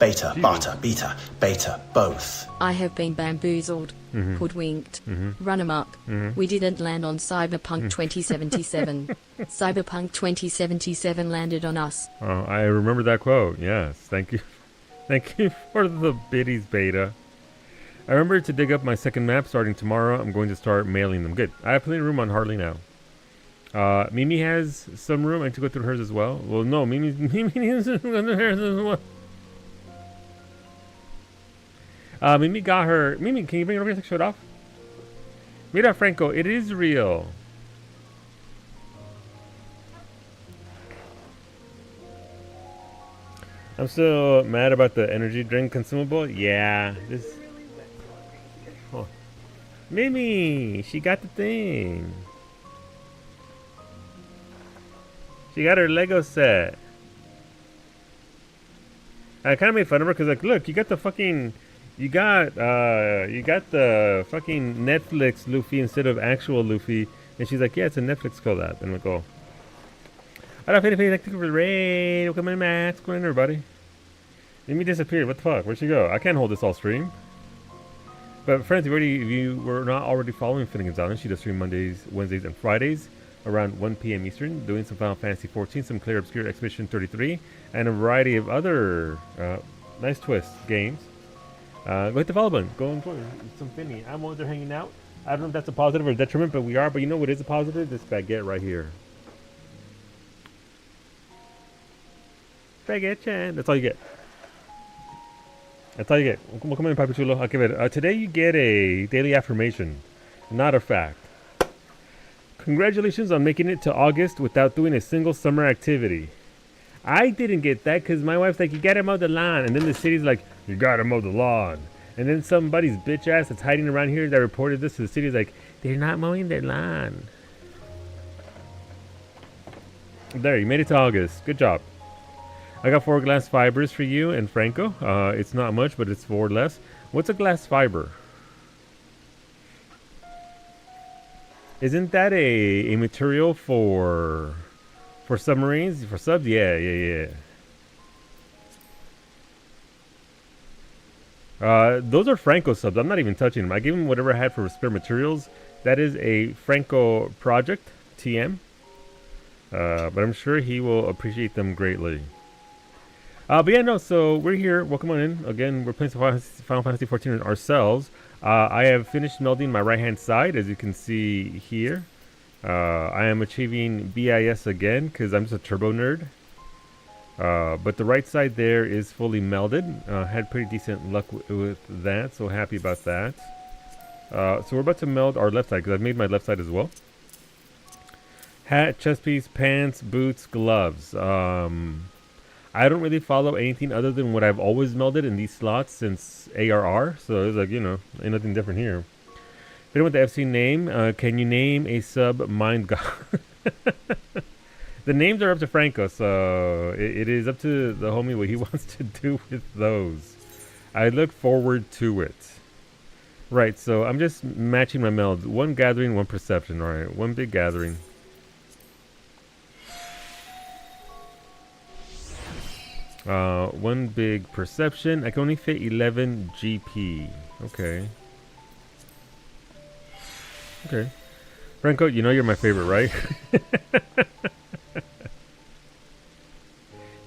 Beta, beta, beta, beta, both. I have been bamboozled, hoodwinked, run amok. We didn't land on Cyberpunk 2077. Cyberpunk 2077 landed on us. Oh, I remember that quote. Yes, thank you. Thank you for the biddies, beta. I remember to dig up my second map starting tomorrow. I'm going to start mailing them. Good. I have plenty of room on Harley now. Mimi has some room. I need to go through hers as well. Well, no, Mimi needs to go through hers as well. Mimi got her. Mimi, can you bring it over here? Take your shirt off. Mira, Franco, it is real. I'm still mad about the energy drink consumable. Yeah, this. Oh. Mimi, she got the thing. She got her Lego set. I kind of made fun of her because, like, look, you got the fucking. You got the fucking Netflix Luffy instead of actual Luffy, and she's like, yeah, it's a Netflix collab. And I'm like, oh. I don't feel like for the raid. Welcome in, Matt. What's going on, everybody? Mimi disappeared. What the fuck? Where'd she go? I can't hold this all stream. But friends, if you were not already following Finnegan's Island, she does stream Mondays, Wednesdays, and Fridays around 1 p.m. Eastern, doing some Final Fantasy 14, some Clear Obscure Expedition 33, and a variety of other nice twist games. Go hit the follow button. Go enjoy some Finny. I'm over there hanging out. I don't know if that's a positive or a detriment, but we are. But you know what is a positive? This baguette right here. Baguette Chan. That's all you get. That's all you get. Welcome in, Papi Chulo. I'll give it. Today you get a daily affirmation, not a fact. Congratulations on making it to August without doing a single summer activity. I didn't get that because my wife's like, you gotta mow the lawn. And then the city's like, you gotta mow the lawn. And then somebody's bitch ass that's hiding around here that reported this to the city is like, they're not mowing their lawn. There, you made it to August. Good job. I got 4 glass fibers for you and Franco. It's not much, but it's 4 less. What's a glass fiber? Isn't that a material for submarines? For subs? Yeah. Those are Franco subs. I'm not even touching them. I gave him whatever I had for spare materials. That is a Franco project, TM. But I'm sure he will appreciate them greatly. But yeah, no, so we're here. Welcome on in. Again, we're playing some Final Fantasy 14 ourselves. I have finished melding my right-hand side, as you can see here. I am achieving BIS again, because I'm just a turbo nerd. But the right side there is fully melded. Had pretty decent luck with that, so happy about that. So we're about to meld our left side, because I've made my left side as well. Hat, chest piece, pants, boots, gloves. I don't really follow anything other than what I've always melded in these slots since ARR, so it's like, you know, ain't nothing different here. Fit with the FC name, can you name a sub Mind God? The names are up to Franco, so it is up to the homie what he wants to do with those. I look forward to it. Right, so I'm just matching my meld. 1 gathering, 1 perception. Alright, 1 big gathering. One big perception. I can only fit 11 GP. Okay. Okay. Franco, you know you're my favorite, right?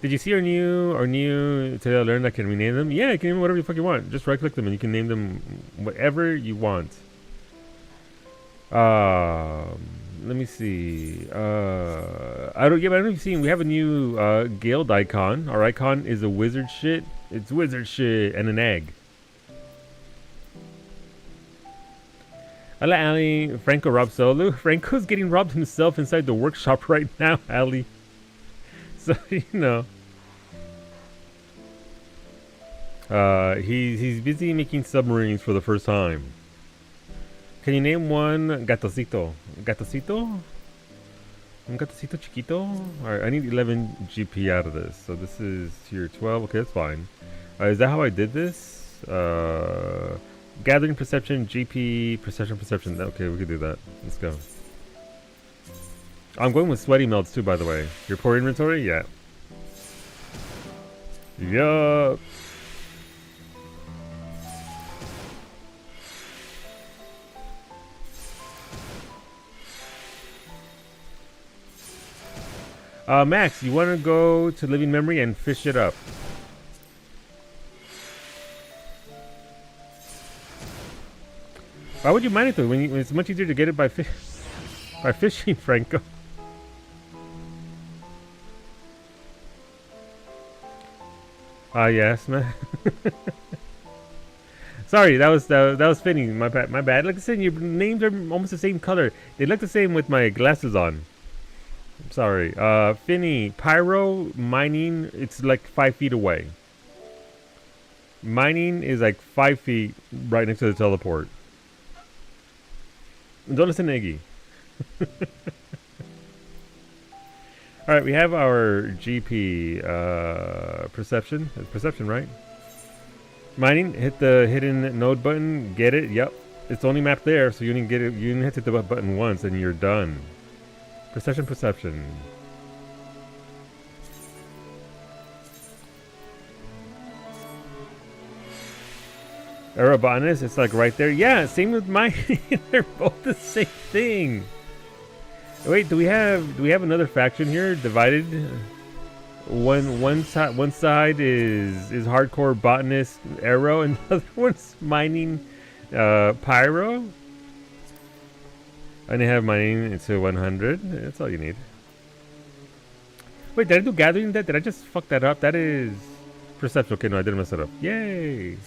Did you see our new today I learned I can rename them? Yeah, you can name them whatever the fuck you want. Just right click them and you can name them whatever you want. Let me see. I don't know if you've seen, we have a new guild icon. Our icon is a wizard shit. It's wizard shit and an egg. Hello, Ali. Franco robbed Solo. Franco's getting robbed himself inside the workshop right now, Ali. So, you know. He's busy making submarines for the first time. Can you name one gatosito? Gatosito? Un gatosito chiquito? Alright, I need 11 GP out of this. So this is tier 12. Okay, that's fine. Is that how I did this? Gathering perception, GP, perception. Okay, we could do that. Let's go. I'm going with sweaty melds too, by the way. Your poor inventory? Yeah. Yup. Max, you want to go to Living Memory and fish it up? Why would you mine it though? When it's much easier to get it by fishing, Franco. Yes, man. Sorry, that was fitting. My bad. My bad. Like I said, your names are almost the same color. They look the same with my glasses on. I'm sorry. Finny, Pyro mining. It's like 5 feet away. Mining is like 5 feet right next to the teleport. Don't listen to Iggy. All right, we have our GP perception. Perception, right? Mining. Hit the hidden node button. Get it. Yep. It's only mapped there, so you didn't get it. You didn't hit the button once, and you're done. Perception. Perception. Erebanus. It's like right there. Yeah. Same with mine. They're both the same thing. Wait, do we have another faction here divided? One side is hardcore botanist arrow, and the other one's mining pyro. And they have mining into 100. That's all you need. Wait, did I do gathering that? Did I just fuck that up? That is perception. Okay, no, I didn't mess it up. Yay!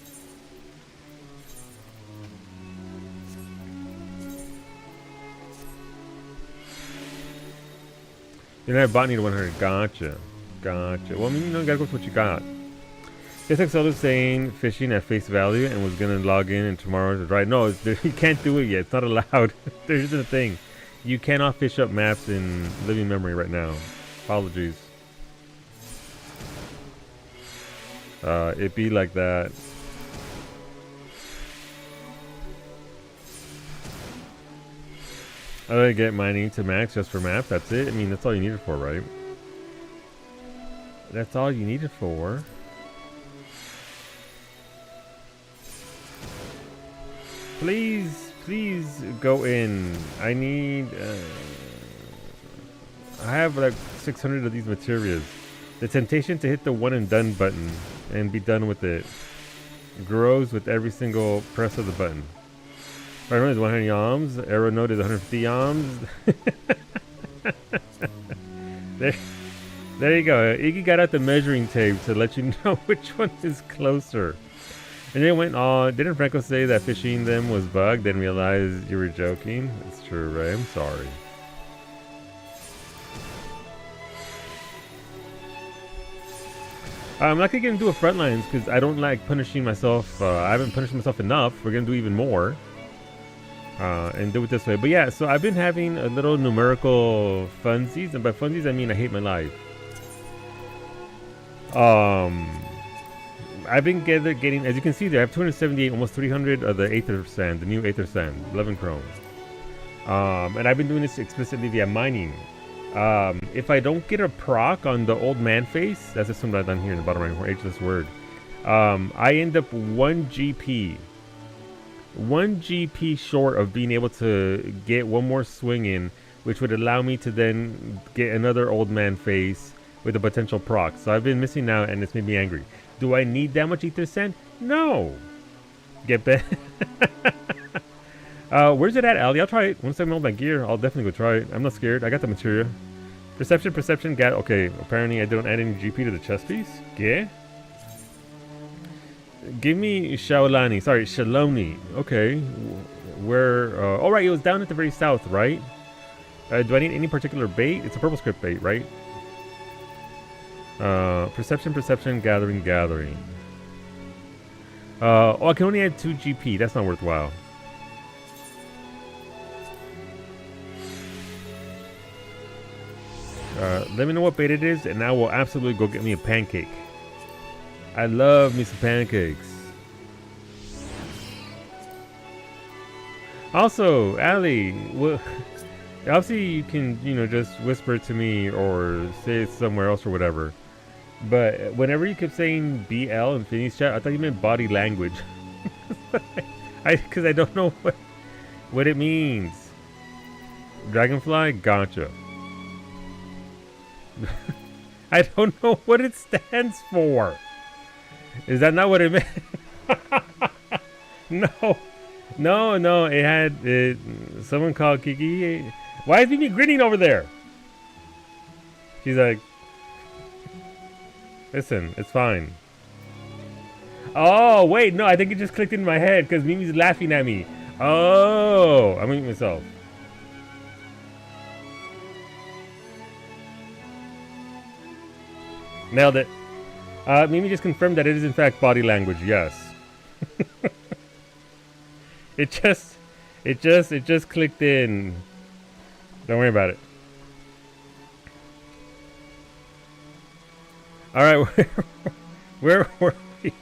You don't have botany to 100. Gotcha. Gotcha. Well, I mean, you gotta go with what you got. SXL is saying fishing at face value and was gonna log in and tomorrow's right. No, you can't do it yet. It's not allowed. There's the thing. You cannot fish up maps in Living Memory right now. Apologies. It be like that. I gotta get mining to max just for maps. That's it. I mean, that's all you need it for, right? That's all you need it for. Please, please go in. I need. I have like 600 of these materials. The temptation to hit the one and done button and be done with it grows with every single press of the button. Pyro is 100 yams. Arrow node is 150 yams. There you go. Iggy got out the measuring tape to let you know which one is closer. And then went on. Didn't Franco say that fishing them was bugged? Then realized you were joking. It's true, Ray. I'm sorry. I'm not gonna do a frontlines because I don't like punishing myself. I haven't punished myself enough. We're gonna do even more. And do it this way. But yeah, so I've been having a little numerical funsies, and by funsies I mean I hate my life. I've been getting, as you can see there, I have 278, almost 300 of the Aether Sand, the new Aether Sand, 11 chrome. And I've been doing this explicitly via mining. If I don't get a proc on the old man face, that's just something I've done here in the bottom right corner, ageless word. I end up 1 GP short of being able to get one more swing in, which would allow me to then get another old man face with a potential proc. So I've been missing out, and it's made me angry. Do I need that much Aether Sand? No. Get back. Where's it at, Ali? I'll try it. Once I melt my gear, I'll definitely go try it. I'm not scared. I got the material. Perception, get. Okay, apparently I don't add any GP to the chest piece. Yeah. Give me Shaolani. Sorry, Shaloni. Okay. Where? Oh, right. It was down at the very south, right? Do I need any particular bait? It's a purple script bait, right? Perception, gathering. Oh, I can only add 2 GP. That's not worthwhile. Let me know what bait it is, and I will absolutely go get me a pancake. I love me some pancakes. Also, Ali, well, obviously you can, just whisper to me or say it somewhere else or whatever. But whenever you kept saying BL in Finny's chat, I thought you meant body language. Because I don't know what it means. Dragonfly, gotcha. I don't know what it stands for. Is that not what it meant? No. No. It had someone called Kiki. Why is Mimi grinning over there? She's like, listen, it's fine. Oh, wait, no, I think it just clicked in my head because Mimi's laughing at me. Oh, I'm eating myself. Nailed it. Mimi just confirmed that it is in fact body language. Yes. It just clicked in. Don't worry about it. All right, where were we?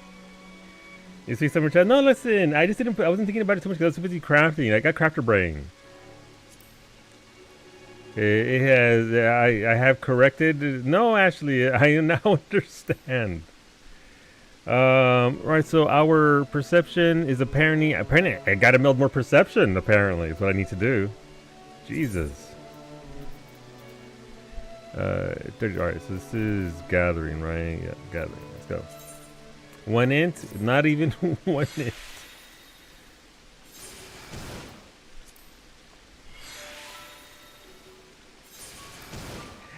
You see summer chat? No, listen. I just didn't. I wasn't thinking about it too much because I was too busy crafting. I got crafter brain. It has. I have corrected. No, actually, I now understand. Right. So our perception is apparently. I gotta build more perception. Apparently, is what I need to do. Jesus. 30, all right. So this is gathering, right? Yeah, gathering. Let's go. 1 int. Not even 1 int.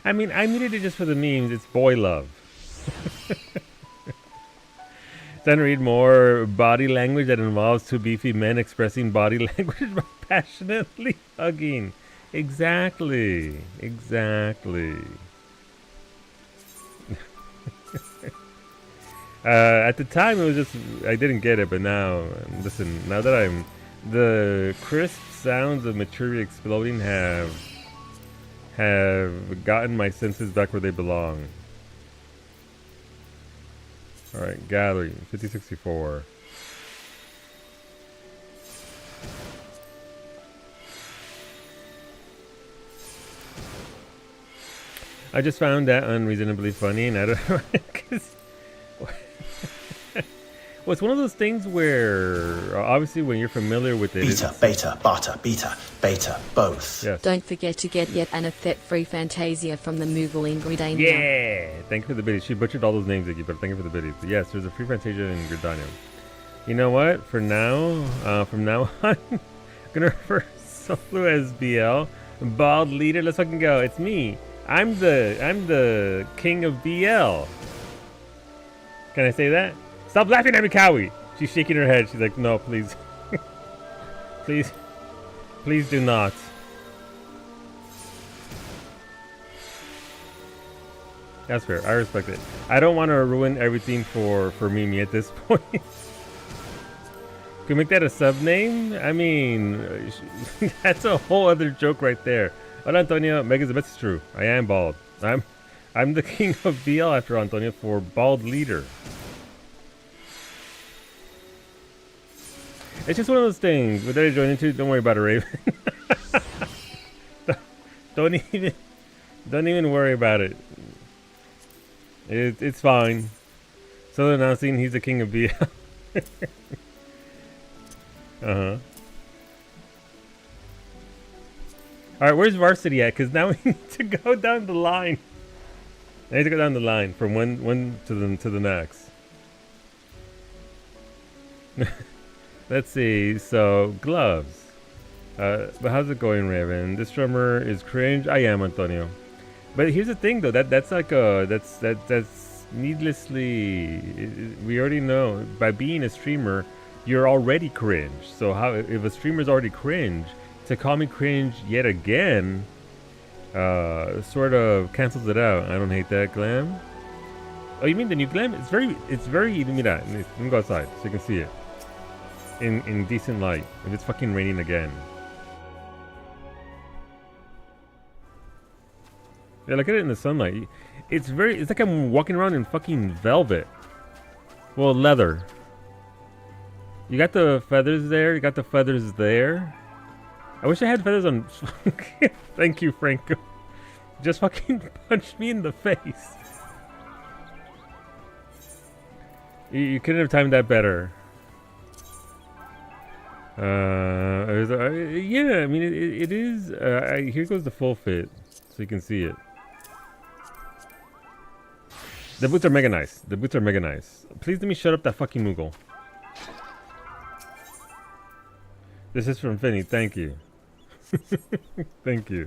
I mean, I needed it just for the memes. It's boy love. Then read more body language that involves two beefy men expressing body language by passionately hugging. Exactly. At the time, it was just I didn't get it, but now, listen. Now that the crisp sounds of materia exploding have gotten my senses back where they belong. All right, gathering 5064. I just found that unreasonably funny, and I don't know. Well, it's one of those things where obviously when you're familiar with it, Beta, beta, bata, beta, both. Yes. Don't forget to get yet an effect free Fantasia from the Moogle in Gridania. Yeah! Thank you for the biddies. She butchered all those names, Iggy, but thank you for the biddies. But yes, there's a free Fantasia in Gridania. You know what? For now, from now on, I'm gonna refer Solo as BL. Bald leader. Let's fucking go. It's me. I'm the king of BL. Can I say that? Stop laughing at me, Cowie. She's shaking her head. She's like, no, please. Please do not. That's fair. I respect it. I don't want to ruin everything for Mimi at this point. Can we make that a sub name? I mean, that's a whole other joke right there. Hola, Antonio. Megan's the best. It's true. I am bald. I'm the king of BL after Antonio for bald leader. It's just one of those things. What did I join into? Don't worry about it, Raven. don't even worry about it. It's fine. So they're now seeing he's the king of BL. Uh-huh. Alright, where's varsity at? Because now we need to go down the line. I need to go down the line from one to the next. Let's see. So gloves. But how's it going, Raven? This drummer is cringe. I am, Antonio. But here's the thing, though. That's like that's needlessly. We already know by being a streamer, you're already cringe. So how if a streamer's already cringe, to call me cringe yet again, sort of cancels it out. I don't hate that, Glam. Oh, you mean the new Glam? It's very. Mira, let me go outside so you can see it in decent light. If it's fucking raining again. Yeah, look at it in the sunlight. It's like I'm walking around in fucking velvet. Well, leather. You got the feathers there. You got the feathers there. I wish I had feathers on. Thank you, Franco. Just fucking punched me in the face. You couldn't have timed that better. Yeah, I mean, it is. Here goes the full fit, so you can see it. The boots are mega nice. The boots are mega nice. Please let me shut up that fucking Moogle. This is from Finny. Thank you. Thank you.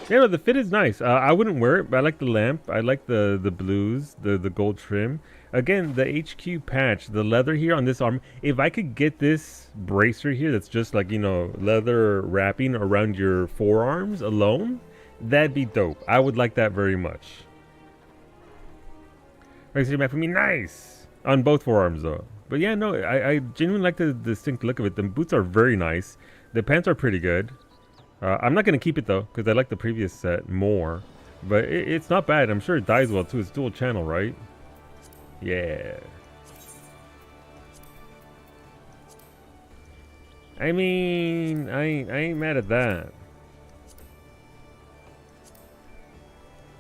Yeah, no, the fit is nice. I wouldn't wear it, but I like the lamp. I like the blues, the gold trim. Again, the HQ patch, the leather here on this arm. If I could get this bracer here that's just like, you know, leather wrapping around your forearms alone, that'd be dope. I would like that very much. Map for me, nice! On both forearms though. But yeah, no, I genuinely like the distinct look of it. The boots are very nice. The pants are pretty good. I'm not going to keep it though, because I like the previous set more. But it's not bad. I'm sure it dies well too. It's dual channel, right? Yeah. I mean, I ain't mad at that.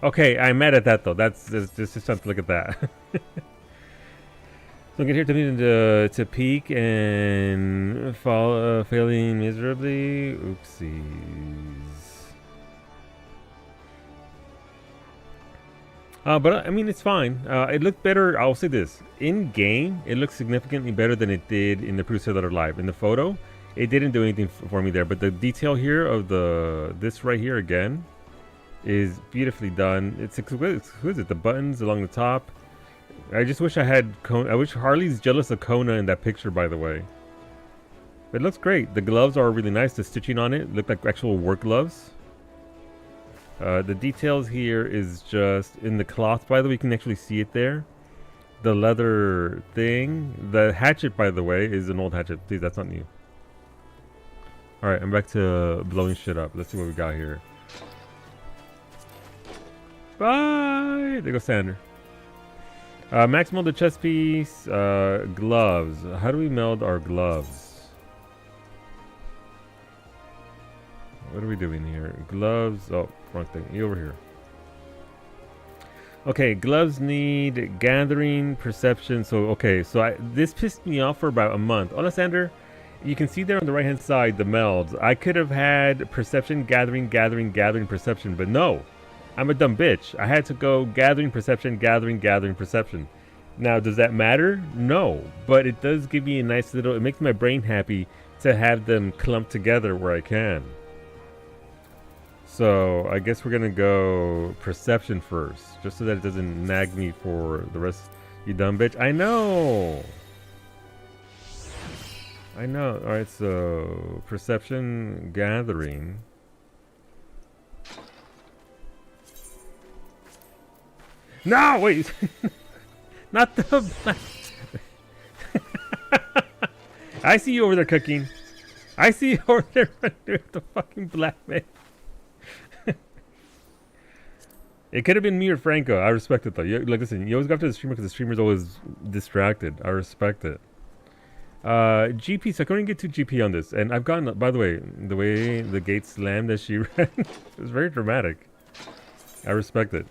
Okay, I'm mad at that though. That's just something to look at that. So get here to peak and fall, failing miserably. Oopsies. But I mean, it's fine. It looked better. I'll say this: in game, it looks significantly better than it did in the Crusader that are live. In the photo, it didn't do anything for me there. But the detail here of this right here again is beautifully done. It's exquisite. The buttons along the top. I just wish I had Kona. I wish Harley's jealous of Kona in that picture, by the way. But it looks great. The gloves are really nice. The stitching on it look like actual work gloves. The details here is just in the cloth, by the way. You can actually see it there. The leather thing. The hatchet, by the way, is an old hatchet. Please, that's not new. Alright, I'm back to blowing shit up. Let's see what we got here. Bye! There goes Sander. Max meld the chest piece. Gloves. How do we meld our gloves? What are we doing here? Gloves. Oh, wrong thing. You over here. Okay, gloves need gathering, perception. So, okay, so this pissed me off for about a month. Alessander, you can see there on the right-hand side, the melds. I could have had perception, gathering, perception, but no. I'm a dumb bitch. I had to go gathering, perception, perception. Now, does that matter? No. But it does give me a nice little... It makes my brain happy to have them clump together where I can. So, I guess we're going to go perception first. Just so that it doesn't nag me for the rest. You dumb bitch. I know! I know. Alright, so... Perception, gathering... No, wait. Not the black. I see you over there cooking. I see you over there doing the fucking black man. It could have been me or Franco. I respect it though. Like, listen, you always go after the streamer because the streamer's always distracted. I respect it. GP, so I couldn't get to GP on this. And I've gotten, by the way the gate slammed as she ran, it was very dramatic. I respect it.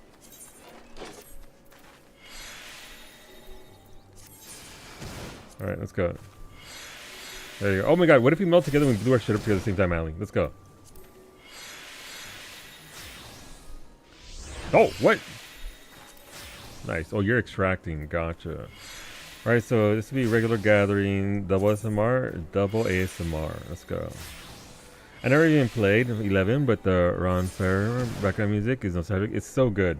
Alright, let's go. There you go. Oh my god, what if we melt together and we blew our shit up together at the same time, Allie? Let's go. Oh, what? Nice. Oh, you're extracting. Gotcha. Alright, so this will be regular gathering, double SMR, double ASMR. Let's go. I never even played 11, but the Ron Fair background music is nostalgic. It's so good.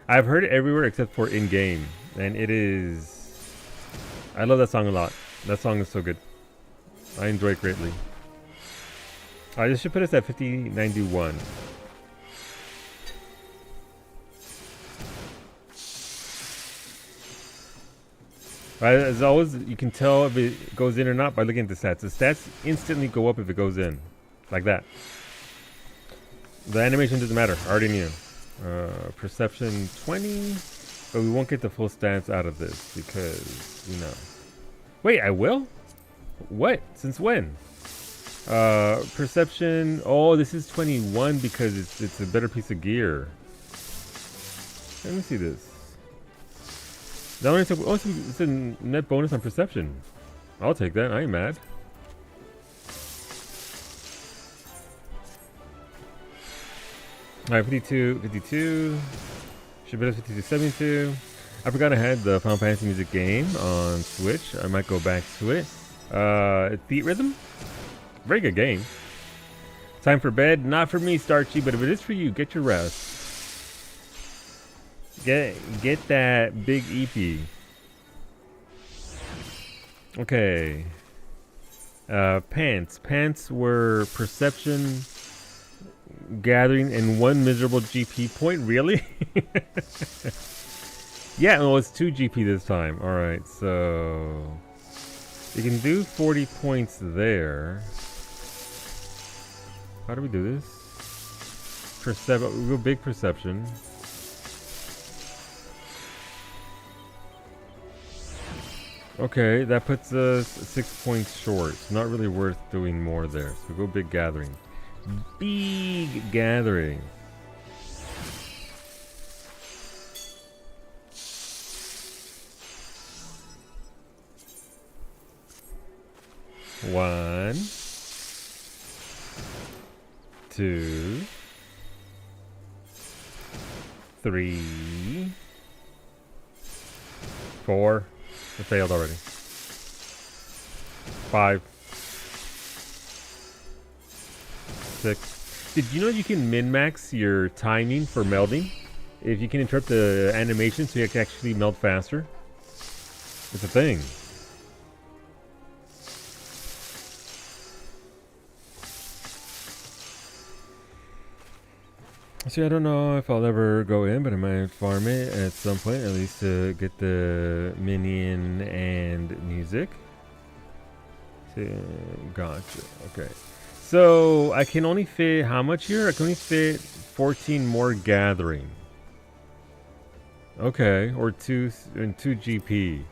I've heard it everywhere except for in-game. And it is... I love that song a lot. That song is so good. I enjoy it greatly. Alright, this should put us at 5091. As always, you can tell if it goes in or not by looking at the stats. The stats instantly go up if it goes in. Like that. The animation doesn't matter. I already knew. Perception 20. But we won't get the full stats out of this because, you know. Wait, I will? What? Since when? Perception. Oh, this is 21 because it's a better piece of gear. Let me see this. That only took, oh, it's a net bonus on perception. I'll take that. I ain't mad. Alright, 52. Should be 52, 72. I forgot I had the Final Fantasy music game on Switch. I might go back to it. Beat Rhythm, very good game. Time for bed, not for me, Starchy, but if it is for you, get your rest. Get that big EP. Okay. Pants. Pants were perception, gathering, and 1 miserable GP point. Really? Yeah, well, it's 2 GP this time. Alright, so you can do 40 points there. How do we do this? We go big perception. Okay, that puts us 6 points short. It's not really worth doing more there. So we go big gathering. Big gathering. One, 2, 3, 4. It failed already. 5, 6. Did you know you can min-max your timing for melding? If you can interrupt the animation so you can actually meld faster. It's a thing. See, I don't know if I'll ever go in, but I might farm it at some point, at least to get the minion and music. So, gotcha. Okay. So, I can only fit how much here? I can only fit 14 more gathering. Okay, or 2 GP.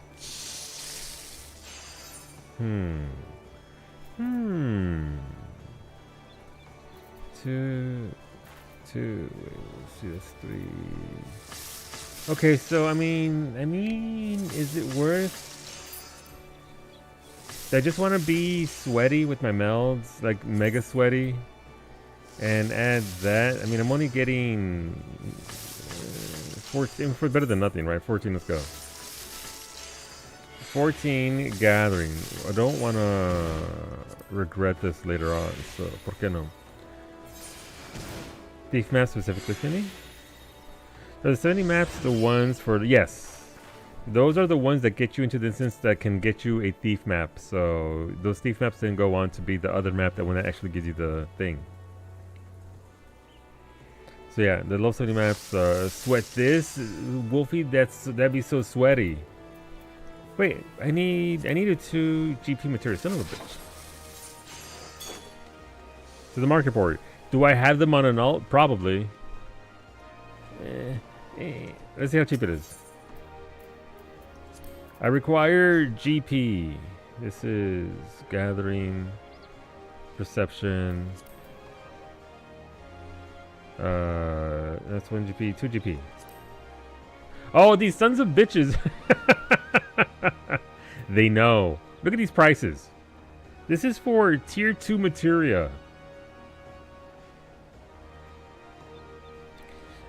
Two. Wait, let's see. That's 3. Okay, so I mean, is it worth? I just want to be sweaty with my melds, like mega sweaty, and add that. I mean, I'm only getting 14 for better than nothing, right? 14. Let's go. 14 gathering. I don't want to regret this later on. So, ¿por qué no? Thief maps specifically, Finny? Are the 70 maps the ones for... Yes. Those are the ones that get you into the instance that can get you a thief map. So those thief maps then go on to be the other map that one that actually gives you the thing. So yeah, the low 70 maps, sweat this. Wolfie, that'd be so sweaty. Wait, I needed 2 GP materials. Son of a bitch. To the market board. Do I have them on an alt? Probably. Let's see how cheap it is. I require GP. This is gathering, perception. That's 1 GP, 2 GP. Oh, these sons of bitches. They know. Look at these prices. This is for tier 2 materia.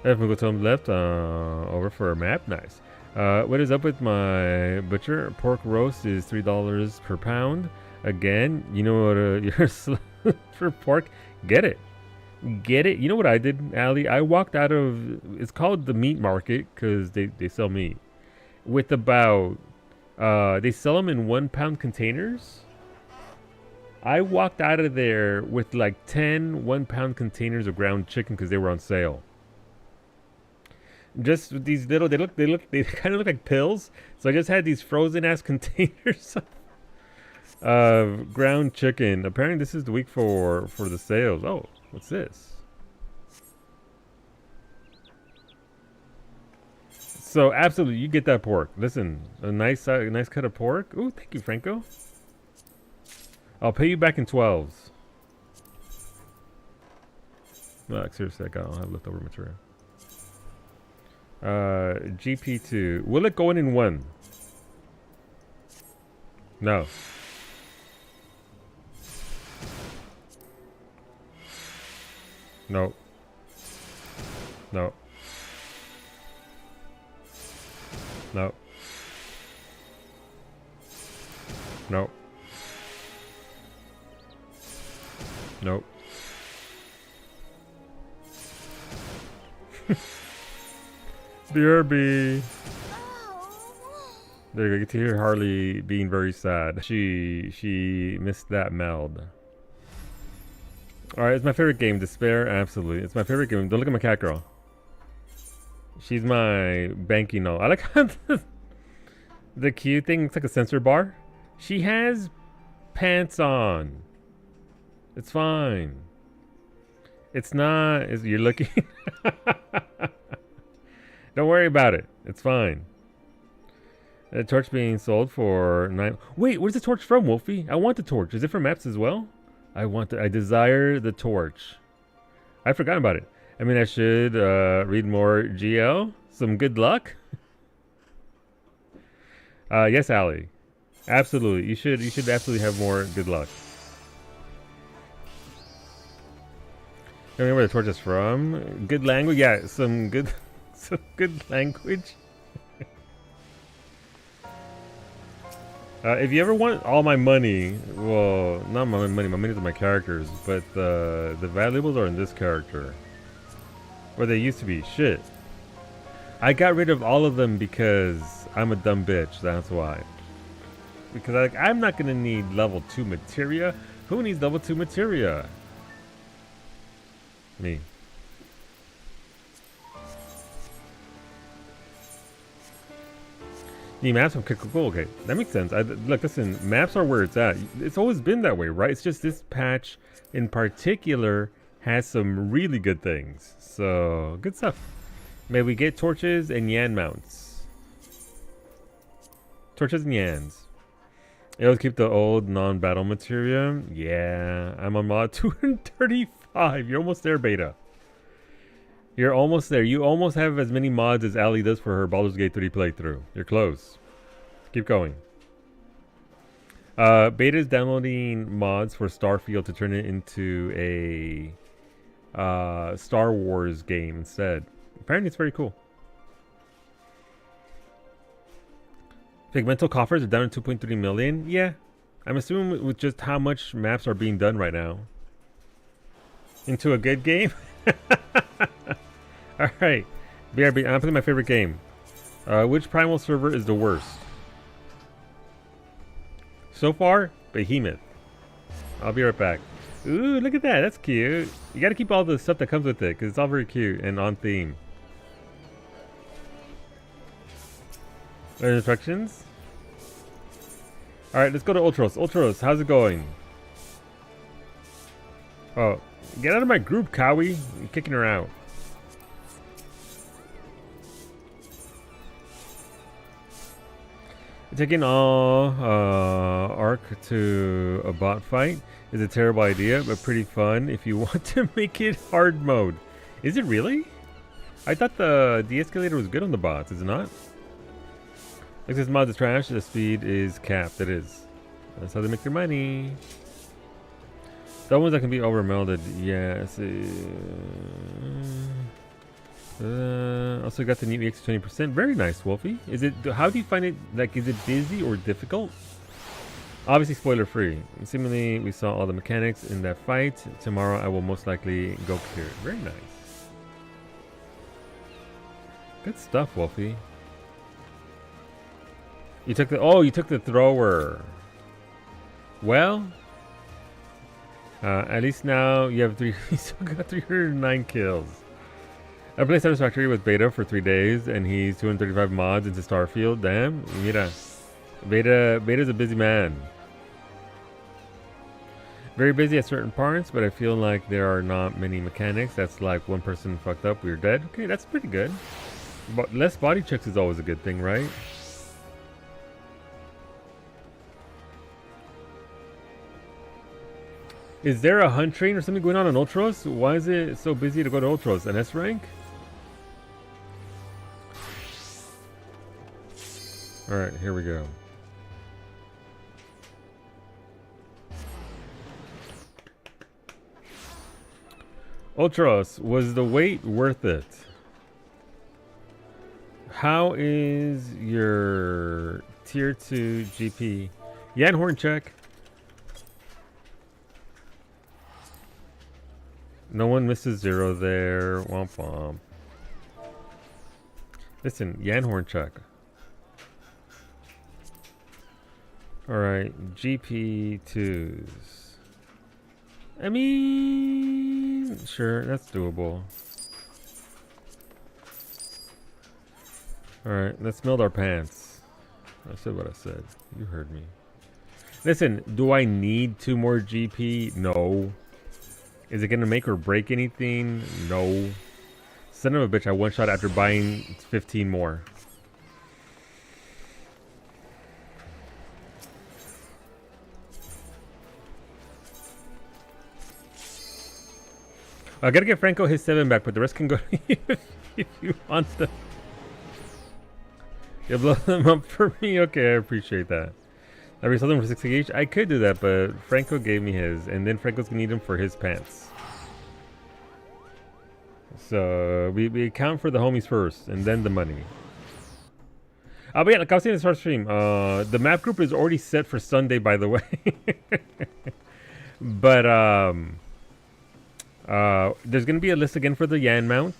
If we go to the left, over for a map. Nice. What is up with my butcher? Pork roast is $3 per pound. Again, you know what? You're for pork. Get it. Get it. You know what I did, Ali? I walked out of. It's called the meat market because they sell meat. With about, they sell them in 1 pound containers. I walked out of there with like 10 1 pound containers of ground chicken because they were on sale. Just these little, they kind of look like pills. So I just had these frozen ass containers of ground chicken. Apparently this is the week for the sales. Oh, what's this? So absolutely, you get that pork. Listen, a nice cut of pork. Ooh, thank you, Franco. I'll pay you back in 12s. Like, seriously, I don't have leftover material. GP2. Will it go in 1? No. No. No. No. No. Nope. BRB. There you go. Get to hear Harley being very sad. She missed that meld. All right, it's my favorite game. Despair, absolutely. It's my favorite game. Don't look at my cat girl. She's my banking note. I like how the cute thing. It's like a sensor bar. She has pants on. It's fine. It's not. You're looking. Don't worry about it. It's fine. A torch being sold for 9. Wait, where's the torch from, Wolfie? I want the torch. Is it from maps as well? I desire the torch. I forgot about it. I mean, I should read more GL. Some good luck. Yes, Ali. Absolutely. You should absolutely have more good luck. I don't know where the torch is from. Good language. Yeah, some good language. If you ever want all my money, well, not my money's on my characters, but the valuables are in this character. Or they used to be. Shit. I got rid of all of them because I'm a dumb bitch, that's why. Because I'm not gonna need level 2 materia. Who needs level 2 materia? Me. The maps from cool. Okay, that makes sense. Look, listen, maps are where it's at. It's always been that way, right? It's just this patch in particular has some really good things. So, good stuff. May we get torches and yan mounts. Torches and yans. It'll keep the old non-battle materia. Yeah, I'm on mod 235. You're almost there, Beta. You're almost there. You almost have as many mods as Ali does for her Baldur's Gate 3 playthrough. You're close. Keep going. Beta is downloading mods for Starfield to turn it into a Star Wars game instead. Apparently it's very cool. Pigmental coffers are down to 2.3 million. Yeah. I'm assuming with just how much maps are being done right now. Into a good game? Alright. BRB, I'm playing my favorite game. Which Primal server is the worst? So far, Behemoth. I'll be right back. Ooh, look at that. That's cute. You gotta keep all the stuff that comes with it, because it's all very cute and on theme. Instructions? Alright, let's go to Ultros. Ultros, how's it going? Oh, get out of my group, Cowie. I'm kicking her out. Taking all Arc to a bot fight is a terrible idea, but pretty fun if you want to make it hard mode. Is it really? I thought the de-escalator was good on the bots, is it not? Like this mod is trash, the speed is capped. It is. That's how they make their money. The ones that can be over melded, yes. Also got the new EX 20%. Very nice, Wolfie. Is it? How do you find it? Like, is it busy or difficult? Obviously, spoiler free. Seemingly, we saw all the mechanics in that fight. Tomorrow, I will most likely go clear it. Very nice. Good stuff, Wolfie. You took the. Oh, you took the thrower. Well, at least now you have three. You still got 309 kills. I played Satisfactory with Beta for 3 days, and he's 235 mods into Starfield. Damn, mira. Beta's a busy man. Very busy at certain parts, but I feel like there are not many mechanics. That's like one person fucked up, we're dead. Okay, that's pretty good. But less body checks is always a good thing, right? Is there a hunt train or something going on Ultros? Why is it so busy to go to Ultros? An S rank? Alright, here we go. Ultros, was the wait worth it? How is your tier 2 GP? Yan Horn check. No one misses 0 there. Womp womp. Listen, Yan Horn check. Alright, GP2s. I mean, sure, that's doable. Alright, let's melt our pants. I said what I said. You heard me. Listen, do I need 2 more GP? No. Is it gonna make or break anything? No. Son of a bitch, I one-shot after buying 15 more. I gotta get Franco his 7 back, but the rest can go to you if you want them. You blow them up for me? Okay, I appreciate that. I resell them for 60 each. I could do that, but Franco gave me his, and then Franco's gonna need them for his pants. So we account for the homies first, and then the money. But yeah, like I was saying in the start stream, the map group is already set for Sunday, by the way. But there's gonna be a list again for the Yan mount,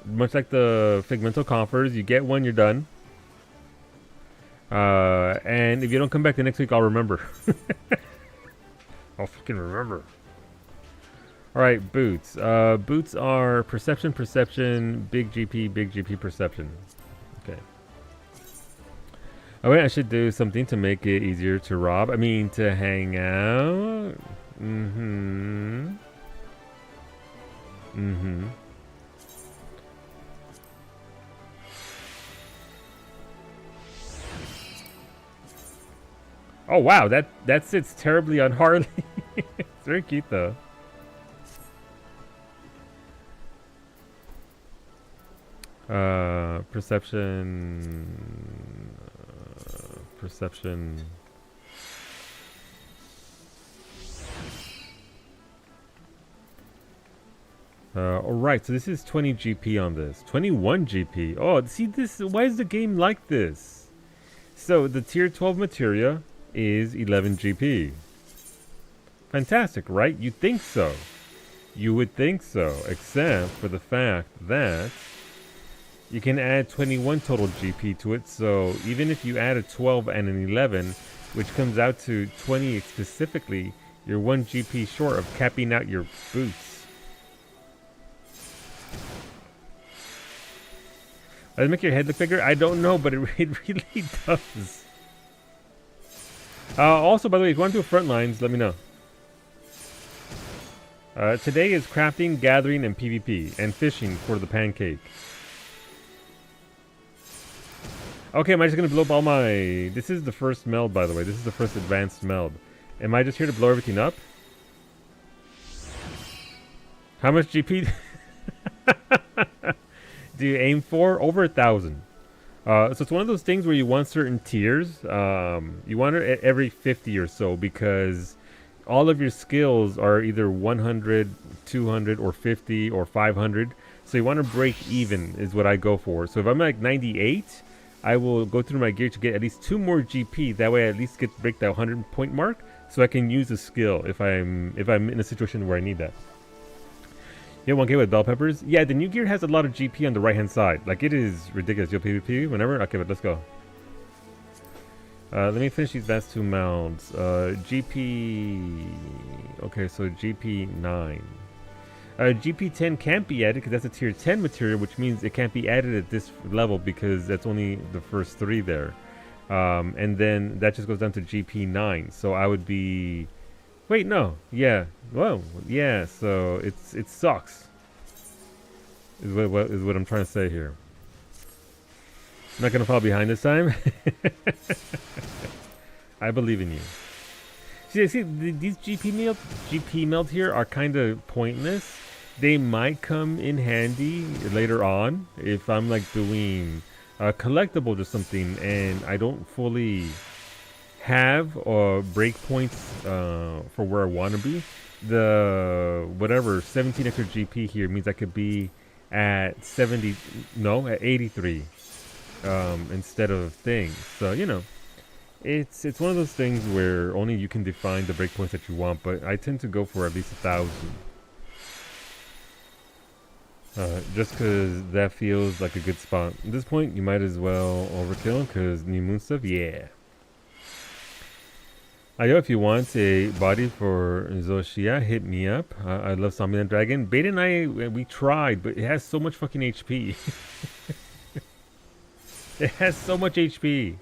much like the Figmental Coffers. You get one, you're done. And if you don't come back the next week, I'll remember. I'll fucking remember. Alright, boots. Boots are perception, perception, big GP, perception. Okay. Oh wait, I should do something to make it easier to rob. I mean, to hang out. Oh wow, that sits terribly on Harley. It's very cute though. Perception. Alright, so this is 20 GP on this. 21 GP. Oh, see this? Why is the game like this? So the tier 12 materia is 11 GP. Fantastic, right? You'd think so. You would think so, except for the fact that you can add 21 total GP to it. So even if you add a 12 and an 11, which comes out to 20 specifically, you're 1 GP short of capping out your boots. Does it make your head look bigger? I don't know, but it really does. Also, by the way, if you want to do front lines, let me know. Today is crafting, gathering, and PvP, and fishing for the pancake. Okay, am I just going to blow up all my... This is the first meld, by the way. This is the first advanced meld. Am I just here to blow everything up? How much GP do you aim for? Over 1,000. So it's one of those things where you want certain tiers. You want it at every 50 or so, because all of your skills are either 100, 200, or 50, or 500. So you want to break even is what I go for. So if I'm like 98, I will go through my gear to get at least 2 more GP. That way I at least break that 100 point mark, so I can use a skill if I'm in a situation where I need that. Yeah, 1K with bell peppers. Yeah, the new gear has a lot of GP on the right hand side. Like, it is ridiculous. Yo, PvP, whenever. Okay, but let's go. Let me finish these last 2 mounts. GP. Okay, so GP 9. GP 10 can't be added because that's a tier 10 material, which means it can't be added at this level because that's only the first 3 there. And then that just goes down to GP 9. So I would be... Wait, no. Yeah. Whoa. Yeah, so it sucks. Is what I'm trying to say here. I'm not going to fall behind this time. I believe in you. See, these GP meld here are kind of pointless. They might come in handy later on if I'm like doing collectibles or something and I don't fully have breakpoints for where I want to be. The whatever 17 extra GP here means I could be at 70, no, at 83. instead of things. So you know, it's one of those things where only you can define the breakpoints that you want. But I tend to go for at least 1,000. Just because that feels like a good spot. At this point, you might as well overkill because new moon stuff, yeah. I know if you want a body for Zoshia, hit me up. I love Zombie and Dragon. Beta and I, we tried, but it has so much fucking HP. It has so much HP.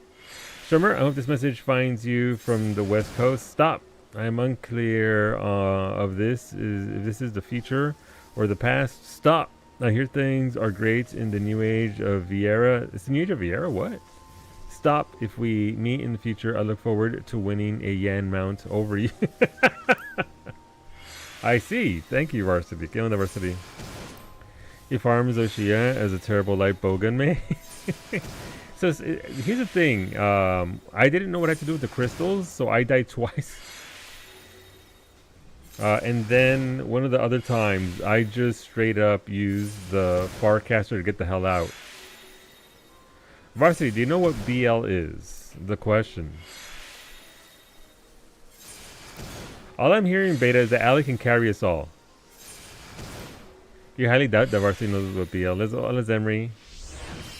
Summer, I hope this message finds you from the West Coast. Stop. I am unclear of this. If this is the future or the past. Stop. I hear things are great in the new age of Vieira. It's the new age of Vieira? What? Stop. If we meet in the future, I look forward to winning a Yan mount over you. I see. Thank you, Varsity. Get on the Varsity. He farms Oshia as a terrible light bowgun man. So here's the thing. I didn't know what I had to do with the crystals, so I died twice. And then one of the other times, I just straight up used the Farcaster to get the hell out. Varsity, do you know what BL is? The question. All I'm hearing, Beta, is that Ali can carry us all. You highly doubt that Varsity knows what BL is. Let's Emery.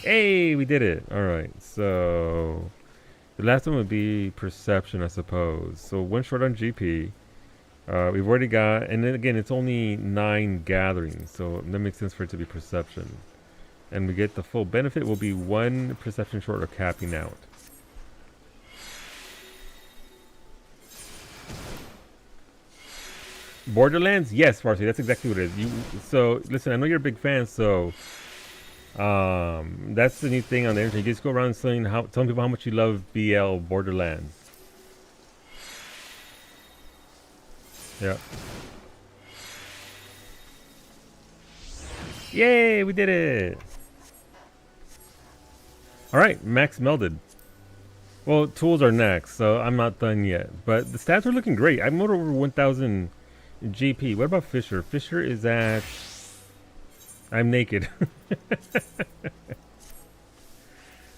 Hey, we did it. Alright, so... the last one would be Perception, I suppose. So one short on GP. We've already got, and then again, it's only 9 gatherings, so that makes sense for it to be Perception. And we get the full benefit will be 1 Perception short of capping out. Borderlands? Yes, Varsity, that's exactly what it is. So, listen, I know you're a big fan, so that's the new thing on the internet. You just go around telling people how much you love BL Borderlands. Yeah. Yay, we did it! Alright, max melded. Well, tools are next, so I'm not done yet. But the stats are looking great. I'm over 1,000 GP. What about Fisher? Fisher is at... I'm naked.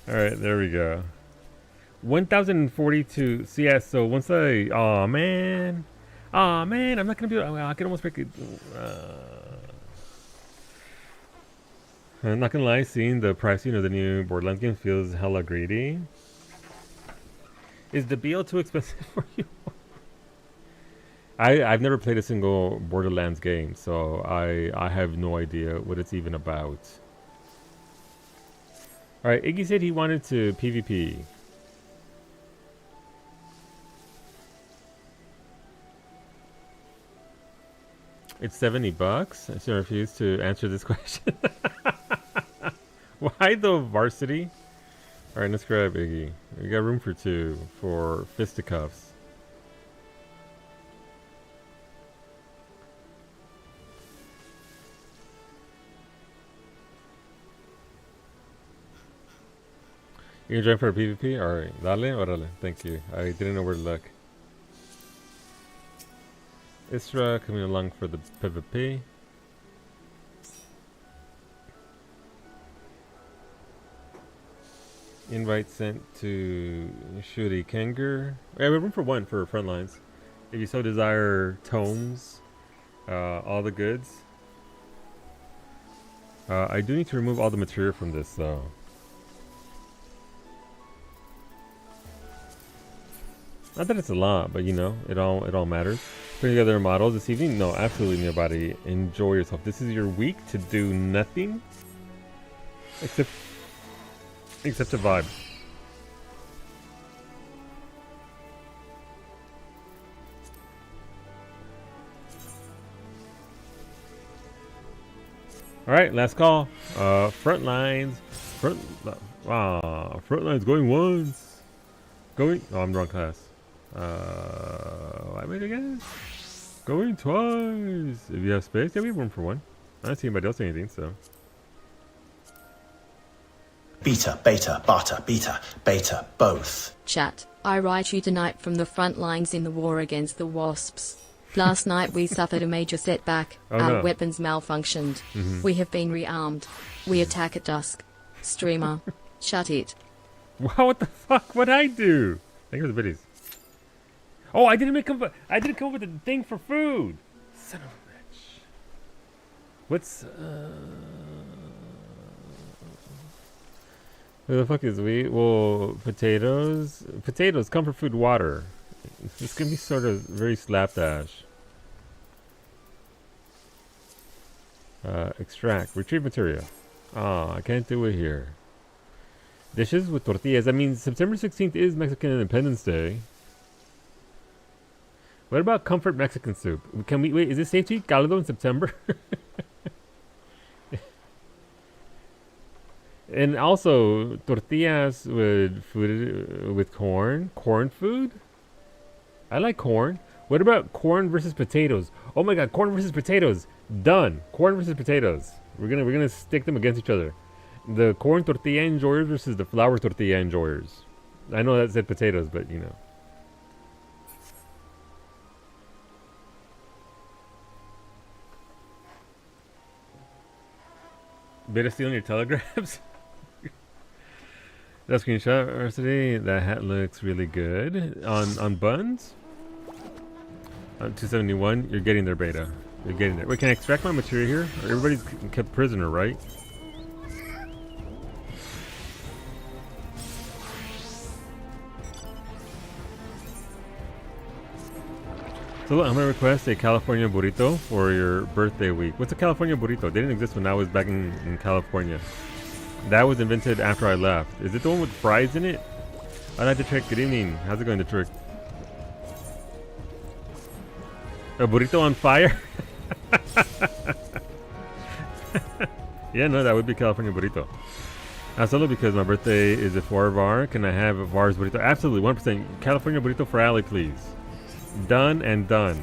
Alright, there we go. 1,042. So yeah, so once I... Aw, man. Aw, man, I'm not gonna be able... I can almost break it... I'm not gonna lie, seeing the pricing of the new Borderlands game feels hella greedy. Is the BL too expensive for you? I've never played a single Borderlands game, so I have no idea what it's even about. Alright, Iggy said he wanted to PvP. It's $70. So I refuse to answer this question. Why the Varsity? Alright, let's grab Iggy. We got room for 2 for fisticuffs. You can join for a PvP? Alright, dale, orale. Thank you. I didn't know where to look. Isra coming along for the PvP. Invite sent to Shuri Kenger. Yeah, we have room for 1 for front lines. If you so desire tomes, all the goods. I do need to remove all the material from this though. Not that it's a lot, but you know, it all matters. Putting together models this evening? No, absolutely nobody. Enjoy yourself. This is your week to do nothing except to vibe. All right, last call. Front lines. Front lines going once. Going. Oh, I'm the wrong class. I made again. Going twice. If you have space, yeah, we have room for 1. I don't see anybody else saying anything, so. Beta, beta, bata, beta, both. Chat, I write you tonight from the front lines in the war against the wasps. Last night we suffered a major setback. Our weapons malfunctioned. We have been rearmed. We attack at dusk. Streamer. Shut it. Wow, what the fuck? What'd I do? Thank you for the biddies. Oh, I didn't come up with a thing for food. Son of a bitch. What's who the fuck is we? Well, potatoes, comfort food, water. This can be sort of very slapdash. Extract, retrieve material. Oh, I can't do it here. Dishes with tortillas. I mean, September 16th is Mexican Independence Day. What about comfort Mexican soup? Can we wait? Is it safe to eat caldo in September? And also tortillas with food with corn food. I like corn. What about corn versus potatoes? Oh my god, corn versus potatoes. Done. Corn versus potatoes. We're gonna stick them against each other. The corn tortilla enjoyers versus the flour tortilla enjoyers. I know that said potatoes, but you know. Better stealing your telegrams. That screenshot varsity. That hat looks really good on buns. On 271, you're getting there, beta. You're getting there. Wait, can I extract my material here? Everybody's kept prisoner, right? So look, I'm gonna request a California burrito for your birthday week. What's a California burrito? They didn't exist when I was back in California. That was invented after I left. Is it the one with fries in it? I'd like to trick. Good evening. How's it going, the trick? A burrito on fire? Yeah, no, that would be California burrito. Solo because my birthday is a 4 var. Can I have a Var's burrito? Absolutely, 1%. California burrito for Ali, please. Done and done.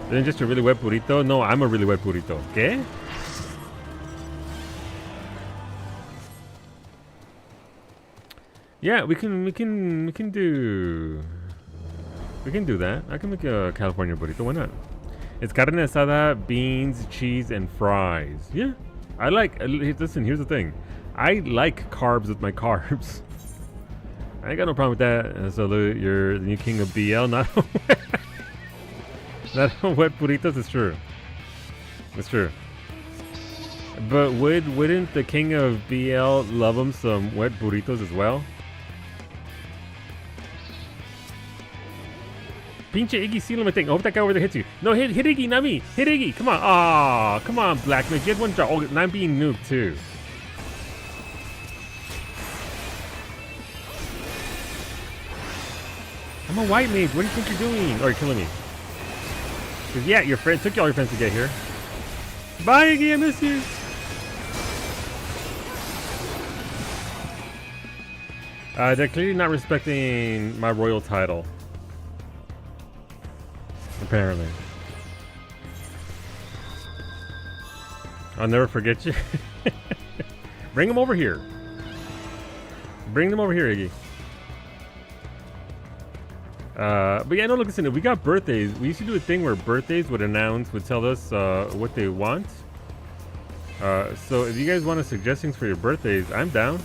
Then just a really wet burrito? No, I'm a really wet burrito. ¿Qué? Yeah, we can do that. I can make a California burrito. Why not? It's carne asada, beans, cheese, and fries. Yeah, I like. Listen, here's the thing. I like carbs with my carbs. I ain't got no problem with that. So you're the new king of BL, not not wet burritos. It's true. It's true. But wouldn't the king of BL love him some wet burritos as well? Pinche Iggy, seal him a thing. I hope that guy over there hits you. No, hit Iggy, not me. Hit Iggy. Come on. Aw, come on, Black Mage. You had one job. Oh, and I'm being nuked too. I'm a white mage. What do you think you're doing? Or you're killing me. Because, yeah, your friend took all your friends to get here. Bye, Iggy. I miss you. They're clearly not respecting my royal title. Apparently. I'll never forget you. Bring them over here. Bring them over here, Iggy. But yeah, no, look, listen, if we got birthdays, we used to do a thing where birthdays would tell us what they want. So if you guys want to suggest things for your birthdays, I'm down.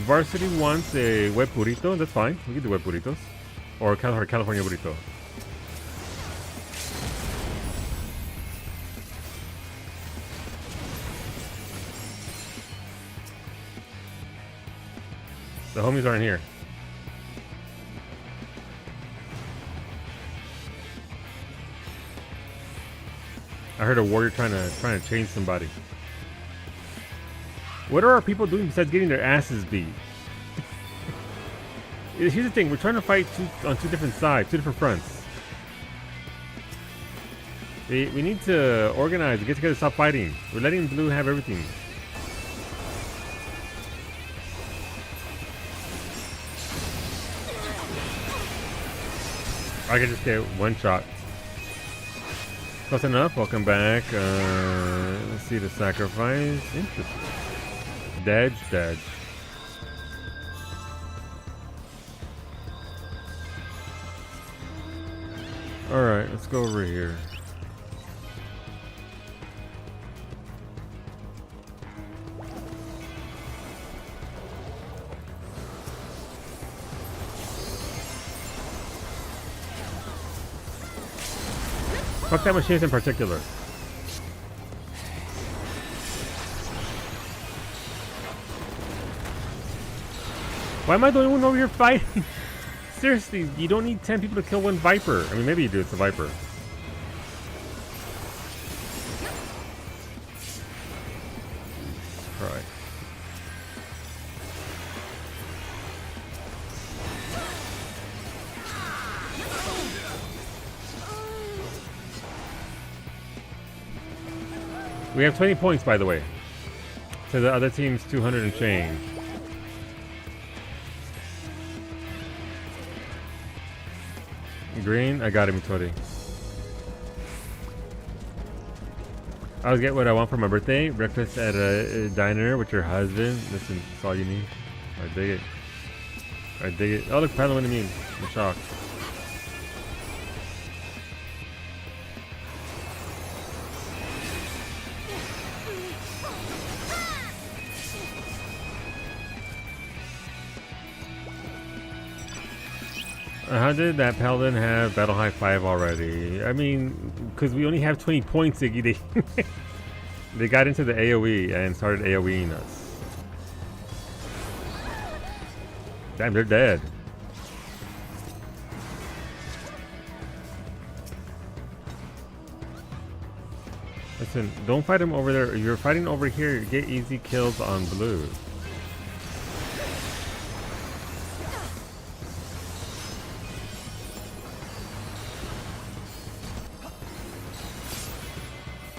Varsity wants a wet burrito. That's fine. We can do wet burritos. Or California burrito. The homies aren't here. I heard a warrior trying to change somebody. What are our people doing besides getting their asses beat? Here's the thing, we're trying to fight on two different sides, two different fronts. We need to organize and get together, stop fighting. We're letting blue have everything. I can just get one shot. Close enough, welcome back. Let's see the sacrifice. Interesting. Dodge. Alright, let's go over here. Fuck that machine in particular. Why am I the only one over here fighting? Seriously, you don't need 10 people to kill one Viper. I mean, maybe you do, it's a Viper. Alright. We have 20 points, by the way. To the other team's 200 and change. Green, I got him, Tori. I always get what I want for my birthday. Breakfast at a diner with your husband. Listen, that's all you need. I dig it. I dig it. Oh, look, Padawan to me. I'm shocked. How did that Paladin have Battle High 5 already? I mean, because we only have 20 points, Iggy. They got into the AoE and started AoEing us. Damn, they're dead. Listen, don't fight him over there. You're fighting over here. Get easy kills on blue.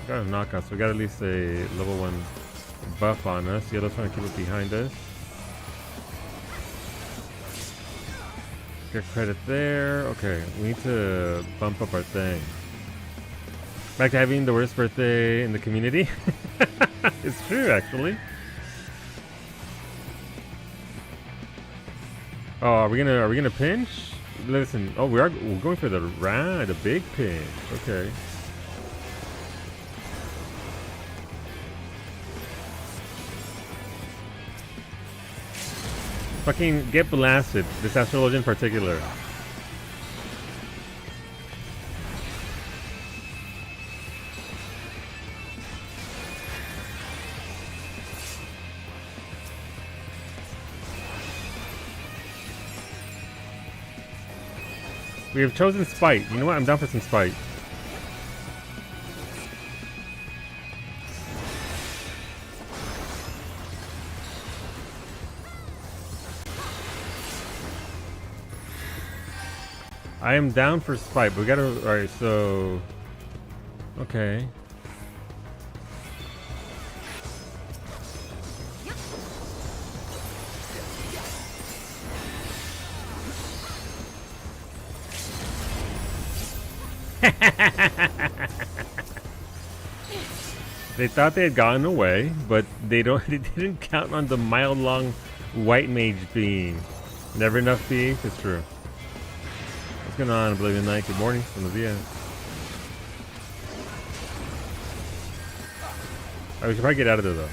Got a knockout, so we got at least a level 1 buff on us. Yellow's trying to keep it behind us. Get credit there. Okay, we need to bump up our thing. Back to having the worst birthday in the community. It's true, actually. Oh, are we gonna pinch? Listen, oh, we're going for the round, a big pinch. Okay. Fucking get blasted, this astrology in particular. We have chosen Spite. You know what? I'm down for some Spite. I am down for Spite, but we gotta... Alright, so... Okay. They thought they had gotten away, but they didn't count on the mile-long white mage being. Never enough beef, it's true. What's going on, Oblivion Knight? Good morning. Buenos dias. We should probably get out of there, though.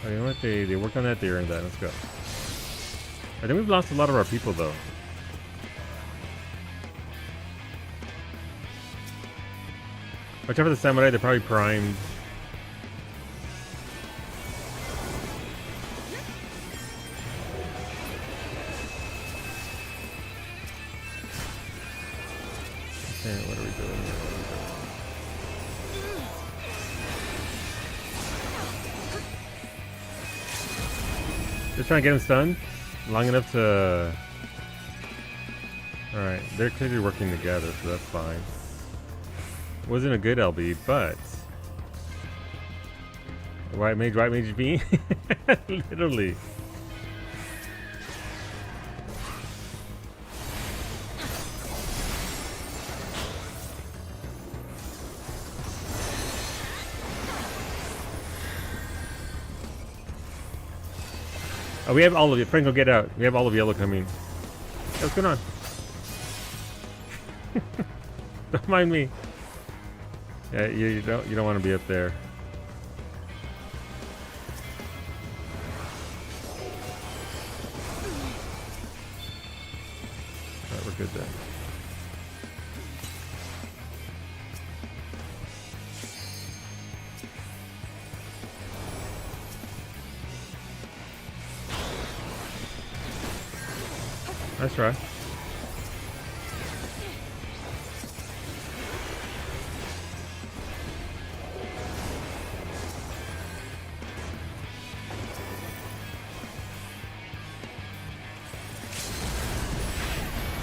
Oh, you know what? They worked on that, they earned that. Let's go. I think we've lost a lot of our people, though. Watch out for the samurai, they're probably primed. Okay, what are we doing here? Just trying to get him stunned long enough to... Alright, they're clearly working together, so that's fine. Wasn't a good LB, but... White mage B? Literally. Oh, we have all of it. Franco, get out. We have all of yellow coming. Hey, what's going on? Don't mind me. Yeah, you don't want to be up there. Alright, we're good there. Nice try.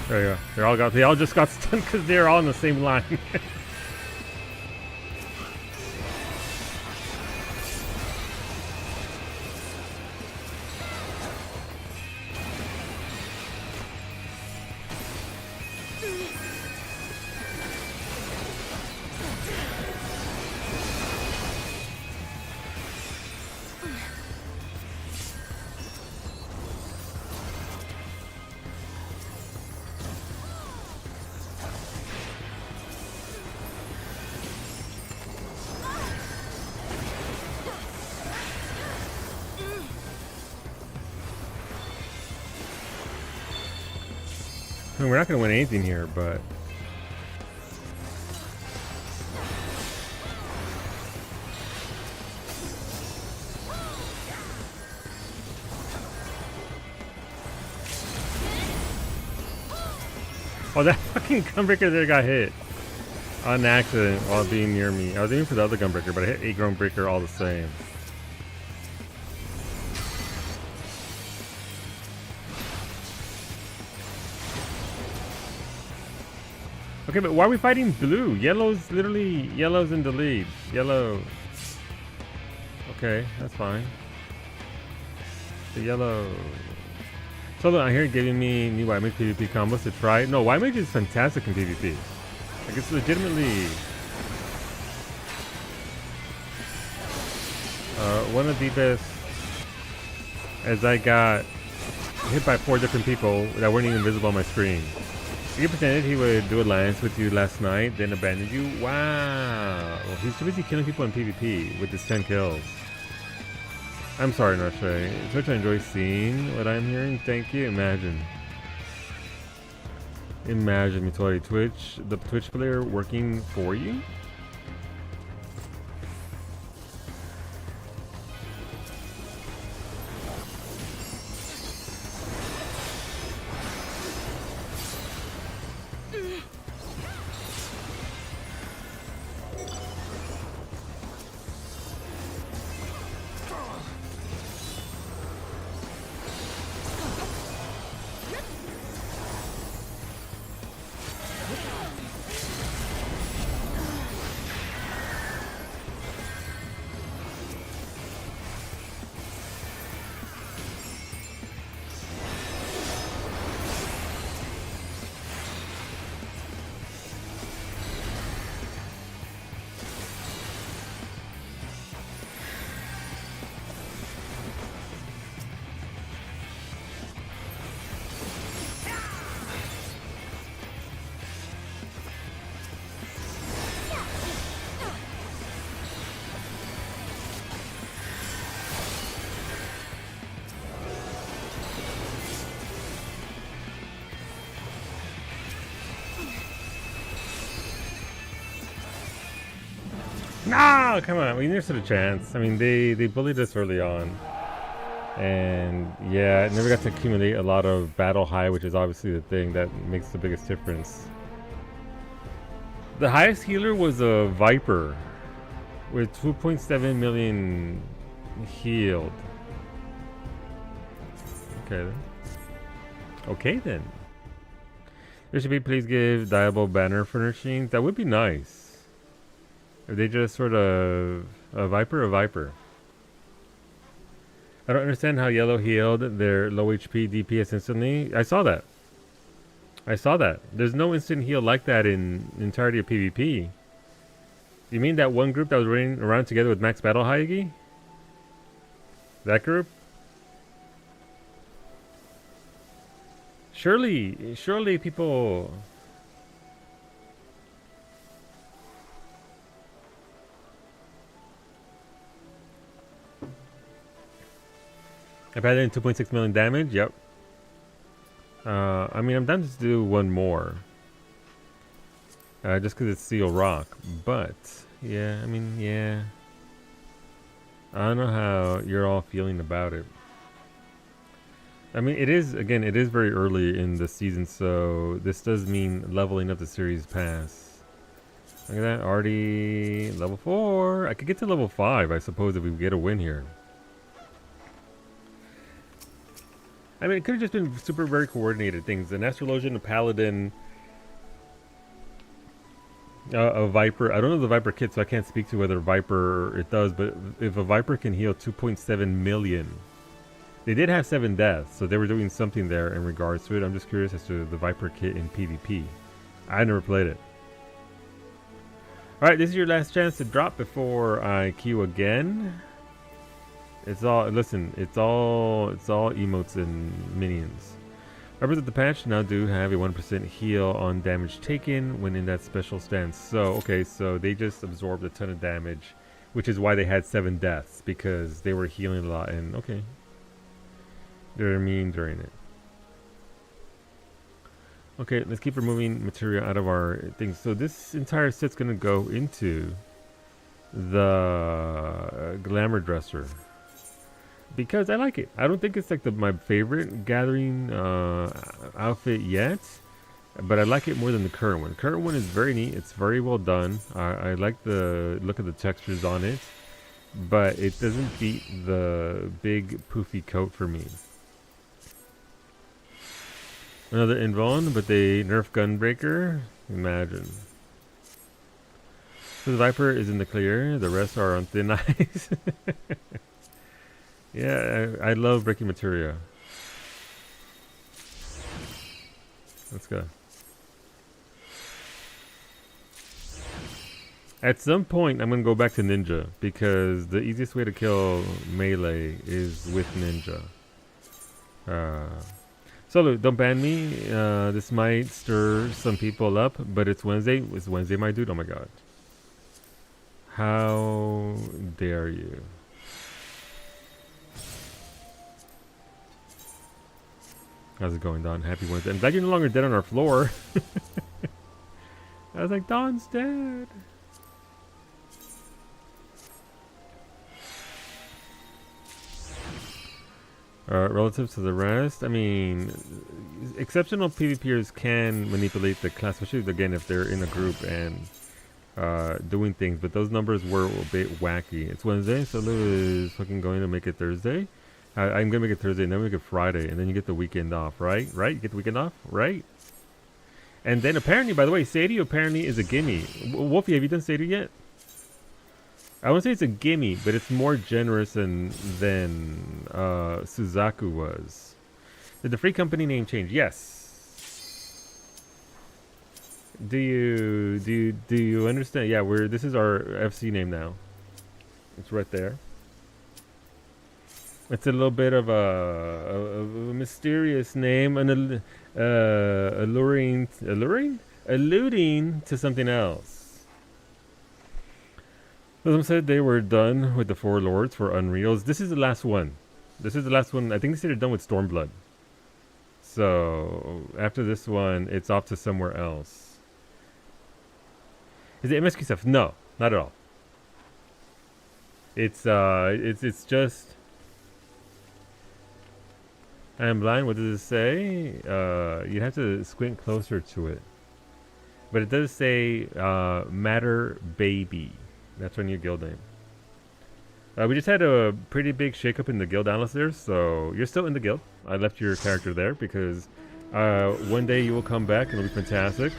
There you go. They all just got stunned because they're all in the same line. I mean, we're not going to win anything here, but... Oh, that fucking gunbreaker there got hit. On accident while being near me. I was aiming for the other gunbreaker, but I hit a gunbreaker all the same. Okay, but why are we fighting blue? Yellow's literally... Yellow's in the lead. Yellow... Okay, that's fine. The yellow... So I hear giving me new White Mage PvP combos to try. No, White Mage is fantastic in PvP. Like, it's legitimately... one of the best... As I got hit by 4 different people that weren't even visible on my screen. He pretended he would do a alliance with you last night, then abandoned you. Wow. Well, he's too busy killing people in PvP with his 10 kills. I'm sorry, Nashe. It's much I enjoy seeing what I'm hearing. Thank you. Imagine. Imagine, Mitori. Twitch, the Twitch player working for you? No, come on. We never stood a chance. I mean, they bullied us early on. And yeah, never got to accumulate a lot of battle high, which is obviously the thing that makes the biggest difference. The highest healer was a Viper with 2.7 million healed. Okay then. Okay then. There should be, please give Diable banner furnishings. That would be nice. Are they just sort of a Viper? I don't understand how Yellow healed their low HP DPS instantly. I saw that. There's no instant heal like that in the entirety of PvP. You mean that one group that was running around together with max battle high, Iggy? That group? Surely people. I've had it in 2.6 million damage. Yep. I mean, I'm down to do one more. Just because it's Steel Rock. But, yeah, I mean, yeah. I don't know how you're all feeling about it. I mean, it is very early in the season, so this does mean leveling up the series pass. Look at that, already level 4. I could get to level 5, I suppose, if we get a win here. I mean, it could have just been very coordinated things. An Astrologian, a Paladin, a Viper. I don't know the Viper kit, so I can't speak to whether Viper it does, but if a Viper can heal 2.7 million... They did have 7 deaths, so they were doing something there in regards to it. I'm just curious as to the Viper kit in PvP. I never played it. Alright, this is your last chance to drop before I queue again. It's all, listen, it's all emotes and minions. Members of the patch now do have a 1% heal on damage taken when in that special stance. So, okay, so they just absorbed a ton of damage, which is why they had 7 deaths, because they were healing a lot, and okay. They're immune during it. Okay, let's keep removing material out of our things. So this entire set's gonna go into the glamour dresser because I like it. I don't think it's like my favorite gathering outfit yet, but I like it more than the current one. The current one is very neat. It's very well done. I like the look of the textures on it, but it doesn't beat the big poofy coat for me. Another invuln, but they nerf Gunbreaker. Imagine. So the Viper is in the clear. The rest are on thin ice. Yeah, I love breaking materia. Let's go. At some point, I'm going to go back to Ninja, because the easiest way to kill melee is with Ninja. Solo, don't ban me. This might stir some people up, but it's Wednesday. It's Wednesday, my dude. Oh my god. How dare you? How's it going, Don? Happy Wednesday. I'm glad you're no longer dead on our floor. I was like, Don's dead. Relative to the rest, I mean, exceptional PvPers can manipulate the class, especially again if they're in a group and doing things, but those numbers were a bit wacky. It's Wednesday, so Lou is fucking going to make it Thursday. I'm gonna make it Thursday, and then we make it Friday, and then you get the weekend off, right? Right? You get the weekend off, right? And then apparently, by the way, Sadie apparently is a gimme. Wolfie, have you done Sadie yet? I wouldn't say it's a gimme, but it's more generous than Suzaku was. Did the free company name change? Yes. Do you understand? Yeah, this is our FC name now. It's right there. It's a little bit of a mysterious name, and alluding to something else. Some said they were done with the 4 lords for Unreals. This is the last one. This is the last one. I think they said they're done with Stormblood. So after this one, it's off to somewhere else. Is it MSQ stuff? No, not at all. It's just. I am blind. What does it say? You have to squint closer to it. But it does say Matter Baby. That's our new guild name. We just had a pretty big shakeup in the guild, Alistair, so you're still in the guild. I left your character there because one day you will come back and it'll be fantastic.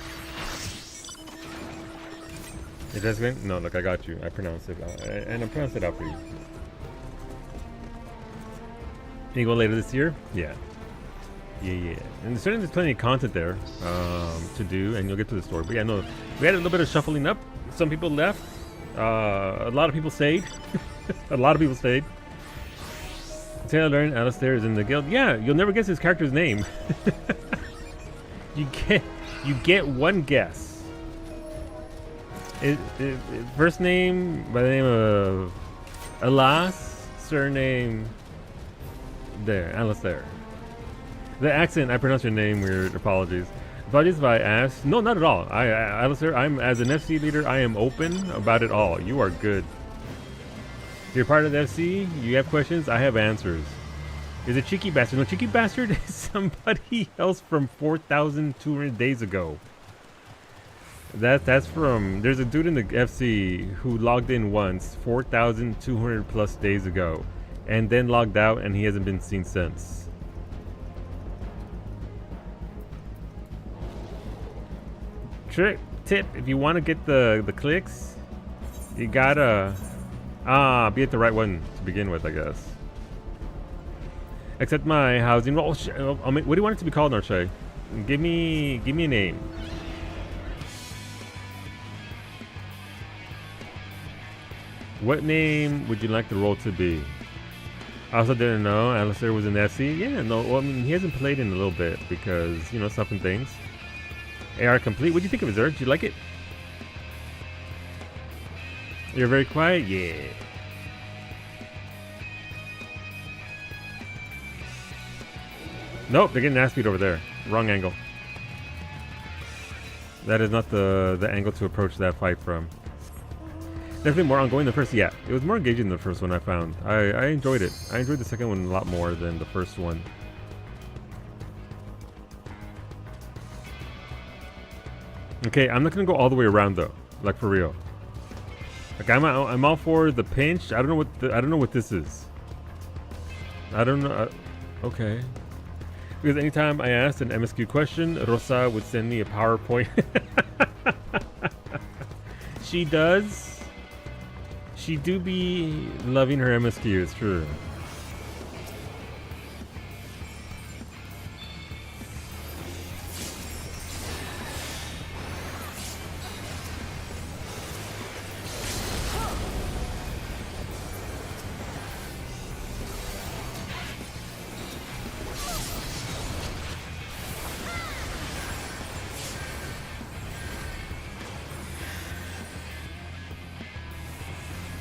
It does mean? No, look, I got you. I pronounced it out, and I pronounced it out for you. Can you go later this year? Yeah. Yeah. And certainly there's plenty of content there to do, and you'll get to the story. But yeah, no, we had a little bit of shuffling up. Some people left. A lot of people stayed. A lot of people stayed. Until I learned Alistair is in the guild. Yeah, you'll never guess his character's name. You get one guess. First name by the name of Alas, surname there, Alistair. The accent, I pronounce your name weird. Apologies. Apologies if I asked. No, not at all. Alistair, I'm as an FC leader, I am open about it all. You are good. You're part of the FC. You have questions. I have answers. Is a cheeky bastard? No, cheeky bastard is somebody else from 4,200 days ago. That's from. There's a dude in the FC who logged in once 4,200 plus days ago, and then logged out, and he hasn't been seen since. Trick tip: if you want to get the clicks, you gotta be at the right one to begin with, I guess. Accept my housing. Well, I mean, what do you want it to be called, Narche? Give me a name. What name would you like the role to be? I also didn't know Alistair was in the FC. Yeah, no, well, I mean, he hasn't played in a little bit because, you know, stuff and things. AR complete. What do you think of it, Zer? Did you like it? You're very quiet? Yeah. Nope, they're getting ass beat over there. Wrong angle. That is not the angle to approach that fight from. Definitely more ongoing than the first. Yeah, it was more engaging than the first one I found. I enjoyed it. I enjoyed the second one a lot more than the first one. Okay, I'm not gonna go all the way around though, like for real. Like I'm all for the pinch. I don't know what this is. I don't know. Okay. Because anytime I asked an MSQ question, Rosa would send me a PowerPoint. She does. She do be loving her MSQ, it's true.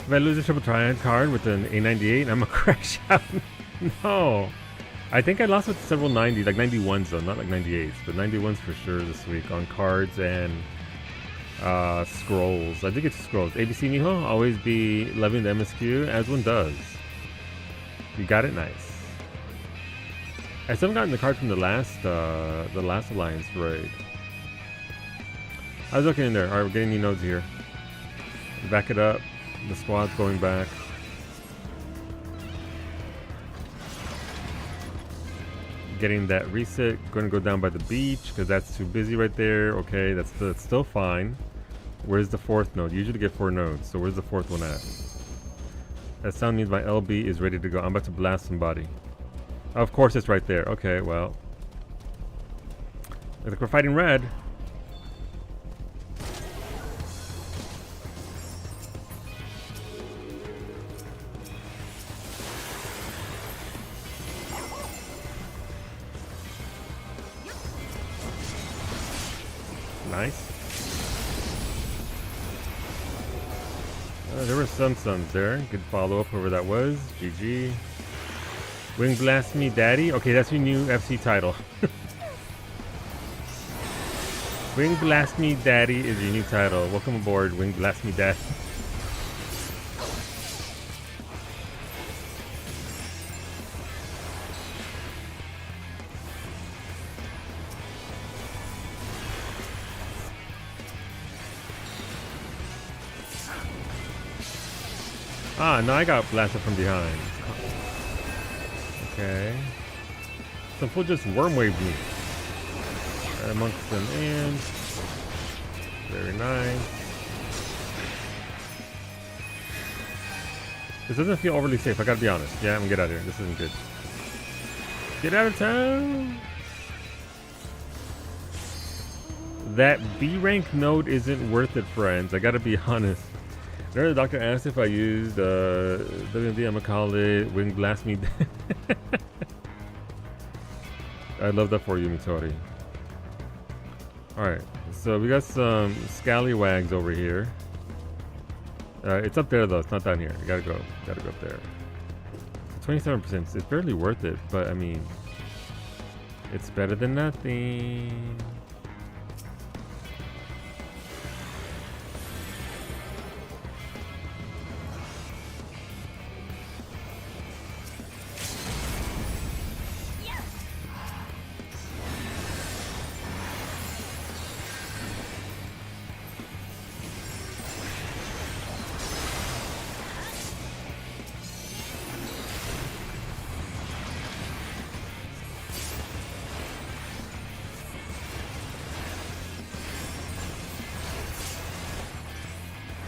If I lose a triple triad card with an A98, I'm a crash out. No. I think I lost with several 90, like 91s though, not like 98s, but 91s for sure this week on cards and scrolls. I did get to scrolls. ABC Mijo, always be loving the MSQ, as one does. You got it nice. I still haven't gotten the card from the last Alliance raid. I was looking in there. Alright, we're getting new nodes here. Back it up. The squad's going back. Getting that reset. Going to go down by the beach because that's too busy right there. Okay, that's still fine. Where's the fourth node? You usually get 4 nodes. So where's the fourth one at? That sound means my LB is ready to go. I'm about to blast somebody. Of course it's right there. Okay, well. I think we're fighting red. Nice. There were some suns there. Good follow up, whoever that was. GG. Wing Blast Me Daddy. Okay, that's your new FC title. Wing Blast Me Daddy is your new title. Welcome aboard, Wing Blast Me Daddy. Ah, no, I got blasted from behind. Okay. Some fool just worm waved me. Amongst them in. Very nice. This doesn't feel overly safe, I gotta be honest. Yeah, I'm gonna get out of here. This isn't good. Get out of town! That B rank node isn't worth it, friends. I gotta be honest. The doctor asked if I used WMD, I'm gonna call it Wing Blast Me. I love that for you, Mitori. Alright, so we got some scallywags over here. It's up there though, it's not down here. You gotta go up there. 27%, it's barely worth it, but I mean, it's better than nothing.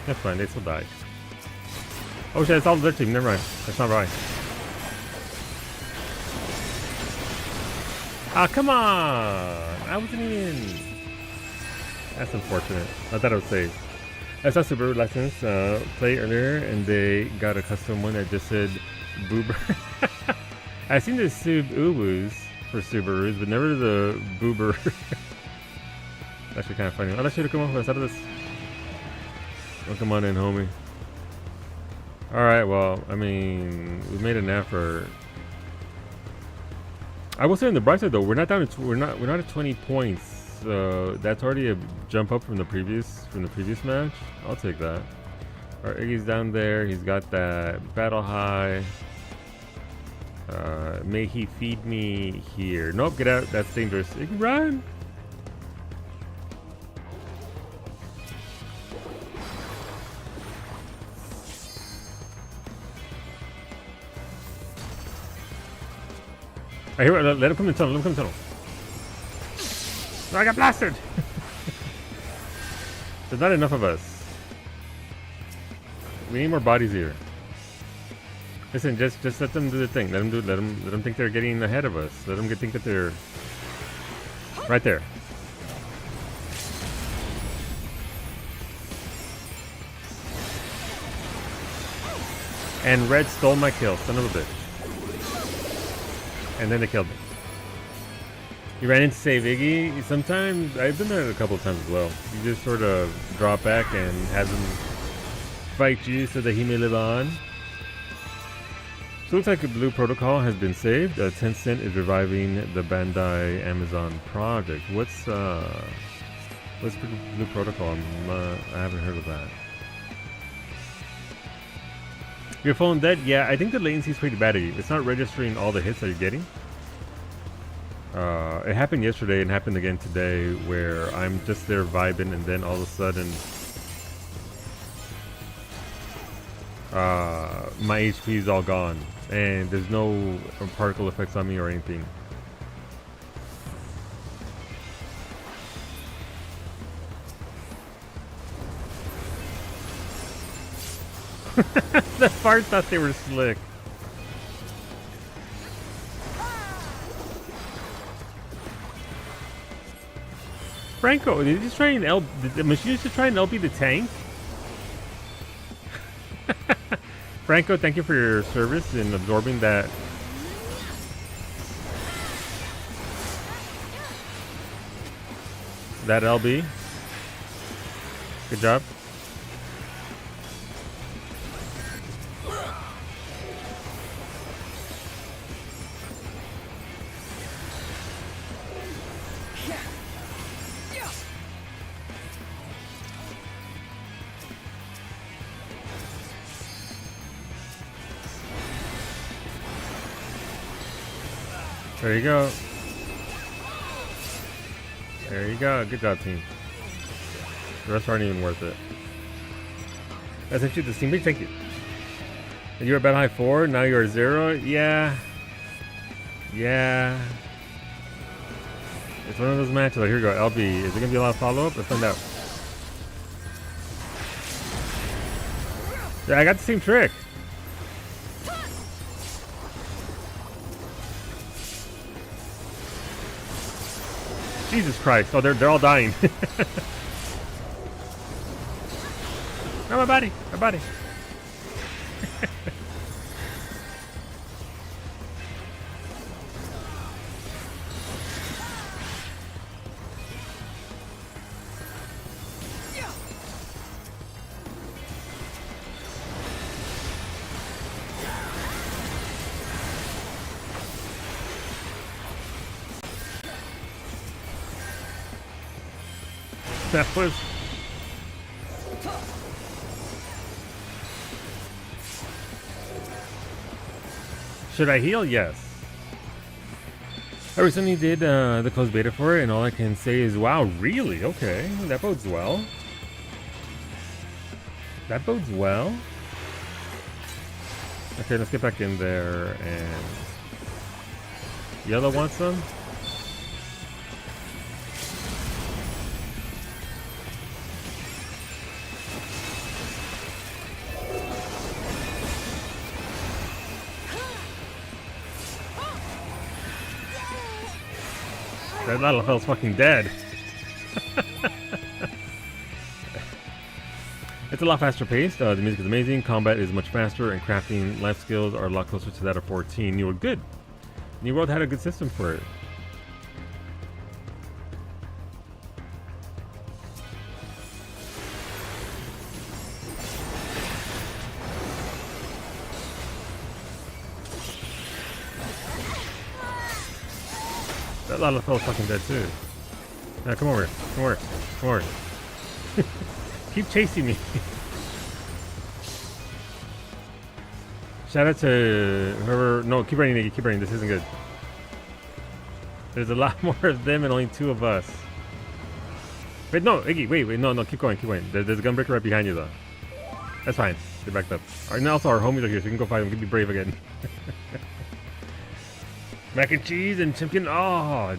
That's fine, they still died. Oh shit, it's all their team, never mind. That's not right. Ah, come on! I wasn't even... That's unfortunate. I thought I was safe. I saw Subaru license play earlier, and they got a custom one that just said Boober. I've seen the Sub-Ubus for Subarus, but never the Boober. That's actually kind of funny. Oh, that should have come off us out of this. Oh, come on in, homie. Alright, well, I mean, we made an effort. I will say on the bright side though, we're not down to we're not at 20 points. So that's already a jump up from the previous match. I'll take that. Our Iggy's down there, he's got that battle high. May he feed me here. Nope, get out, that's dangerous. Iggy, run! I hear it. Let him come in the tunnel. Let him come in the tunnel. No, I got blasted. There's not enough of us. We need more bodies here. Listen, just let them do the thing. Let them think they're getting ahead of us. Let them think that they're right there. And Red stole my kill, son of a bitch. And then they killed me. You ran in to save Iggy. Sometimes, I've done that a couple of times as well. You just sort of drop back and have him fight you so that he may live on. So it looks like a Blue Protocol has been saved. Tencent is reviving the Bandai Amazon project. What's Blue Protocol? I haven't heard of that. Your phone dead? Yeah, I think the latency is pretty bad. It's not registering all the hits that you're getting. It happened yesterday and happened again today where I'm just there vibing and then all of a sudden my HP is all gone and there's no particle effects on me or anything. The farts thought they were slick. Franco, did you try and did the machinist just try and LB the tank? Franco, thank you for your service in absorbing that. That LB. Good job. There you go. There you go. Good job, team. The rest aren't even worth it. I sent you the Steam page. Thank you. And you were at Battle High 4. Now you're 0. Yeah. Yeah. It's one of those matches. Oh, here we go. LB. Is there going to be a lot of follow-up? Let's find out. Yeah, I got the same trick. Jesus Christ. Oh, they're all dying. Oh, my body. My body. That was... Should I heal? Yes. I recently did the closed beta for it, and all I can say is, wow, really? Okay, that bodes well. That bodes well. Okay, let's get back in there, and... Yellow wants some? That little fella's fucking dead. It's a lot faster paced. The music is amazing. Combat is much faster, and crafting life skills are a lot closer to that of 14. New World, good. New World had a good system for it. That lot of fella's fucking dead too. Now come over, come over, come over. Keep chasing me. Shout out to whoever. No, keep running, Iggy. Keep running. This isn't good. There's a lot more of them and only 2 of us. Wait, no, Iggy. Wait. No. Keep going. Keep going. There's a gunbreaker right behind you, though. That's fine. Get backed up. All right, now also our homies are here, so we can go fight them. Be brave again. Mac and cheese and chicken. Oh,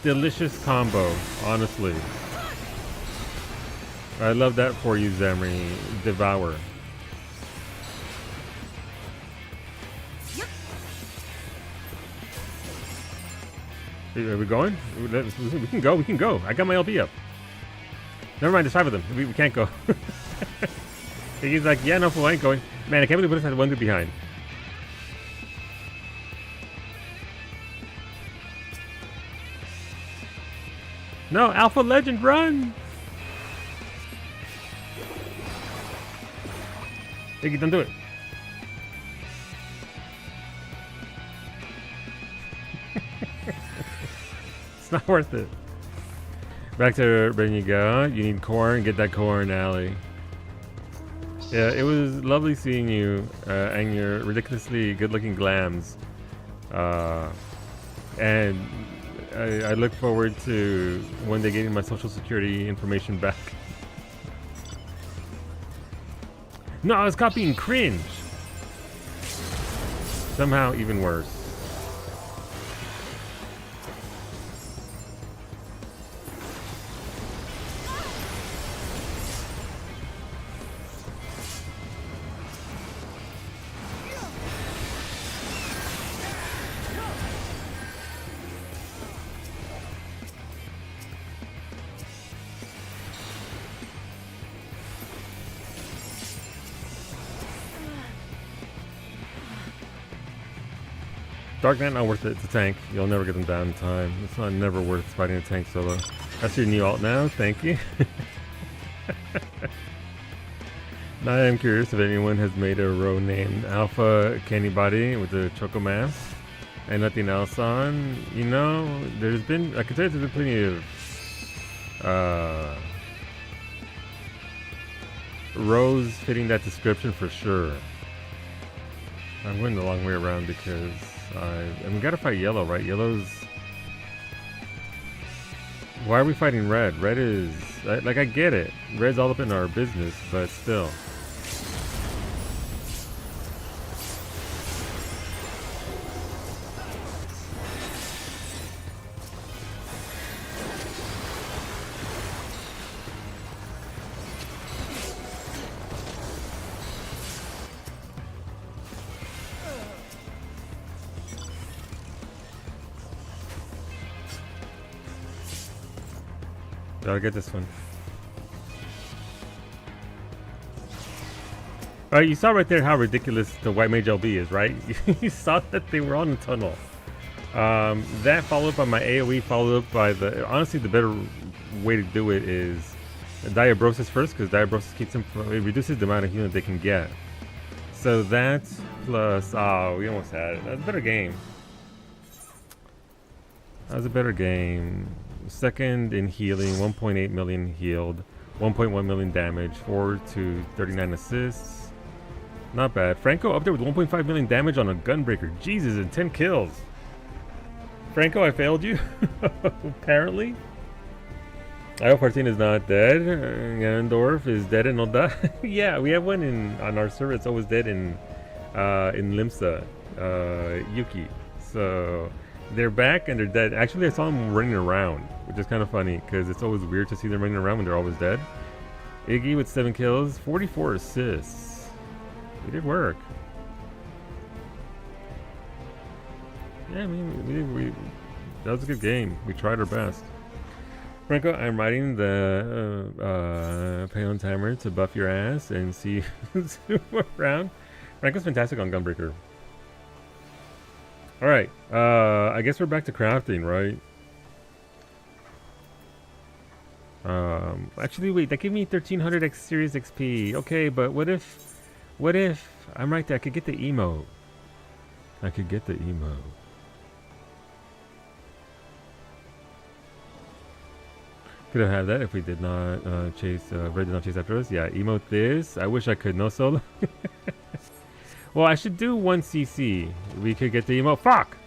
delicious combo. Honestly, I love that for you, Zamri. Devour. Are we going? We can go. We can go. I got my LB up. Never mind. There's 5 of them. We can't go. He's like, yeah, no, fool, I ain't going. Man, I can't believe we just had 1 dude behind. No, Alpha Legend, run! Iggy, don't do it. It's not worth it. Back to where you go. You need corn. Get that corn, Allie. Yeah, it was lovely seeing you and your ridiculously good-looking glams. And I look forward to one day getting my social security information back. No, I was copying cringe. Somehow even worse. Dark Knight not worth it. It's a tank. You'll never get them down in time. It's not never worth fighting a tank solo. That's your new alt now. Thank you. Now I am curious if anyone has made a row named Alpha Candy Body with the Choco Mask and nothing else on. You know, there's been, I can tell you there's been plenty of rows fitting that description for sure. I'm going the long way around because and we gotta fight yellow, right? Yellow's... Why are we fighting red? Red is... Like, I get it. Red's all up in our business, but still. Gotta get this one. Alright, you saw right there how ridiculous the White Mage LB is, right? You saw that they were on the tunnel. That followed by my AoE, followed up by the... Honestly, the better way to do it is Diabrosis first, because Diabrosis keeps them... It reduces the amount of healing they can get. So that plus... Oh, we almost had it. That was a better game. That was a better game. second in healing, 1.8 million healed, 1.1 million damage, 4 to 39 assists. Not bad. Franco up there with 1.5 million damage on a gunbreaker. Jesus, and 10 kills. Franco, I failed you. Apparently. I hope Martin is not dead. Ganondorf is dead and not die. Yeah, we have one on our server. It's always dead in Limsa, Yuki. So they're back and they're dead. Actually, I saw them running around, which is kind of funny because it's always weird to see them running around when they're always dead. Iggy with 7 kills, 44 assists. We did work. Yeah, I mean, that was a good game. We tried our best. Franco, I'm riding the Payon timer to buff your ass and see who's around. Franco's fantastic on Gunbreaker. Alright, I guess we're back to crafting, right? Actually, wait, that gave me 1300 X Series XP. Okay, but what if I'm right there, I could get the emote. Could have had that if we did not chase, Red did not chase after us. Yeah, emote this. I wish I could, no solo. Well, I should do 1 CC. We could get the emote. Fuck!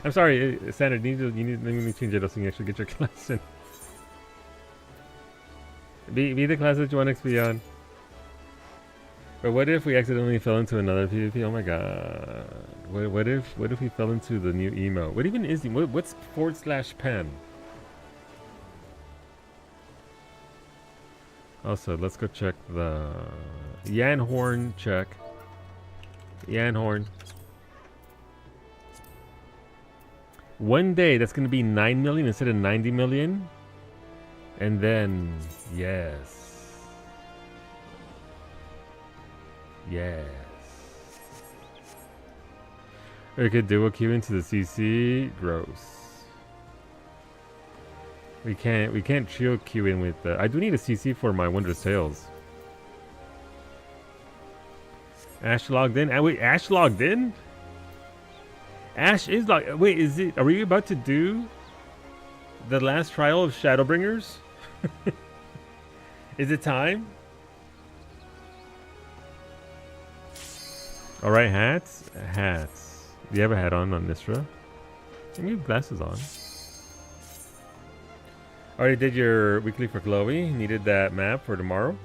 I'm sorry, Sandra, you need to change it so you can actually get your class in. Be the class that you want XP on. But what if we accidentally fell into another PvP? Oh my god. What if we fell into the new emote? What even is the what's /pen? Also, let's go check the Yanhorn check. Yanhorn. One day that's gonna be 9 million instead of 90 million. And then yes. We could dual queue into the CC. Gross. We can't trio queue in with I do need a CC for my Wondrous Tales. Ash logged in. Wait, Ash logged in? Ash is logged. Wait, are we about to do the last trial of Shadowbringers? Is it time? Alright, hats. Do you have a hat on Nistra? You have glasses on. Already did your weekly for Chloe. Needed that map for tomorrow.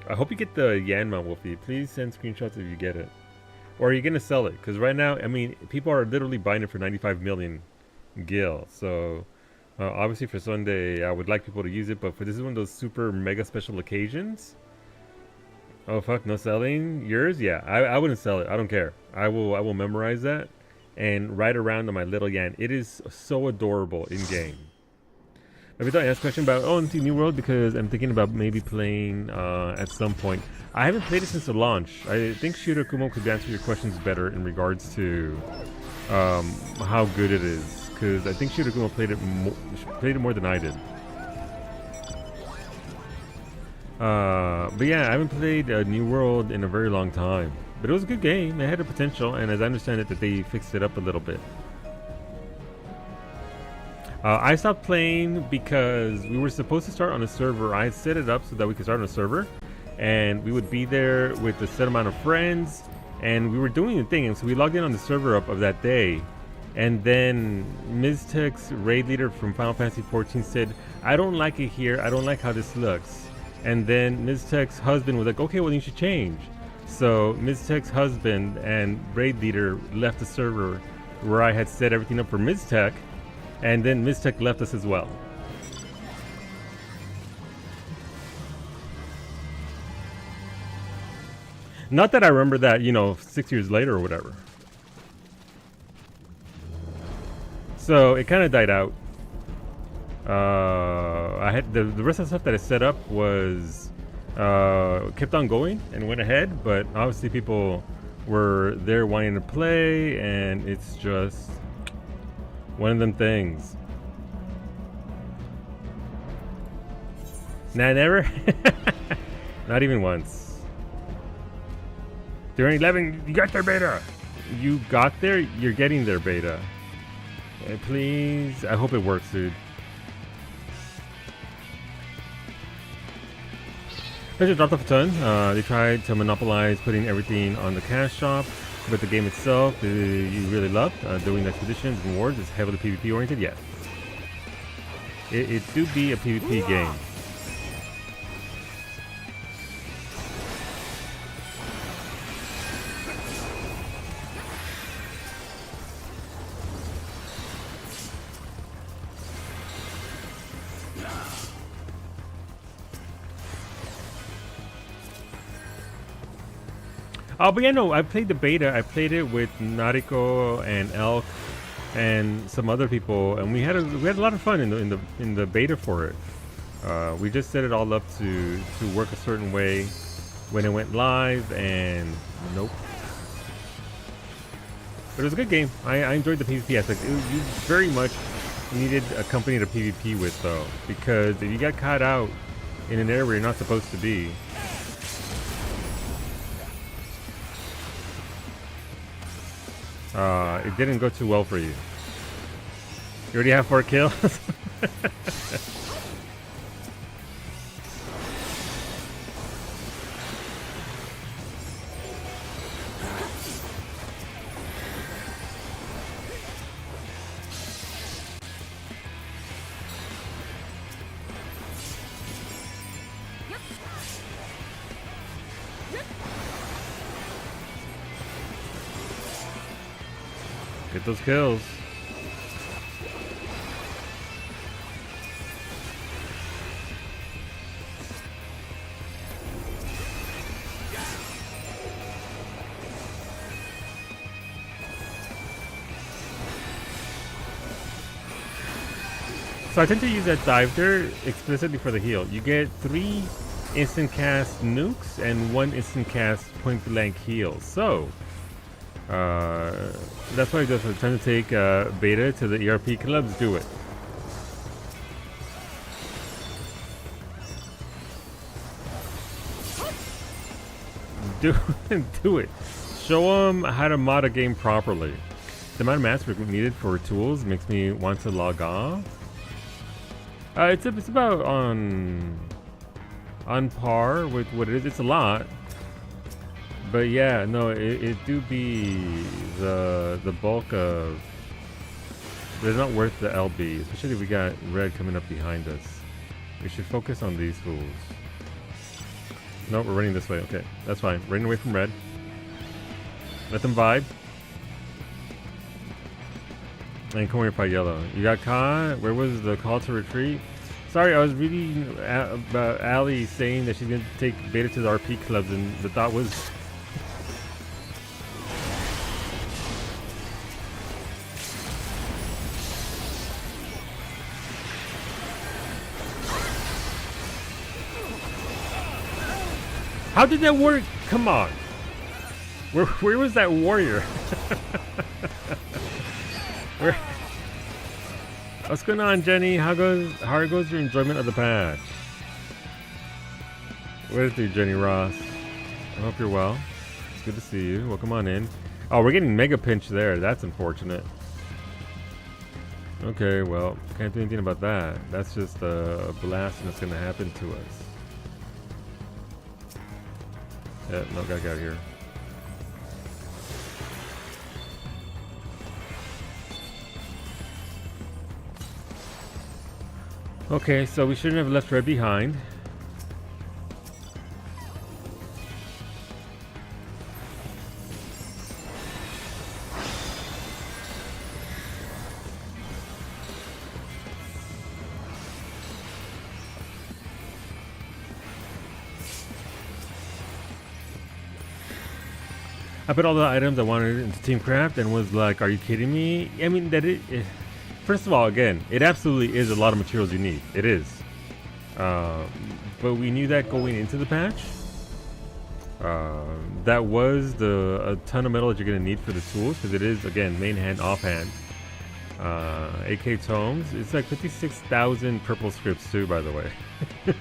I hope you get the Yanma, Wolfie. Please send screenshots if you get it. Or are you going to sell it? Because right now, I mean, people are literally buying it for 95 million gil. So, obviously for Sunday, I would like people to use it. But for this is one of those super mega special occasions. Oh, fuck, no selling? Yours? Yeah, I wouldn't sell it. I don't care. I will memorize that and ride around on my little Yan. It is so adorable in-game. Maybe don't ask a question about into New World because I'm thinking about maybe playing at some point. I haven't played it since the launch. I think Shiro Kumo could answer your questions better in regards to how good it is, because I think Shiro Kumo played it more than I did. But yeah, I haven't played New World in a very long time. But it was a good game. It had a potential, and as I understand it, that they fixed it up a little bit. I stopped playing because we were supposed to start on a server. I had set it up so that we could start on a server, and we would be there with a set amount of friends, and we were doing the thing. And so we logged in on the server up of that day, and then Miztek's raid leader from Final Fantasy XIV said, "I don't like it here. I don't like how this looks." And then Miztek's husband was like, "Okay, well you should change." So Miztek's husband and raid leader left the server where I had set everything up for Miztek. And then Miztek left us as well. Not that I remember that, 6 years later or whatever. So it kind of died out. I had the rest of the stuff that I set up was kept on going and went ahead, but obviously people were there wanting to play, and it's just one of them things. Nah, never. Not even once. During 11, you got their beta. You got there, you're getting their beta. Please. I hope it works, dude. They dropped off a ton. They tried to monopolize putting everything on the cash shop, but the game itself, you really loved. Doing expeditions and wars is heavily PvP oriented. Yes, it do be a PvP game. Oh, but yeah, no, I played the beta. I played it with Nariko and Elk and some other people, and we had a lot of fun in the beta for it. We just set it all up to work a certain way when it went live, and nope. But it was a good game. I enjoyed the PvP aspect. You very much needed a company to PvP with, though, because if you got caught out in an area where you're not supposed to be, it didn't go too well for you. You already have 4 kills? Get those kills. So I tend to use that dive there explicitly for the heal. You get 3 instant cast nukes and 1 instant cast point blank heal. So that's why I just trying to take beta to the ERP clubs. Do it. Do it. Show them how to mod a game properly. The amount of mass needed for tools makes me want to log off. It's about on par with what it is. It's a lot. But yeah, no, it do be the bulk of. They're not worth the LB, especially if we got red coming up behind us. We should focus on these fools. No, we're running this way. Okay, that's fine. Running away from red. Let them vibe. And come here, fight yellow. You got caught? Where was the call to retreat? Sorry, I was reading about Ali saying that she's going to take beta to the RP clubs, and the thought was. How did that work? Come on. Where was that warrior? What's going on, Jenny? How goes your enjoyment of the patch? What is it, Jenny Ross? I hope you're well. It's good to see you. Welcome on in. Oh, we're getting mega pinch there. That's unfortunate. Okay, well, can't do anything about that. That's just a blast that's going to happen to us. Yeah, no, gotta get out of here. Okay, so we shouldn't have left red behind. I put all the items I wanted into Teamcraft and was like, are you kidding me? I mean, first of all, again, it absolutely is a lot of materials you need. It is. But we knew that going into the patch. That was a ton of metal that you're going to need for the tools, because it is, again, main hand, off hand. AK tomes. It's like 56,000 purple scripts too, by the way. It's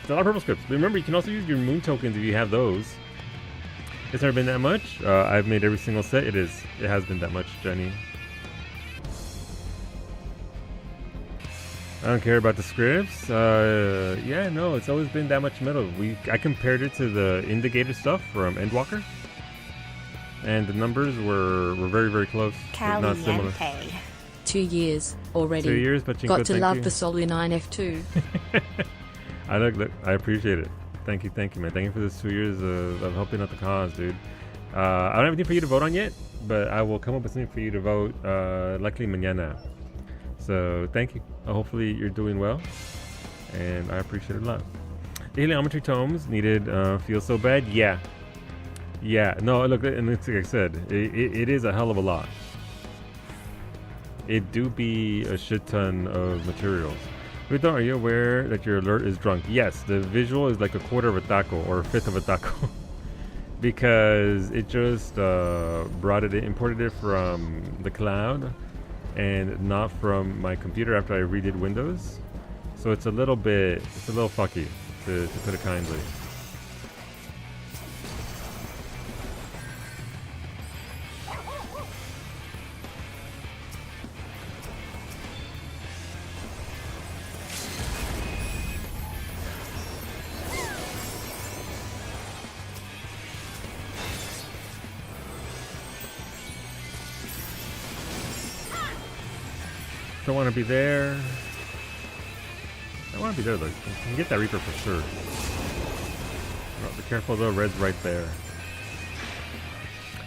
a lot of purple scripts. But remember, you can also use your moon tokens if you have those. It's never been that much. I've made every single set. It has been that much, Jenny. I don't care about the scripts. Yeah, no, it's always been that much metal. I compared it to the Indicator stuff from Endwalker, and the numbers were very, very close. If not similar. 2 years already. 2 years, but got to love the Solu 9F2. I appreciate it. Thank you, man. Thank you for this 2 years of helping out the cause, dude. I don't have anything for you to vote on yet, but I will come up with something for you to vote likely mañana. So thank you. Hopefully you're doing well, and I appreciate it a lot. Aliometry tomes needed. Feel so bad? Yeah. No, look, and it's like I said, it is a hell of a lot. It do be a shit ton of materials. Rito, are you aware that your alert is drunk? Yes, the visual is like a quarter of a taco or a fifth of a taco. Because it just imported it from the cloud and not from my computer after I redid Windows. So it's a little fucky, to put it kindly. Don't want to be there. I want to be there though. You can get that Reaper for sure. Oh, be careful though, red's right there.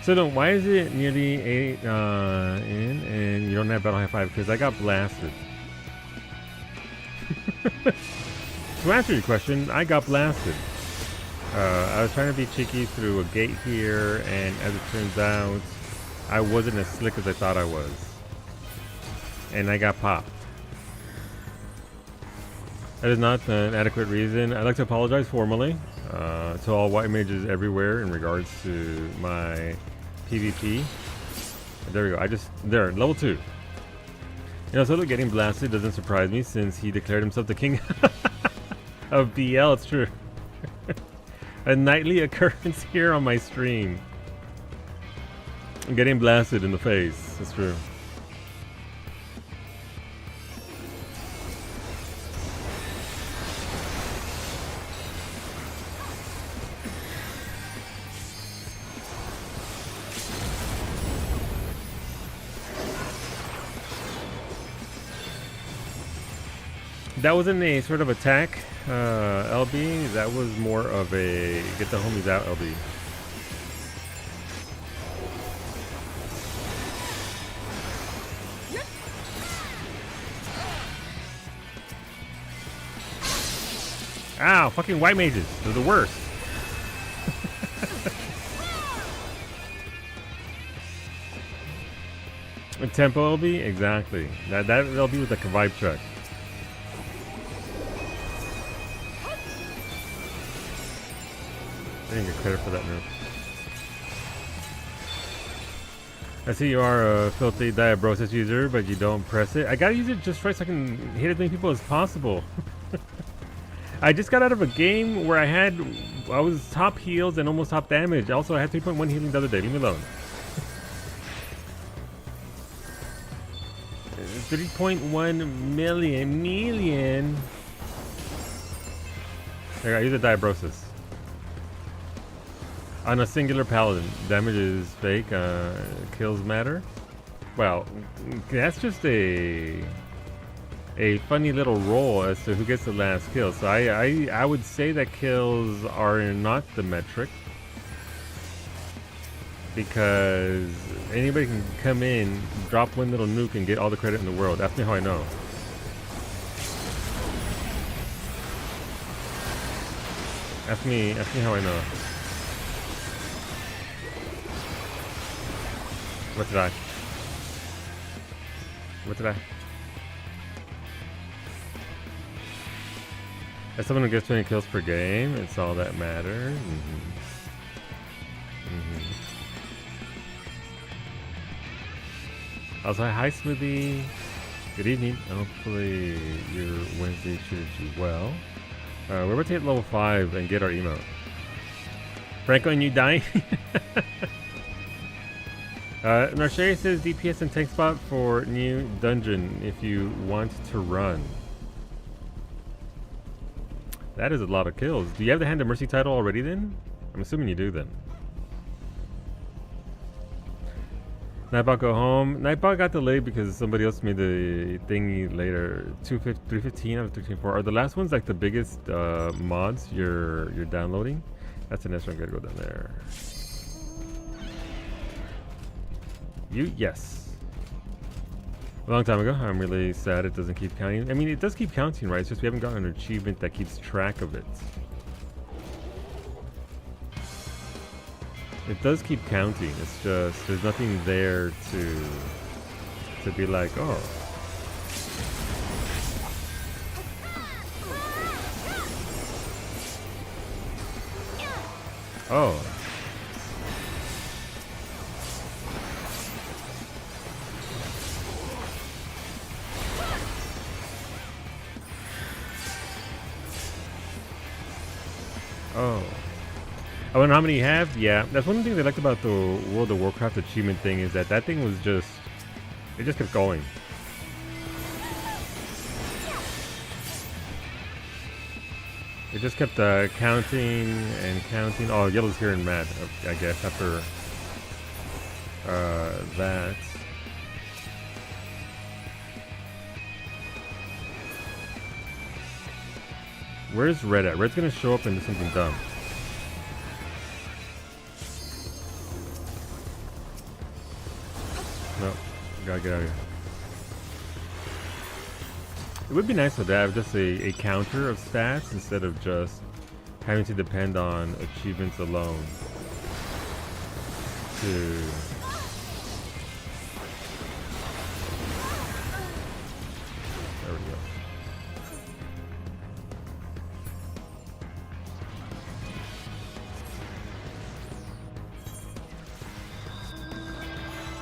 So then, why is it nearly 8 in and you don't have Battle High 5? Because I got blasted. To answer your question, I got blasted. I was trying to be cheeky through a gate here, and as it turns out, I wasn't as slick as I thought I was. And I got popped. That is not an adequate reason. I'd like to apologize formally to all white mages everywhere in regards to my PvP. There we go. Level 2. You know, so getting blasted doesn't surprise me since he declared himself the king of BL. It's true. A nightly occurrence here on my stream. I'm getting blasted in the face. It's true. That wasn't a sort of attack, LB. That was more of a get the homies out, LB. Ow, fucking white mages. They're the worst. A tempo LB? Exactly. That LB was like a vibe check. I didn't get credit for that move. I see you are a filthy Diabrosis user, but you don't press it. I gotta use it just right so I can hit as many people as possible. I just got out of a game where I was top heals and almost top damage. Also, I had 3.1 healing the other day. Leave me alone. 3.1 million. There, I use a Diabrosis. On a singular paladin, damage is fake, kills matter. Well, that's just a funny little roll as to who gets the last kill. So I would say that kills are not the metric, because anybody can come in, drop one little nuke, and get all the credit in the world. Ask me how I know. Ask me how I know. What did I? As someone who gets 20 kills per game, it's all that matters. Also, hi Smoothie. Good evening. Hopefully your Wednesday treated you well. We're about to hit level 5 and get our emote. Franco, and you dying? Narsheri says DPS and tank spot for new dungeon if you want to run. That is a lot of kills. Do you have the Hand of Mercy title already then? I'm assuming you do then. Nightbot go home. Nightbot got delayed because somebody else made the thingy later. 315 out of 13.4. Are the last ones like the biggest mods you're downloading? That's the next one. I'm gonna go down there. Yes. A long time ago. I'm really sad it doesn't keep counting. I mean, it does keep counting, right? It's just we haven't gotten an achievement that keeps track of it. It does keep counting. It's just there's nothing there to be like, oh. Oh. Oh. I wonder how many you have? Yeah, that's one thing they liked about the World of Warcraft achievement thing is that thing was just, it just kept going. It just kept counting and counting. Oh, yellow's here and mad, I guess, after that. Where's red at? Red's gonna show up and do something dumb. No, gotta get out of here. It would be nice to have just a counter of stats instead of just having to depend on achievements alone to... There we go.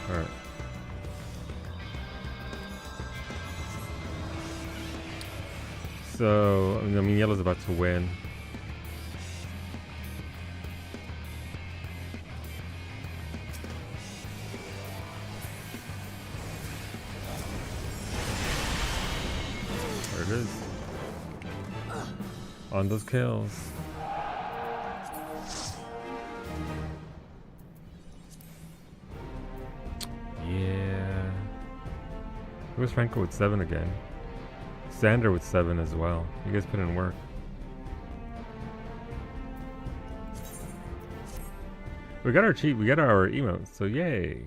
Alright. So, I mean, yellow's about to win. There it is. On those kills. Yeah. Where's Franco with 7 again? Sander with 7 as well. You guys put in work. We got our cheat. We got our emotes. So yay!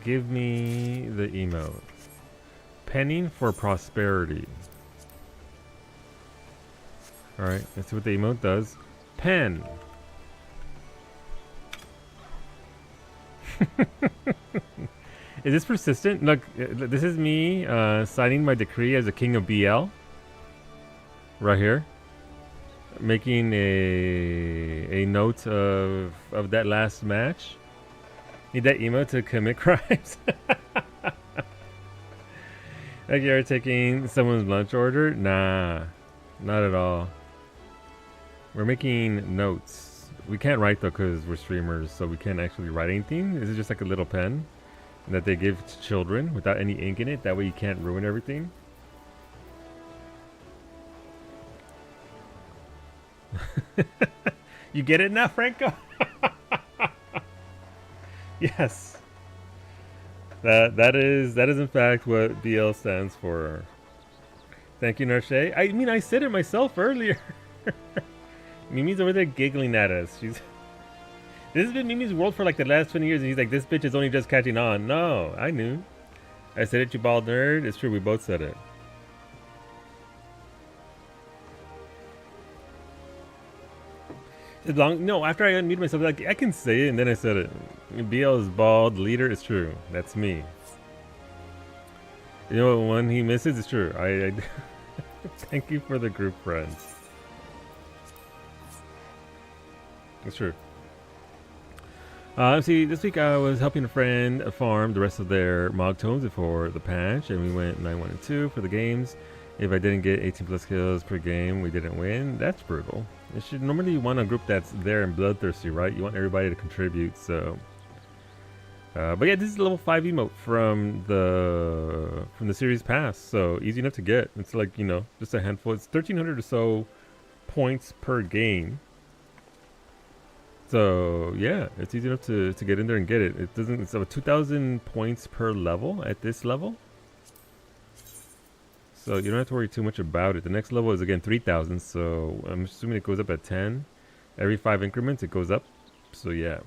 Give me the emote. Penning for prosperity. All right. Let's see what the emote does. Pen. Is this persistent? Look, this is me signing my decree as a king of BL. Right here. Making a note of that last match. Need that emo to commit crimes. Like you're taking someone's lunch order? Nah, not at all. We're making notes. We can't write though because we're streamers, so we can't actually write anything. This is just like a little pen that they give to children without any ink in it. That way you can't ruin everything. You get it now, Franco? Yes. That is in fact what BL stands for. Thank you, Narshay. I mean, I said it myself earlier. Mimi's over there giggling at us. This has been Mimi's world for like the last 20 years, and he's like, this bitch is only just catching on. No, I knew. I said it, you bald nerd. It's true, we both said it. No, after I unmuted myself, like I can say it, and then I said it. BL is bald, leader. It's true. That's me. You know what? When he misses, it's true. I thank you for the group friends. It's true. See, this week I was helping a friend farm the rest of their Mog Tomes before the patch, and we went 9-1 and 2 for the games. If I didn't get 18 plus kills per game, we didn't win. That's brutal. It should normally you want a group that's there and bloodthirsty, right? You want everybody to contribute. So But yeah, this is a level 5 emote from the series pass, so easy enough to get. It's like, you know, just a handful. It's 1,300 or so points per game. So yeah, it's easy enough to get in there and get it. It doesn't. It's about 2,000 points per level at this level. So you don't have to worry too much about it. The next level is again 3,000, so I'm assuming it goes up at 10. Every 5 increments it goes up. So yeah.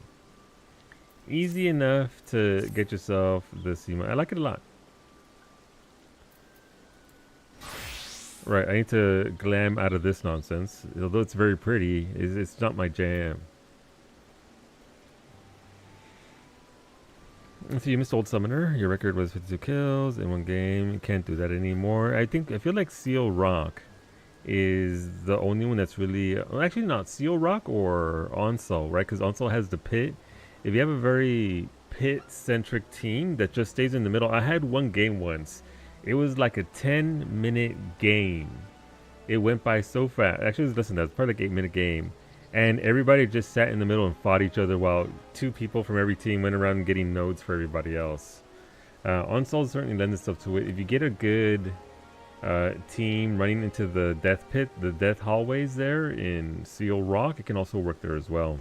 Easy enough to get yourself this emote. I like it a lot. Right, I need to glam out of this nonsense. Although it's very pretty, it's not my jam. So you missed Old Summoner. Your record was 52 kills in one game. You can't do that anymore. I feel like Seal Rock is the only one that's really... Well, actually not. Seal Rock or Onsol, right? Because Onsol has the pit. If you have a very pit-centric team that just stays in the middle... I had one game once. It was like a 10-minute game. It went by so fast. Actually, listen, that's probably like an 8-minute game. And everybody just sat in the middle and fought each other while 2 people from every team went around getting nodes for everybody else. Onsol certainly lends itself to it. If you get a good team running into the death pit, the death hallways there in Seal Rock, it can also work there as well.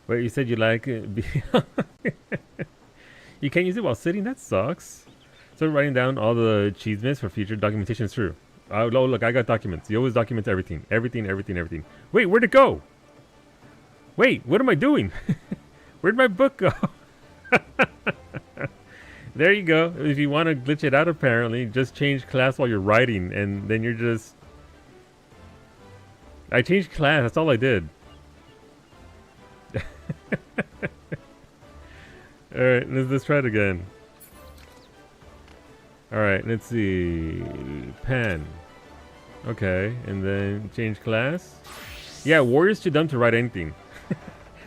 But you said you like it. You can't use it while sitting? That sucks. So writing down all the achievements for future documentation is true. Oh, look, I got documents. You always document everything. Everything. Wait, where'd it go? Wait, what am I doing? Where'd my book go? There you go. If you want to glitch it out, apparently, just change class while you're writing, and then you're just... I changed class. That's all I did. Alright, let's try it again. Alright, let's see. Pen. Okay, and then change class. Yeah, warrior's too dumb to write anything.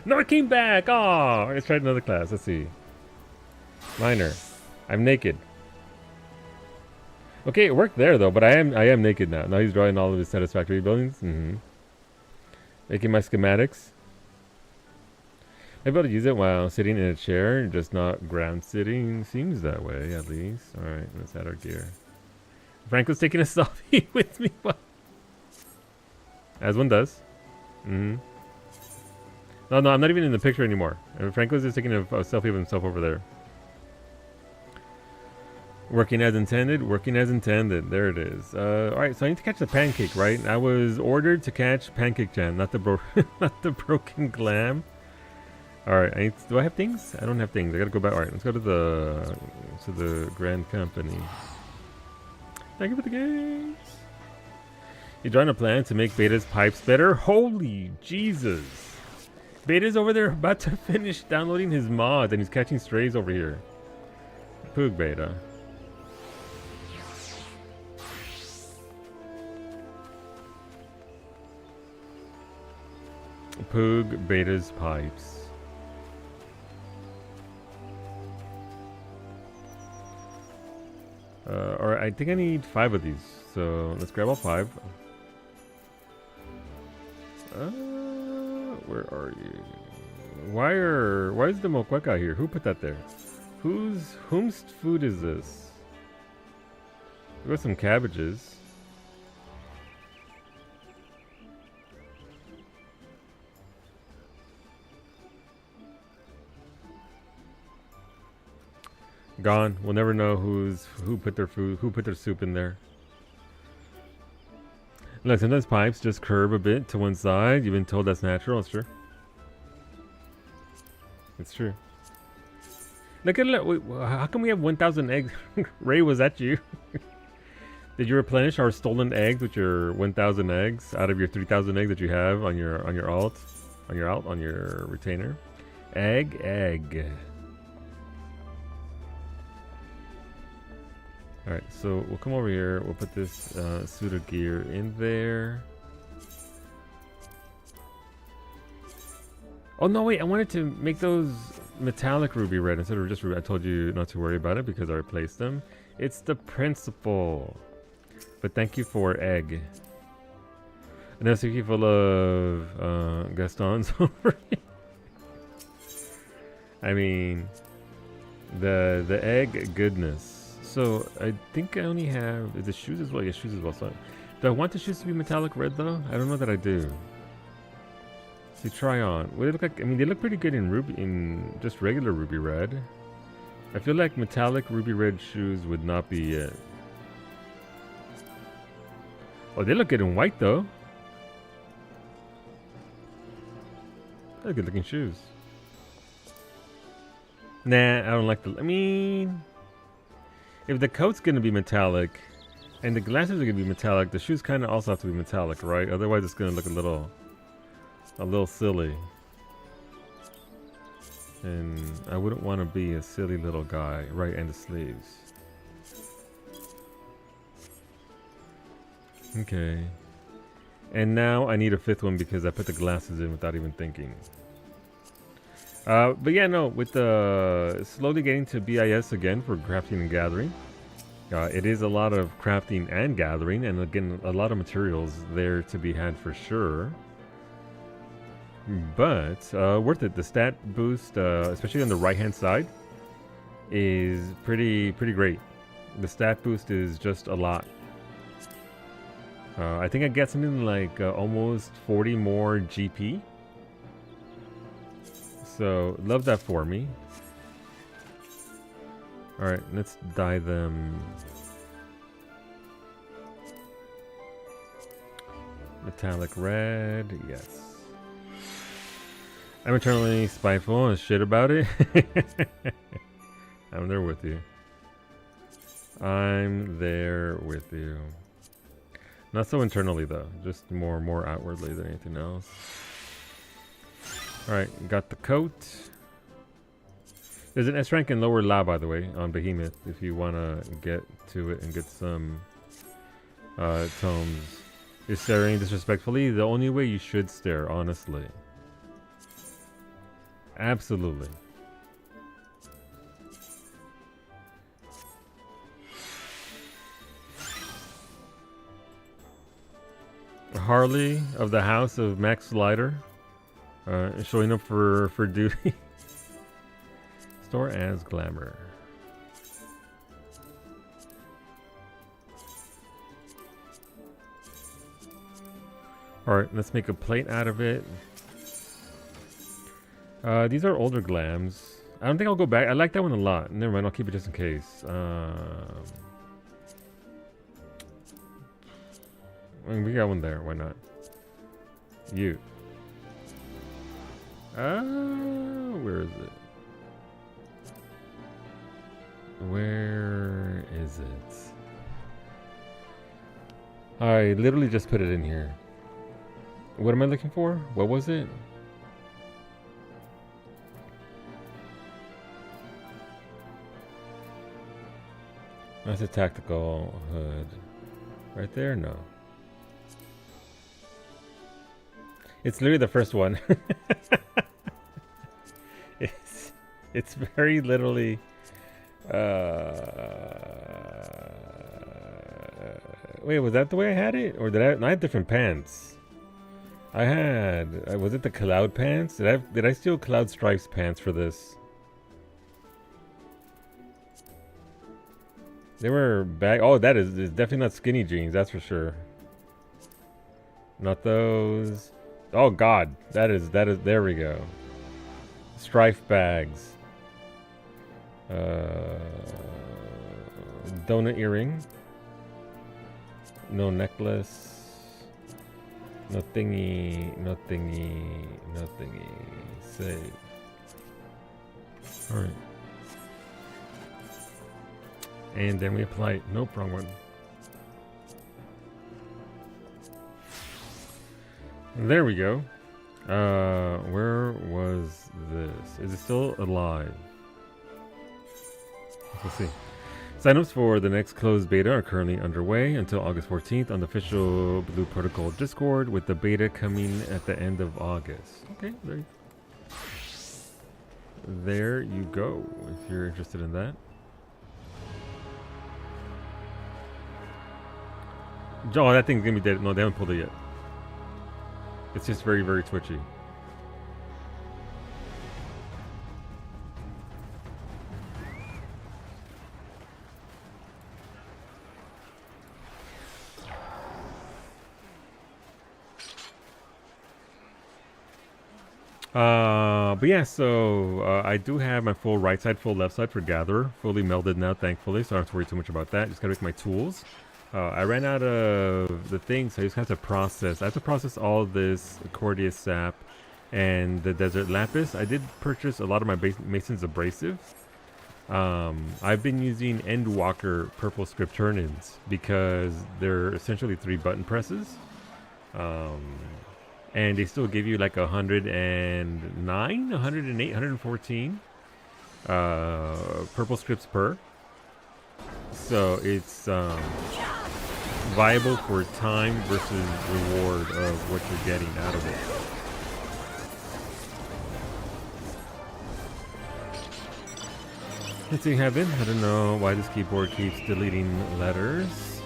No, it came back! Oh, let's try another class. Let's see. Minor. I'm naked. Okay, it worked there though, but I am naked now. Now he's drawing all of his satisfactory buildings. Making my schematics. Maybe I'll use it while sitting in a chair, just not ground sitting. Seems that way, at least. Alright, let's add our gear. Franco's taking a selfie with me. As one does. No, I'm not even in the picture anymore. Franco's just taking a selfie of himself over there. Working as intended. There it is. Alright, so I need to catch the pancake, right? I was ordered to catch Pancake Chan, not the not the broken glam. Alright, do I have things? I don't have things. I gotta go back. Alright, let's go to the Grand Company. Thank you for the games. You're drawing a plan to make Beta's pipes better? Holy Jesus. Beta's over there about to finish downloading his mods and he's catching strays over here. Poog Beta. Poog Beta's pipes. Alright, I think I need 5 of these. So let's grab all 5. Where are you? Why is the moqueca here? Who put that there? Whose food is this? We got some cabbages. Gone. We'll never know who put their food, who put their soup in there. Look, sometimes pipes just curve a bit to one side. You've been told that's natural. It's true. It's true. Look at it. How come we have 1,000 eggs? Ray, was that you? Did you replenish our stolen eggs with your 1,000 eggs out of your 3,000 eggs that you have on your retainer? Egg. Alright, so we'll come over here, we'll put this suit of gear in there. Oh no, wait, I wanted to make those metallic ruby red instead of just ruby. I told you not to worry about it because I replaced them. It's the principle. But thank you for egg. And that's full of Gastons over here. I mean, the egg goodness. So I think I only have, is it shoes as well? Yeah, shoes as well. So do I want the shoes to be metallic red though? I don't know that I do. See, try on. What do they look like? I mean, they look pretty good in ruby, in just regular ruby red. I feel like metallic ruby red shoes would not be it. Oh, they look good in white though. They're good looking shoes. Nah, I don't like the, I mean, if the coat's gonna be metallic and the glasses are gonna be metallic, the shoes kind of also have to be metallic, right? Otherwise it's gonna look a little silly. And I wouldn't want to be a silly little guy, right? And the sleeves. Okay. And now I need a fifth one because I put the glasses in without even thinking. But yeah, no, with the slowly getting to BIS again for crafting and gathering. It is a lot of crafting and gathering, and again, a lot of materials there to be had for sure. But worth it. The stat boost, especially on the right-hand side, is pretty great. The stat boost is just a lot. I think I get something like almost 40 more GP. So love that for me. All right, let's dye them metallic red. Yes. I'm eternally spiteful and shit about it. I'm there with you. I'm there with you. Not so internally though, just more outwardly than anything else. Alright, got the coat. There's an S rank in lower law, by the way, on Behemoth, if you want to get to it and get some tomes. You're staring disrespectfully. The only way you should stare, honestly. Absolutely. Harley of the House of Max Slider, showing up for duty. Store as glamour. Alright, let's make a plate out of it. These are older glams. I don't think I'll go back. I like that one a lot. Never mind, I'll keep it just in case. I mean, we got one there. Why not? You. Where is it? Where is it? I literally just put it in here. What am I looking for? What was it? That's a tactical hood. Right there? No. It's literally the first one. It's very literally wait, was that the way I had it? Or did I had different pants? I had was it the Cloud pants? Did I steal Cloud Stripes pants for this? They were bag. Oh, that is definitely not skinny jeans. That's for sure. Not those. Oh God, that is. There we go. Strife bags. Donut earring. No necklace. No thingy. No thingy. No thingy. Save. All right. And then we apply it. Nope, wrong one. There we go. Where was this? Is it still alive? Let's see. Signups for the next closed beta are currently underway until August 14th on the official Blue Protocol Discord, with the beta coming at the end of August. Okay, there you go, if you're interested in that. Oh, that thing's gonna be dead. No, they haven't pulled it yet. It's just very, very twitchy. But yeah, so I do have my full right side, full left side for Gatherer. Fully melded now, thankfully, so I don't have to worry too much about that. Just gotta make my tools. I ran out of the things, so I just have to process. I have to process all this Cordius sap and the Desert Lapis. I did purchase a lot of my Mason's Abrasive. I've been using Endwalker Purple Script Turn-ins because they're essentially 3 button presses. And they still give you like 109, 108, 114 purple scripts per. So it's viable for time versus reward of what you're getting out of it. Let's see, Heaven. I don't know why this keyboard keeps deleting letters.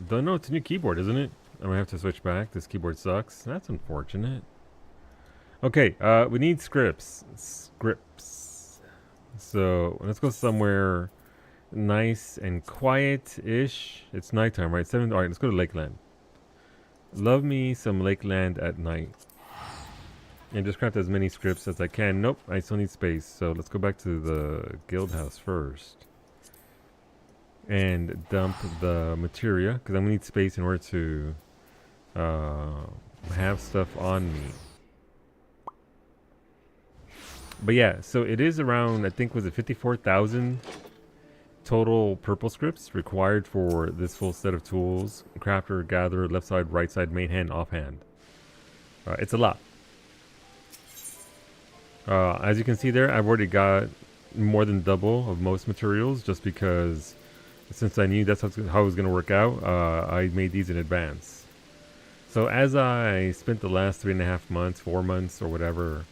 Don't know, it's a new keyboard, isn't it? I'm gonna have to switch back. This keyboard sucks. That's unfortunate. Okay, we need scripts. Scripts. So let's go somewhere nice and quiet-ish. It's nighttime, right? 7. All right, let's go to Lakeland. Love me some Lakeland at night. And just craft as many scripts as I can. Nope, I still need space. So let's go back to the guild house first. And dump the materia, because I'm going to need space in order to have stuff on me. But yeah, so it is around, I think, was it 54,000 total purple scripts required for this full set of tools. Crafter, gatherer, left side, right side, main hand, offhand. It's a lot. As you can see there, I've already got more than double of most materials just because since I knew that's how it was going to work out, I made these in advance. So as I spent the last 3.5 months, 4 months or whatever,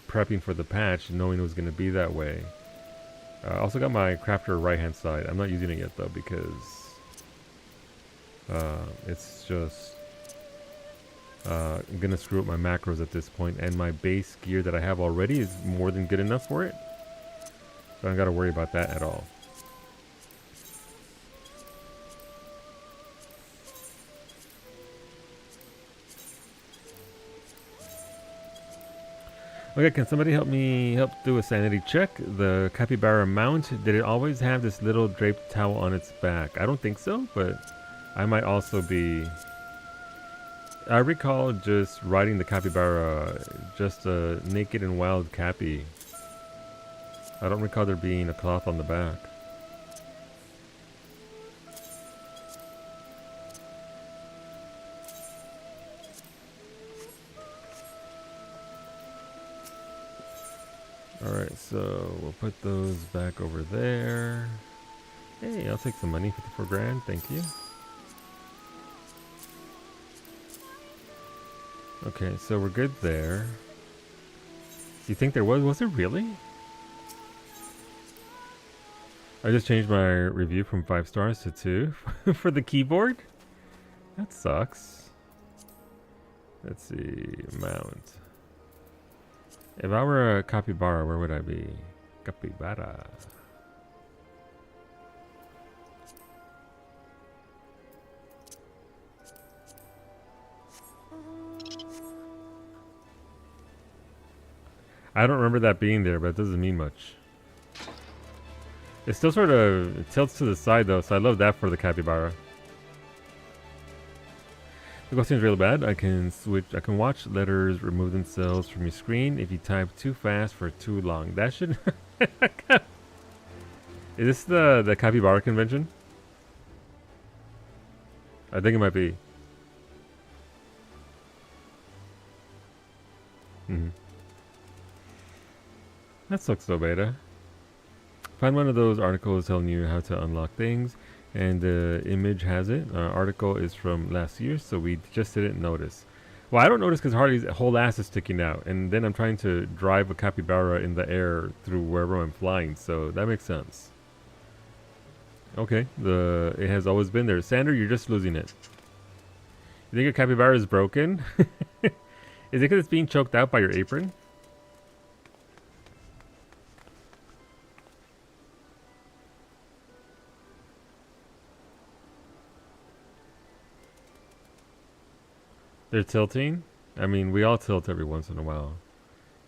prepping for the patch, knowing it was going to be that way. I also got my crafter right hand side. I'm not using it yet though because it's just I'm going to screw up my macros at this point, and my base gear that I have already is more than good enough for it. So I don't got to worry about that at all. Okay, can somebody help do a sanity check? The capybara mount, did it always have this little draped towel on its back? I don't think so, but I might also be... I recall just riding the capybara just a naked and wild cappy. I don't recall there being a cloth on the back. Alright, so we'll put those back over there. Hey, I'll take some money, 54 grand, thank you. Okay, so we're good there. You think there was it really? I just changed my review from 5 stars to 2 for the keyboard? That sucks. Let's see, mount. If I were a capybara, where would I be? Capybara. I don't remember that being there, but it doesn't mean much. It still sort of tilts to the side though, so I love that for the capybara. The question is really bad. I can watch letters remove themselves from your screen if you type too fast for too long. That should... Is this the capybara convention? I think it might be. That sucks though, beta. Find one of those articles telling you how to unlock things, and the image has it. Article is from last year, so we just didn't notice. Well, I don't notice because Harley's whole ass is sticking out, and then I'm trying to drive a capybara in the air through wherever I'm flying, so that makes sense. Okay, it has always been there. Sander, you're just losing it. You think your capybara is broken? Is it because it's being choked out by your apron? They're tilting. I mean, we all tilt every once in a while.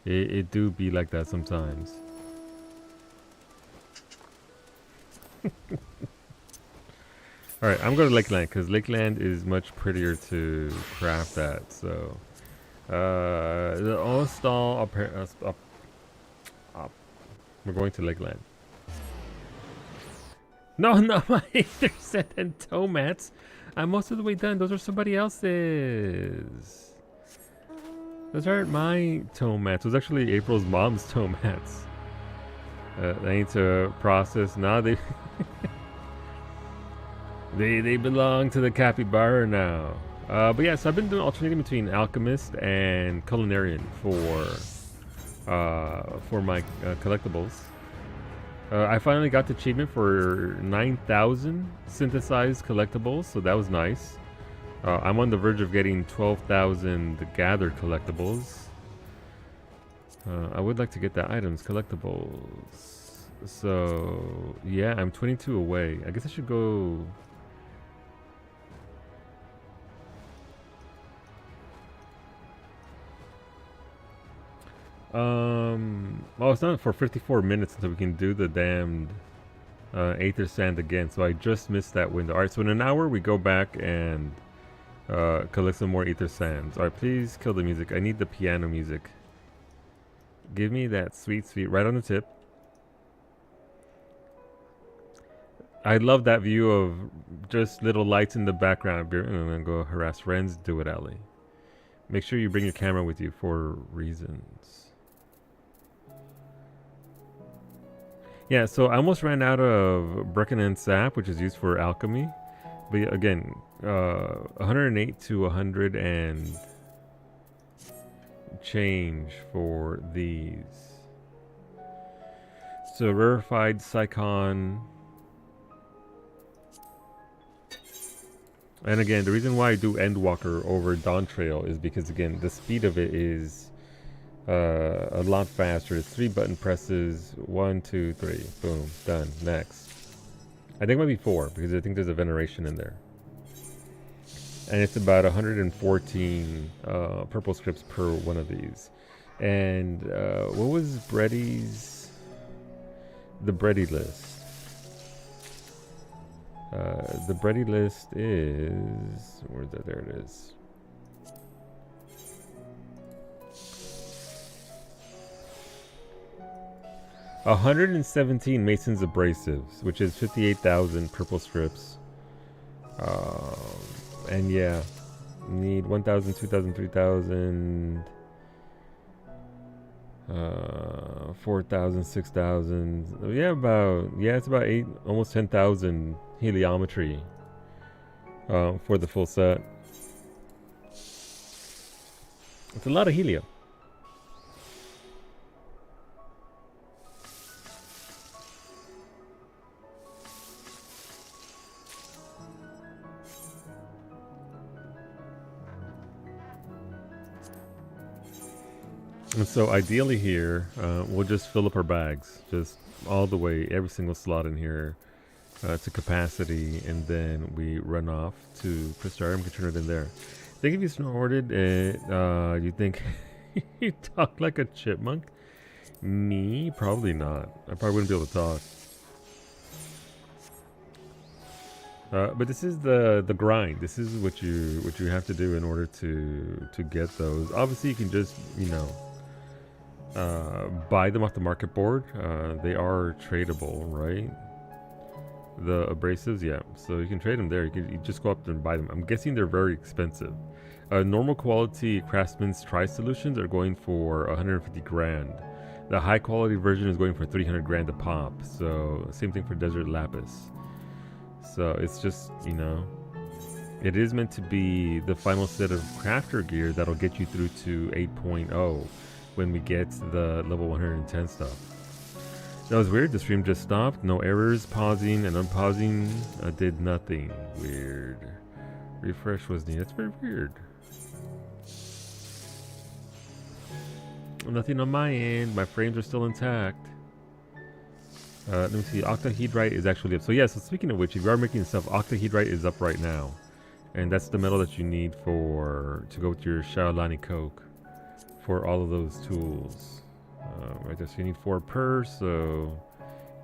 It do be like that sometimes. All right, I'm going to Lakeland because Lakeland is much prettier to craft at. So, the all stall up. We're going to Lakeland. No, not my intercept and tomats. I'm most of the way done. Those are somebody else's. Those aren't my tomats. It was actually April's mom's tomats. I need to process. Nah, they they belong to the capybara now. But yeah, so I've been doing alternating between alchemist and culinarian for my collectibles. I finally got the achievement for 9,000 synthesized collectibles, so that was nice. I'm on the verge of getting 12,000 gathered collectibles. I would like to get the items collectibles. So yeah, I'm 22 away. I guess I should go. Well, it's not for 54 minutes until we can do the damned Aether Sand again. So I just missed that window. All right, so in an hour we go back and collect some more Aether Sands. All right, please kill the music. I need the piano music. Give me that sweet, sweet, right on the tip. I love that view of just little lights in the background. I'm gonna go harass friends. Do it, Ellie. Make sure you bring your camera with you for reasons. Yeah, so I almost ran out of Brecken sap, which is used for alchemy. But yeah, again, 108 to 100 and change for these. So rarefied Psychon. And again, the reason why I do Endwalker over Dawn Trail is because, again, the speed of it is a lot faster. It's 3 button presses. 1, 2, 3. Boom. Done. Next. I think it might be 4 because I think there's a veneration in there. And it's about 114 purple scripts per one of these. And what was Breddy's? The Breddy list. The Breddy list is... Where's that? There it is. $117 Mason's Abrasives, which is 58,000 purple strips. And yeah, need 1,000, 2,000, 3,000, 4,000, 6,000. Yeah, it's about 8, almost 10,000 heliometry for the full set. It's a lot of helium. And so ideally here, we'll just fill up our bags, just all the way, every single slot in here to capacity, and then we run off to Crystal and we can turn it in there. I think if you snorted it, you think you talk like a chipmunk? Me? Probably not. I probably wouldn't be able to talk. But this is the grind. This is what you have to do in order to get those. Obviously, you can just, you know, buy them off the market board. They are tradable, right? The abrasives, yeah. So you can trade them there. You just go up there and buy them. I'm guessing they're very expensive. Normal quality Craftsman's Tri-Solutions are going for 150 grand. The high quality version is going for 300 grand a pop. So same thing for Desert Lapis. So it's just, you know, it is meant to be the final set of crafter gear that'll get you through to 8.0 when we get the level 110 stuff. That was weird. The stream just stopped. No errors. Pausing and unpausing did nothing. Weird. Refresh was needed. That's very weird. Nothing on my end. My frames are still intact. Let me see. Octahedrite is actually up. So yeah, so speaking of which, if you are making stuff, Octahedrite is up right now. And that's the metal that you need to go with your Shaolani Coke for all of those tools. Right there, so you need 4 per, so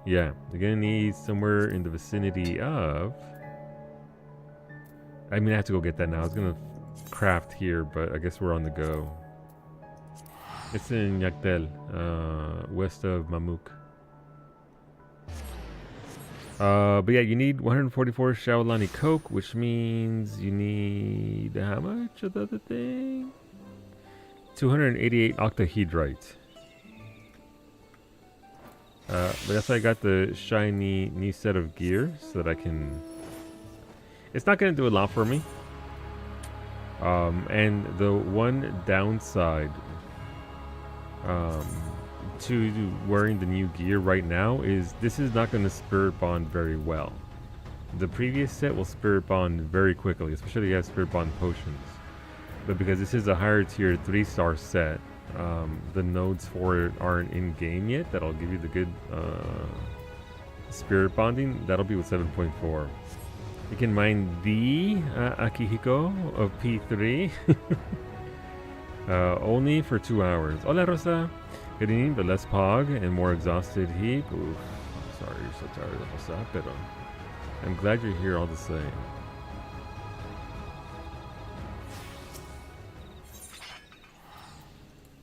yeah, you're gonna need somewhere in the vicinity of, I mean, I have to go get that now. I was gonna craft here, but I guess we're on the go. It's in Yaktel, west of Mamuk. But yeah, you need 144 Shaolani Coke, which means you need how much of the other thing? 288 octahedrite. But that's why I got the shiny new set of gear so that I can. It's not going to do a lot for me. And the one downside to wearing the new gear right now is this is not going to spirit bond very well. The previous set will spirit bond very quickly, especially if you have spirit bond potions. But because this is a higher tier 3-star set, the nodes for it aren't in game yet. That'll give you the good spirit bonding. That'll be with 7.4. You can mine the Akihiko of P3 only for 2 hours. Hola Rosa, good evening, but less pog and more exhausted heap. Oof, I'm sorry you're so tired, Rosa, pero I'm glad you're here all the same.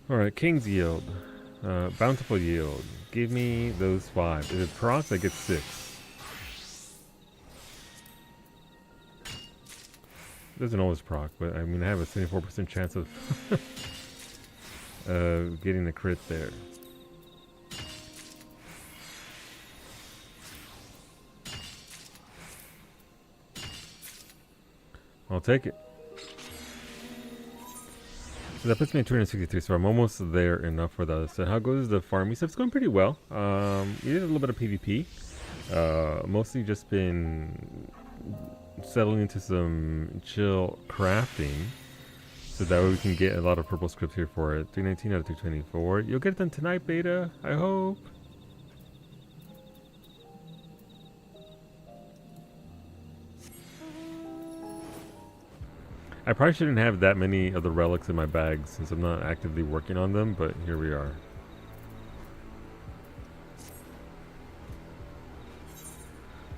Alright, King's Yield. Bountiful Yield. Give me those 5. If it procs, I get 6. Doesn't always proc, but I mean I have a 74% chance of getting the crit there. I'll take it. So that puts me at 263, so I'm almost there enough for that. So how goes the farming stuff? It's going pretty well. We did a little bit of PvP. Mostly just been settling into some chill crafting. So that way we can get a lot of purple scripts here for it. 319 out of 224. You'll get it done tonight, Beta. I hope. I probably shouldn't have that many of the relics in my bag since I'm not actively working on them, but here we are.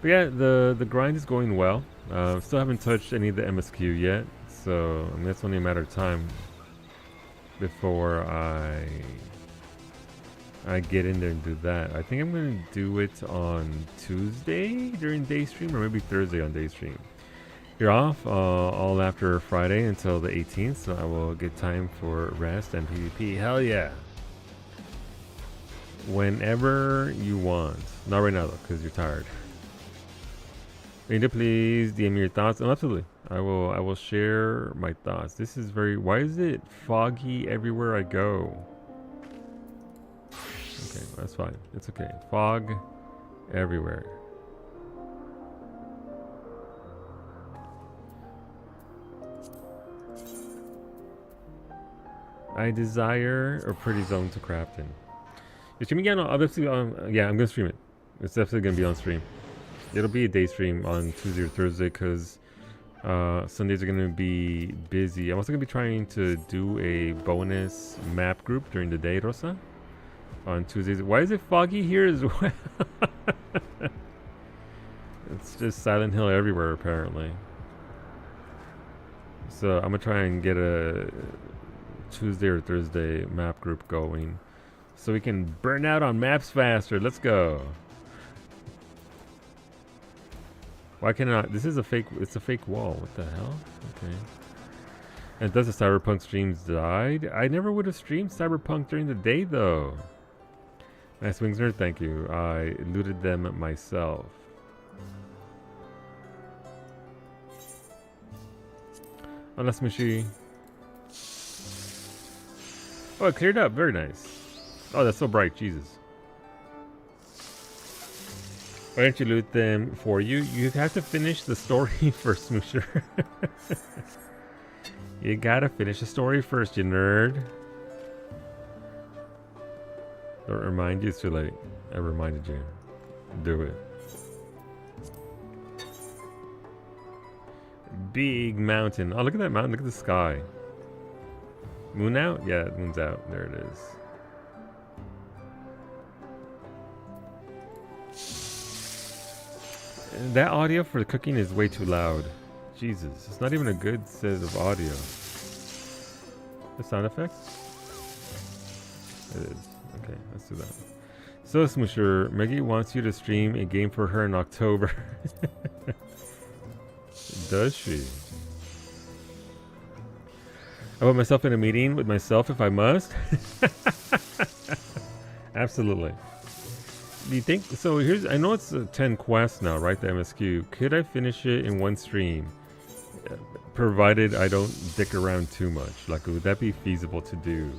But yeah, the grind is going well. Still haven't touched any of the MSQ yet, so I mean, that's only a matter of time before I get in there and do that. I think I'm going to do it on Tuesday during day stream, or maybe Thursday on day stream. You're off all after Friday until the 18th, so I will get time for rest and PvP. Hell yeah. Whenever you want. Not right now though, because you're tired. Rita, please DM me your thoughts. Oh, absolutely. I will share my thoughts. This is very... Why is it foggy everywhere I go? Okay, that's fine. It's okay. Fog everywhere. I desire a pretty zone to craft in. You're streaming again? Obviously, yeah, I'm gonna stream it. It's definitely gonna be on stream. It'll be a day stream on Tuesday or Thursday because Sundays are gonna be busy. I'm also gonna be trying to do a bonus map group during the day, Rosa, on Tuesdays. Why is it foggy here as well? It's just Silent Hill everywhere apparently. So I'm gonna try and get a Tuesday or Thursday map group going so we can burn out on maps faster. Let's go. Why cannot? This is a fake. It's a fake wall. What the hell? Okay. And does the Cyberpunk streams died? I never would have streamed Cyberpunk during the day though. Nice wings nerd, thank you. I looted them myself. Unless Mishi. Oh, it cleared up. Very nice. Oh, that's so bright. Jesus. Why don't you loot them for you? You have to finish the story first, Smoosher. You gotta finish the story first, you nerd. Don't remind you, it's too late. I reminded you. Do it. big mountain. Oh, look at that mountain. Look at the sky. Moon out? Yeah, moon's out. There it is. That audio for the cooking is way too loud. Jesus, it's not even a good set of audio. The sound effects? It is. Okay, let's do that. So, Smoosher, Maggie wants you to stream a game for her in October. Does she? I put myself in a meeting with myself if I must. Absolutely. Do you think so? Here's, I know it's 10 quests now, right? The MSQ. Could I finish it in one stream, provided I don't dick around too much? Like, would that be feasible to do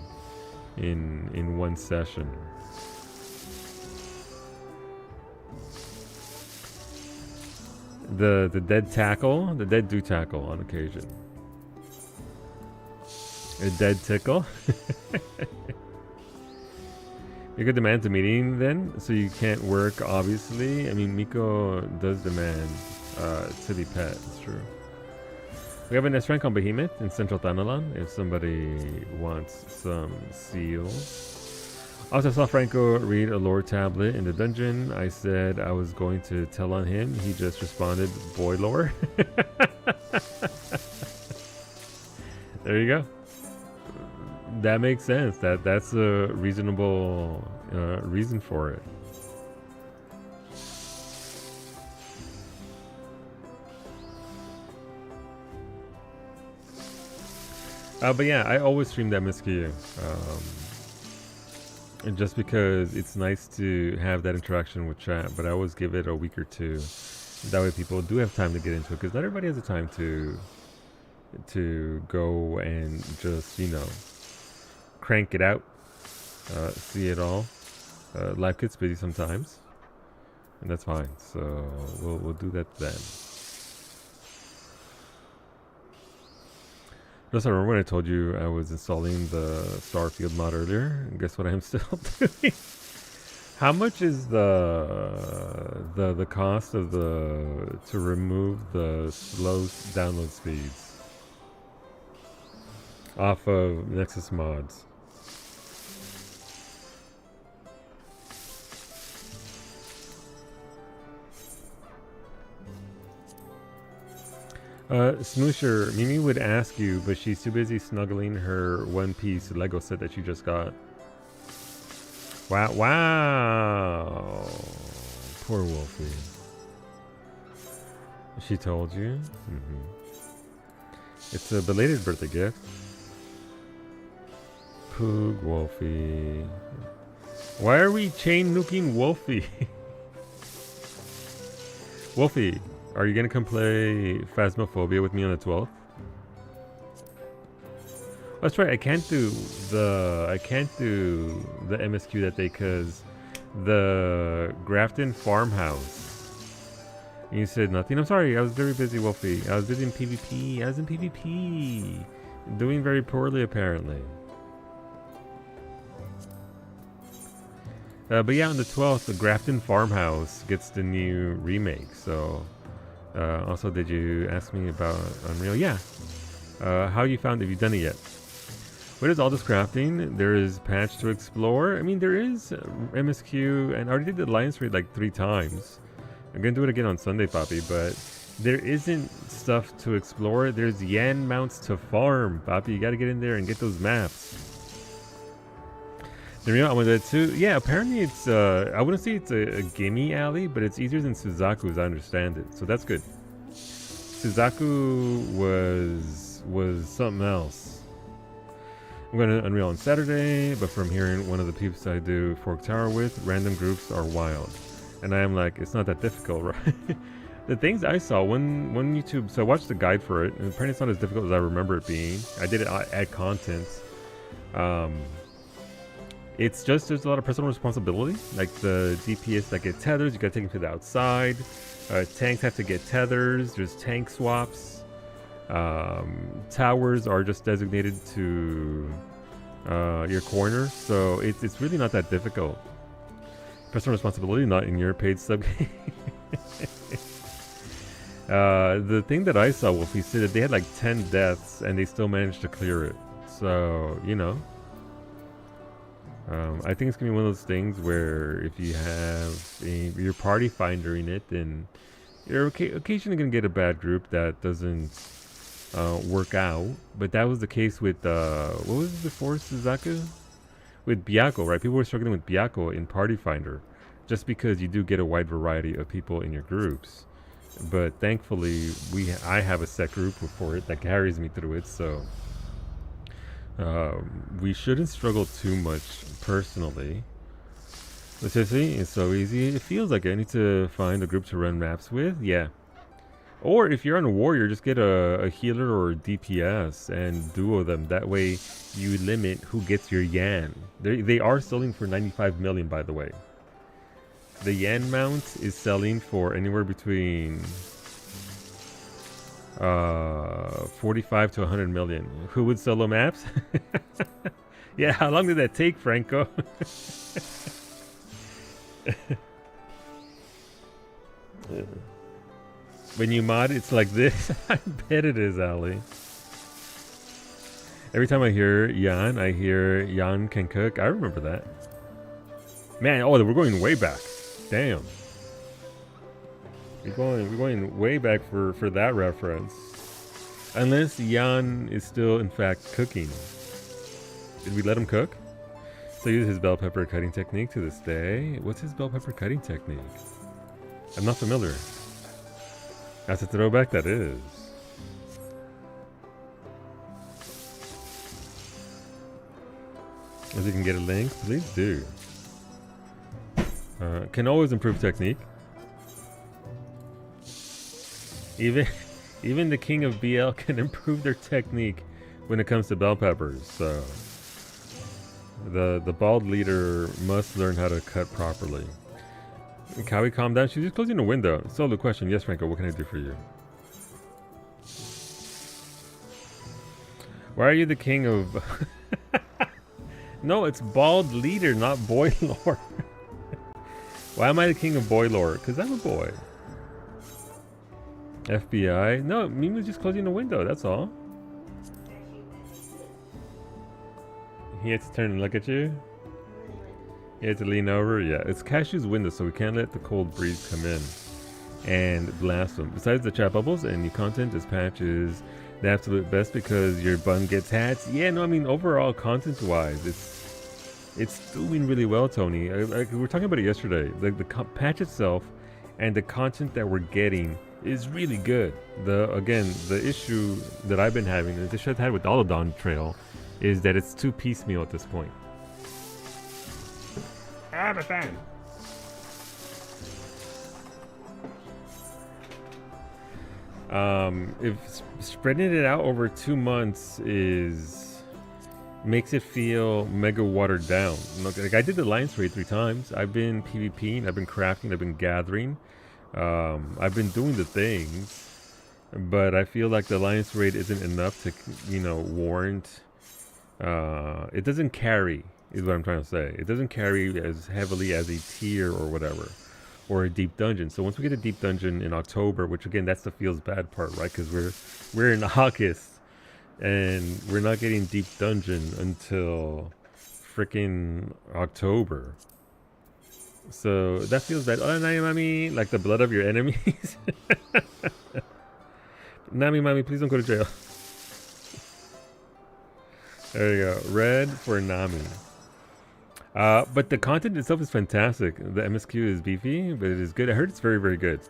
in one session? The dead tackle, the dead do tackle on occasion. A dead tickle. You could demand a meeting then, so you can't work, obviously. I mean, Miko does demand to be pet, it's true. We have an S rank on Behemoth in Central Thanalan if somebody wants some seals. Also, I saw Franco read a lore tablet in the dungeon. I said I was going to tell on him. He just responded, boy lore. There you go. That makes sense. That's a reasonable reason for it. But yeah, I always stream the MSQ. And just because it's nice to have that interaction with chat, but I always give it a week or two. That way people do have time to get into it, because not everybody has the time to go and just, you know, crank it out, see it all. Life gets busy sometimes, and that's fine. So we'll do that then. Plus, I remember when I told you I was installing the Starfield mod earlier. And guess what I'm still doing? How much is the cost of to remove the slow download speeds off of Nexus mods? Smoosher, Mimi would ask you, but she's too busy snuggling her One Piece Lego set that she just got. Wow, wow. Poor Wolfie. She told you? It's a belated birthday gift. Poog Wolfie. Why are we chain nuking Wolfie? Wolfie, are you gonna come play Phasmophobia with me on the 12th? That's right. I can't do the MSQ that day because the Grafton farmhouse. And you said nothing. I'm sorry. I was very busy, Wolfie. I was busy in PvP. I was in PvP, doing very poorly apparently. But yeah, on the 12th, the Grafton farmhouse gets the new remake. So. Also, did you ask me about Unreal? Yeah. How you found it? Have you done it yet? What is all this crafting? There is patch to explore. I mean, there is MSQ, and I already did the Alliance raid like 3 times. I'm gonna do it again on Sunday, Poppy, but there isn't stuff to explore. There's Yan mounts to farm, Poppy. You gotta get in there and get those maps. I went there too. Yeah, apparently it's, I wouldn't say it's a gimme alley, but it's easier than Suzaku as I understand it. So that's good. Suzaku was something else. I'm going to Unreal on Saturday, but from hearing one of the peeps I do Fork Tower with, random groups are wild. And I am like, it's not that difficult, right? The things I saw, one YouTube, so I watched the guide for it, and apparently it's not as difficult as I remember it being. I did add content. It's just, there's a lot of personal responsibility. Like the DPS that get tethers, you gotta take them to the outside. Tanks have to get tethers. There's tank swaps. Towers are just designated to your corner. So it's really not that difficult. Personal responsibility, not in your paid sub game. The thing that I saw, Wolfie, said that they had like 10 deaths and they still managed to clear it. So, you know. I think it's going to be one of those things where if you have your party finder in it, then you're occasionally going to get a bad group that doesn't work out. But that was the case with, what was it before Suzaku? With Byakko, right? People were struggling with Byakko in party finder just because you do get a wide variety of people in your groups. But thankfully, I have a set group for it that carries me through it, so we shouldn't struggle too much personally. Let's just see, it's so easy. It feels like I need to find a group to run maps with, yeah. Or if you're on a warrior, just get a healer or a DPS and duo them. That way, you limit who gets your Yan. They are selling for 95 million, by the way. The Yan mount is selling for anywhere between 45 to 100 million. Who would solo maps? Yeah, how long did that take, Franco? When you mod, it's like this. I bet it is, Ali. Every time I hear Yan, I hear Yan can cook. I remember that. Man, oh, we're going way back. Damn. We're going way back for that reference. Unless Jan is still in fact cooking. Did we let him cook? So he uses his bell pepper cutting technique to this day. What's his bell pepper cutting technique? I'm not familiar. That's a throwback, that is. If you can get a link, please do. Can always improve technique. Even the king of BL can improve their technique when it comes to bell peppers. So the bald leader must learn how to cut properly. Kawi, calm down. She's just closing the window. Solo question. Yes, Franco. What can I do for you? Why are you the king of? No, it's bald leader, not boy lore. Why am I the king of boy lore? Because I'm a boy. FBI? No, Mimu's just closing the window, that's all. He had to turn and look at you? He had to lean over? Yeah, it's Cashew's window, so we can't let the cold breeze come in and blast them. Besides the chat bubbles and new content, this patch is the absolute best because your bun gets hats. Yeah, no, I mean, overall, content-wise, it's doing really well, Tony. We were talking about it yesterday. The patch itself and the content that we're getting is really good. Again, the issue that I've been having, the issue I've had with all of Dawn Trail, is that it's too piecemeal at this point. I'm a fan. If spreading it out over 2 months makes it feel mega watered down. Like I did the Alliance raid 3 times. I've been PvPing, I've been crafting, I've been gathering. I've been doing the things, but I feel like the Alliance raid isn't enough to, warrant. It doesn't carry, is what I'm trying to say. It doesn't carry as heavily as a tier or whatever, or a deep dungeon. So once we get a deep dungeon in October, which again, that's the feels bad part, right? Because we're in August, and we're not getting deep dungeon until freaking October. So that feels bad. Oh, Nami Mami, like the blood of your enemies. Nami Mami, please don't go to jail. There you go. Red for Nami. But the content itself is fantastic. The MSQ is beefy, but it is good. I heard it's very, very good.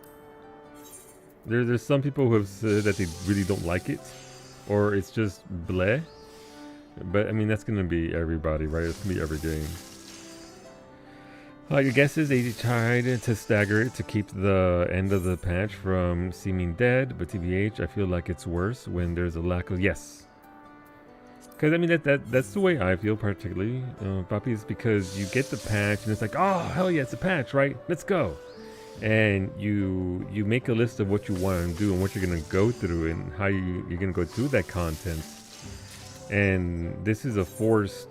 There's some people who have said that they really don't like it, or it's just bleh. But I mean, that's gonna be everybody, right? It's gonna be every game. Your guess is they tried to stagger it to keep the end of the patch from seeming dead, but TBH, I feel like it's worse when there's a lack of yes. Because I mean that's the way I feel particularly, Papi, is because you get the patch and it's like, oh hell yeah, it's a patch, right? Let's go. And you make a list of what you want to do and what you're gonna go through and how you're gonna go through that content. And this is a forced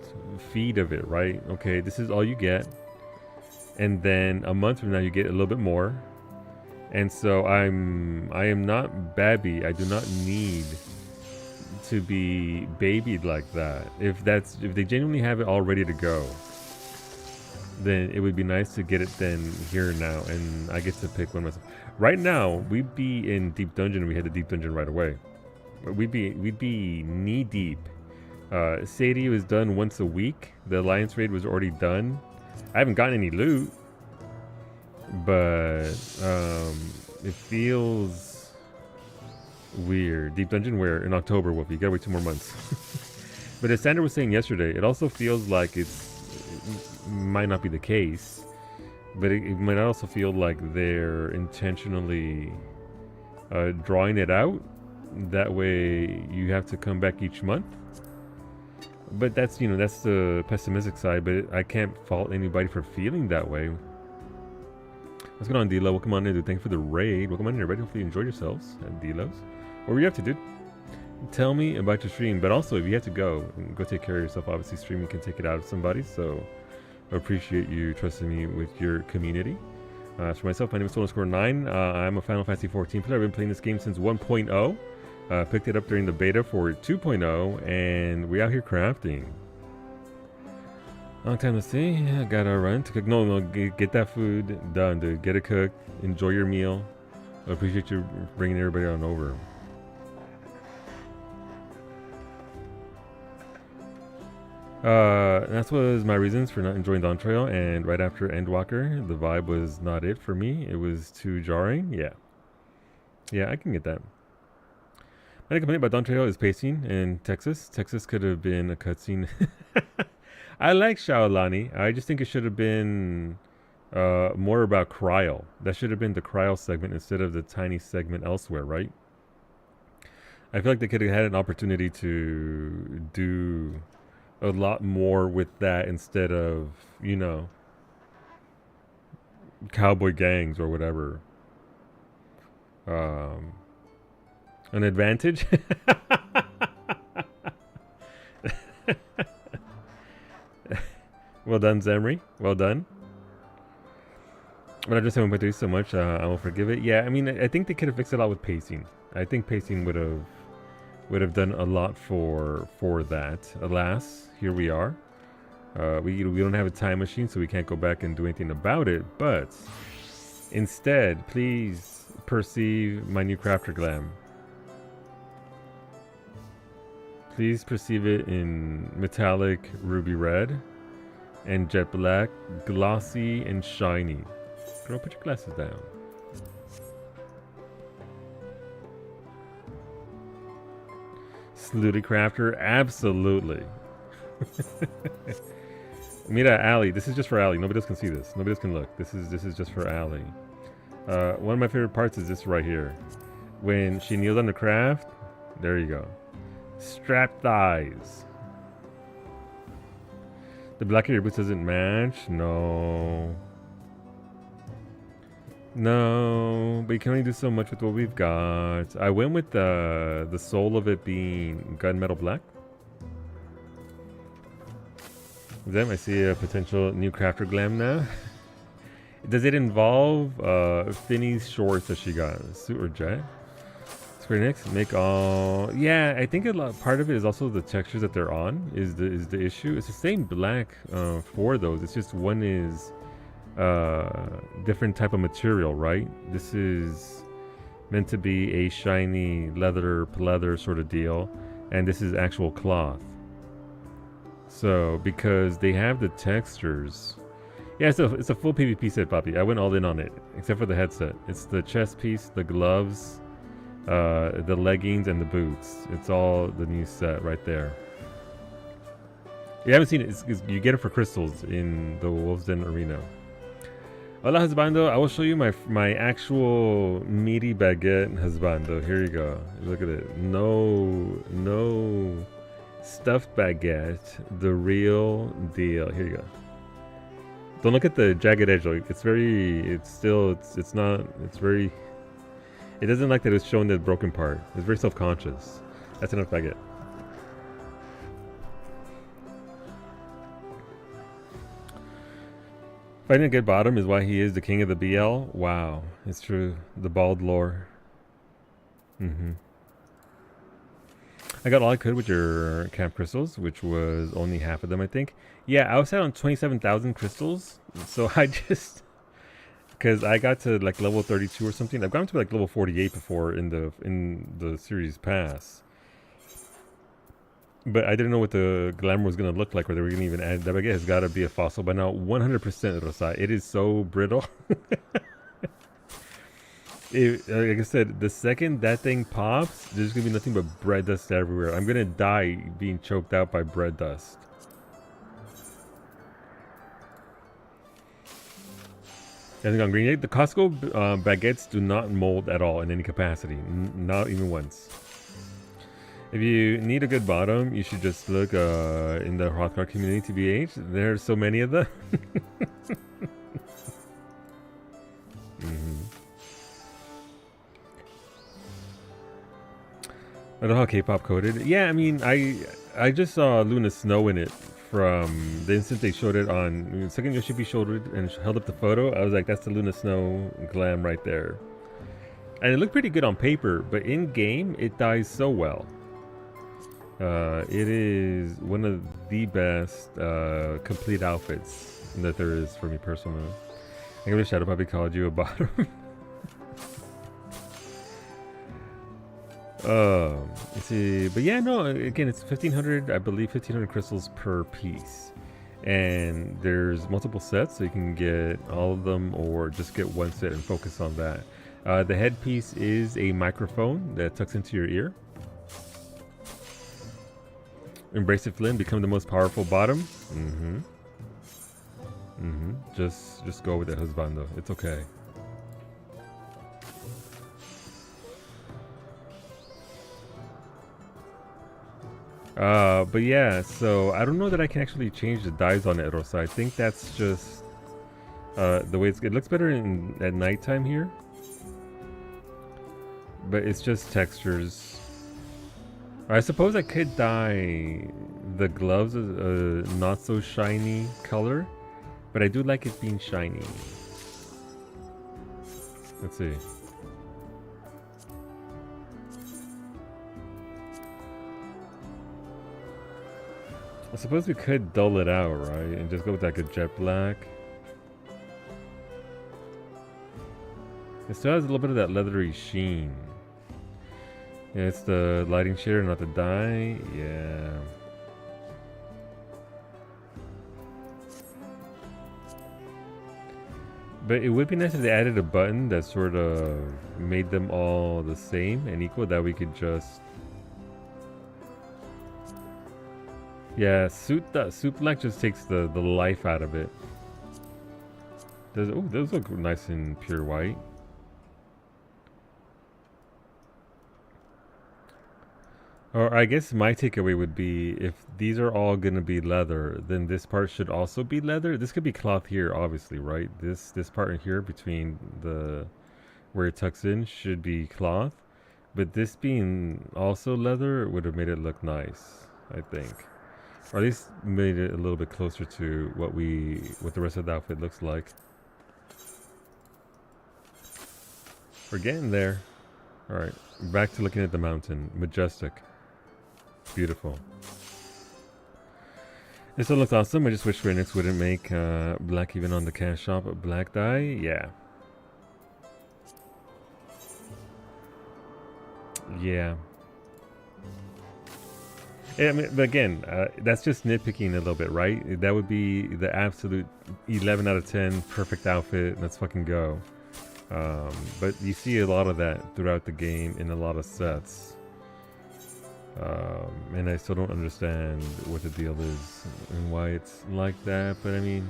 feed of it, right? Okay, this is all you get. And then a month from now you get a little bit more, And so I am not babby. I do not need to be babied like that. If they genuinely have it all ready to go, then it would be nice to get it then here now, and I get to pick one myself. Right now, we'd be in deep dungeon. We had the deep dungeon right away. We'd be knee deep. Sadie was done once a week. The alliance raid was already done. I haven't gotten any loot, but it feels weird. Deep dungeon where in October, Wolfie. You gotta wait 2 more months. But as Sandra was saying yesterday, it also feels like it might not be the case, but it might also feel like they're intentionally drawing it out. That way you have to come back each month. But that's, you know, that's the pessimistic side, but I can't fault anybody for feeling that way. What's going on, D-Lo? Welcome on in, dude. Thanks for the raid. Welcome on in, everybody. Hopefully you enjoyed yourselves at D-Lo's. What were you up to, dude? Tell me about your stream, but also if you have to go take care of yourself. Obviously streaming can take it out of somebody, so I appreciate you trusting me with your community. For myself, my name is Soul_9. I'm a Final Fantasy 14 player. I've been playing this game since 1.0. Picked it up during the beta for 2.0, and we out here crafting. Long time to see. I gotta run to cook. No, get that food done, dude. Get it cooked. Enjoy your meal. I appreciate you bringing everybody on over. That was my reasons for not enjoying Dawn Trail, and right after Endwalker, the vibe was not it for me. It was too jarring. Yeah, I can get that. My complaint about Dawn Trail is pacing in Texas. Texas could have been a cutscene. I like Shaolani. I just think it should have been more about Cryo. That should have been the Cryo segment instead of the tiny segment elsewhere, right? I feel like they could have had an opportunity to do a lot more with that instead of, you know, cowboy gangs or whatever. An advantage? Well done, Zemri. Well done. But I just haven't played through so much, I will forgive it. Yeah, I mean, I think they could have fixed it a lot with pacing. I think pacing would have done a lot for that. Alas, here we are. We don't have a time machine, so we can't go back and do anything about it. But instead, please perceive my new crafter glam. Please perceive it in metallic ruby red and jet black, glossy and shiny. Girl, put your glasses down. Slutty crafter, absolutely. Mira, Ali. This is just for Ali. Nobody else can see this. Nobody else can look. This is just for Ali. One of my favorite parts is this right here. When she kneels on the craft, there you go. Strap thighs. The black hair boots doesn't match. No, but you can only do so much with what we've got. I went with the soul of it being gunmetal black. Then I see a potential new crafter glam now. Does it involve Finny's shorts that she got? Suit or jet? Square Enix, make all. Yeah, I think part of it is also the textures that they're on is the issue. It's the same black for those. It's just one is different type of material, right? This is meant to be a shiny leather sort of deal, and this is actual cloth. So because they have the textures, yeah, it's a full PvP set, Poppy. I went all in on it, except for the headset. It's the chest piece, the gloves, the leggings, and the boots. It's all the new set right there. You haven't seen it. You get it for crystals in the Wolves Den Arena. Hola, husbando. I will show you my actual meaty baguette husbando. Here you go. Look at it. No stuffed baguette. The real deal. Here you go. Don't look at the jagged edge though. It's very. It doesn't like that it's showing the broken part. It's very self-conscious. That's enough baguette. Finding a good bottom is why he is the king of the BL. Wow, it's true. The bald lore. I got all I could with your camp crystals, which was only half of them, I think. Yeah, I was set on 27,000 crystals, so I just... Because I got to like level 32 or something. I've gone to like level 48 before in the series pass. But I didn't know what the glamour was going to look like, whether we're going to even add that. I guess it's got to be a fossil by now. 100% Rosai. It is so brittle. Like I said, the second that thing pops, there's going to be nothing but bread dust everywhere. I'm going to die being choked out by bread dust. Anything on green? The Costco baguettes do not mold at all in any capacity. Not even once. If you need a good bottom, you should just look in the Hrothgar community, TBH. There's so many of them. I know how K-pop coded. Yeah, I mean, I just saw Luna Snow in it from the instant they showed it on. The second Yoshipi showed it and held up the photo, I was like, that's the Luna Snow glam right there. And it looked pretty good on paper, but in game, it dies so well. It is one of the best complete outfits that there is for me personally. I wish Shadow Puppy called you a bottom. Let's see, but yeah, no, again, it's 1,500, I believe 1,500 crystals per piece. And there's multiple sets, so you can get all of them or just get one set and focus on that. The headpiece is a microphone that tucks into your ear. Embrace it, Flynn. Become the most powerful bottom. Just go with it, husbando. It's okay. But yeah, so I don't know that I can actually change the dyes on it, Rosa. I think that's just the way it looks better at nighttime here. But it's just textures. I suppose I could dye the gloves a not so shiny color, but I do like it being shiny. Let's see. I suppose we could dull it out, right? And just go with like a jet black. It still has a little bit of that leathery sheen. Yeah, it's the lighting shader, not the dye. Yeah. But it would be nice if they added a button that sort of made them all the same and equal, that we could just... Yeah, suit black just takes the life out of it. Oh, those look nice and pure white. Or I guess my takeaway would be, if these are all going to be leather, then this part should also be leather. This could be cloth here, obviously, right? This part in here between the where it tucks in should be cloth. But this being also leather would have made it look nice, I think. Or at least made it a little bit closer to what the rest of the outfit looks like. We're getting there. Alright, back to looking at the mountain. Majestic. Beautiful. It still looks awesome. I just wish Square Enix wouldn't make black even on the cash shop. Black dye? Yeah. Yeah. I mean, but again, that's just nitpicking a little bit, right? That would be the absolute 11 out of 10 perfect outfit. Let's fucking go. But you see a lot of that throughout the game in a lot of sets. And I still don't understand what the deal is and why it's like that. But I mean,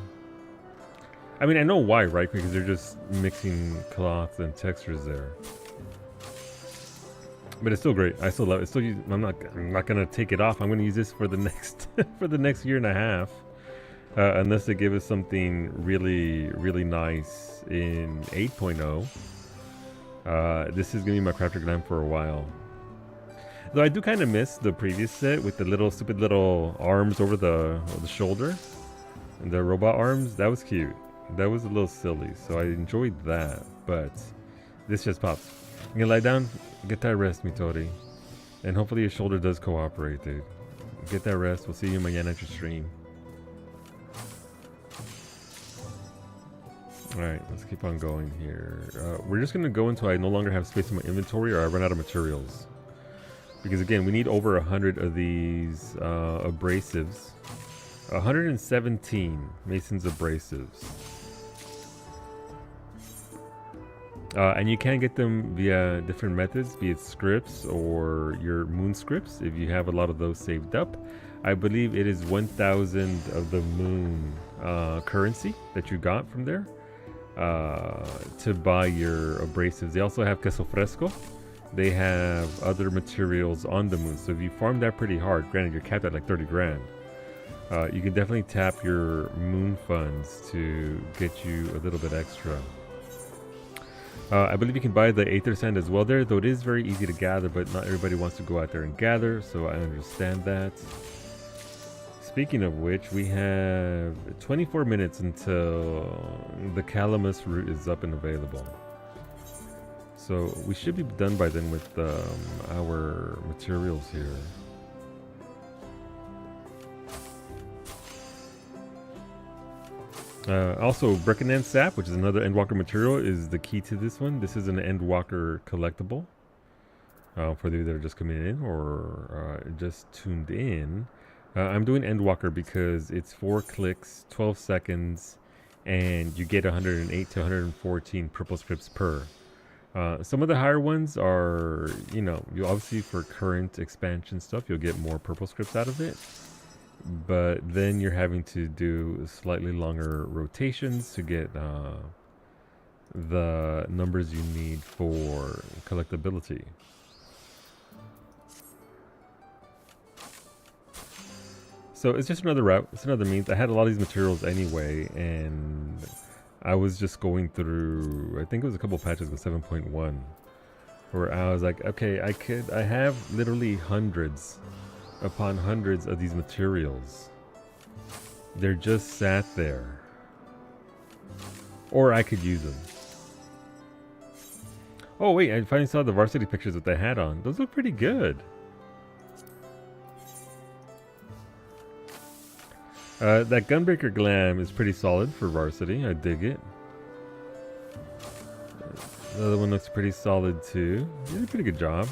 I know why, right? Because they're just mixing cloth and textures there. But it's still great. I still love it. I'm not gonna take it off. I'm gonna use this for the next for the next year and a half, unless they give us something really, really nice in 8.0. This is gonna be my crafter glam for a while. Though I do kind of miss the previous set with the stupid little arms over the shoulder and the robot arms. That was cute. That was a little silly, so I enjoyed that, but this just pops. You can lie down, get that rest, Mitori. And hopefully your shoulder does cooperate, dude. Get that rest. We'll see you mañana at your stream. Alright, let's keep on going here. We're just going to go until I no longer have space in my inventory or I run out of materials. Because again, we need over 100 of these abrasives. 117 Mason's abrasives. And you can get them via different methods, be it scripts or your moon scripts, if you have a lot of those saved up. I believe it is 1,000 of the moon currency that you got from there to buy your abrasives. They also have queso fresco. They have other materials on the moon. So if you farm that pretty hard, granted you're capped at like 30 grand, you can definitely tap your moon funds to get you a little bit extra. I believe you can buy the Aether Sand as well there, though it is very easy to gather, but not everybody wants to go out there and gather, so I understand that. Speaking of which, we have 24 minutes until the Calamus route is up and available. So we should be done by then with our materials here. Also, Breckenand Sap, which is another Endwalker material, is the key to this one. This is an Endwalker collectible. For those that are just coming in or just tuned in. I'm doing Endwalker because it's 4 clicks, 12 seconds, and you get 108 to 114 purple scripts per. Some of the higher ones are, you know, you obviously for current expansion stuff, you'll get more purple scripts out of it. But then you're having to do slightly longer rotations to get the numbers you need for collectability. So it's just another route. It's another means. I had a lot of these materials anyway, and I was just going through, I think it was a couple patches with 7.1, where I was like, okay, I have literally hundreds upon hundreds of these materials. They're just sat there. Or I could use them. Oh wait, I finally saw the varsity pictures that they had on. Those look pretty good. That Gunbreaker Glam is pretty solid for varsity. I dig it. The other one looks pretty solid too. Did a pretty good job.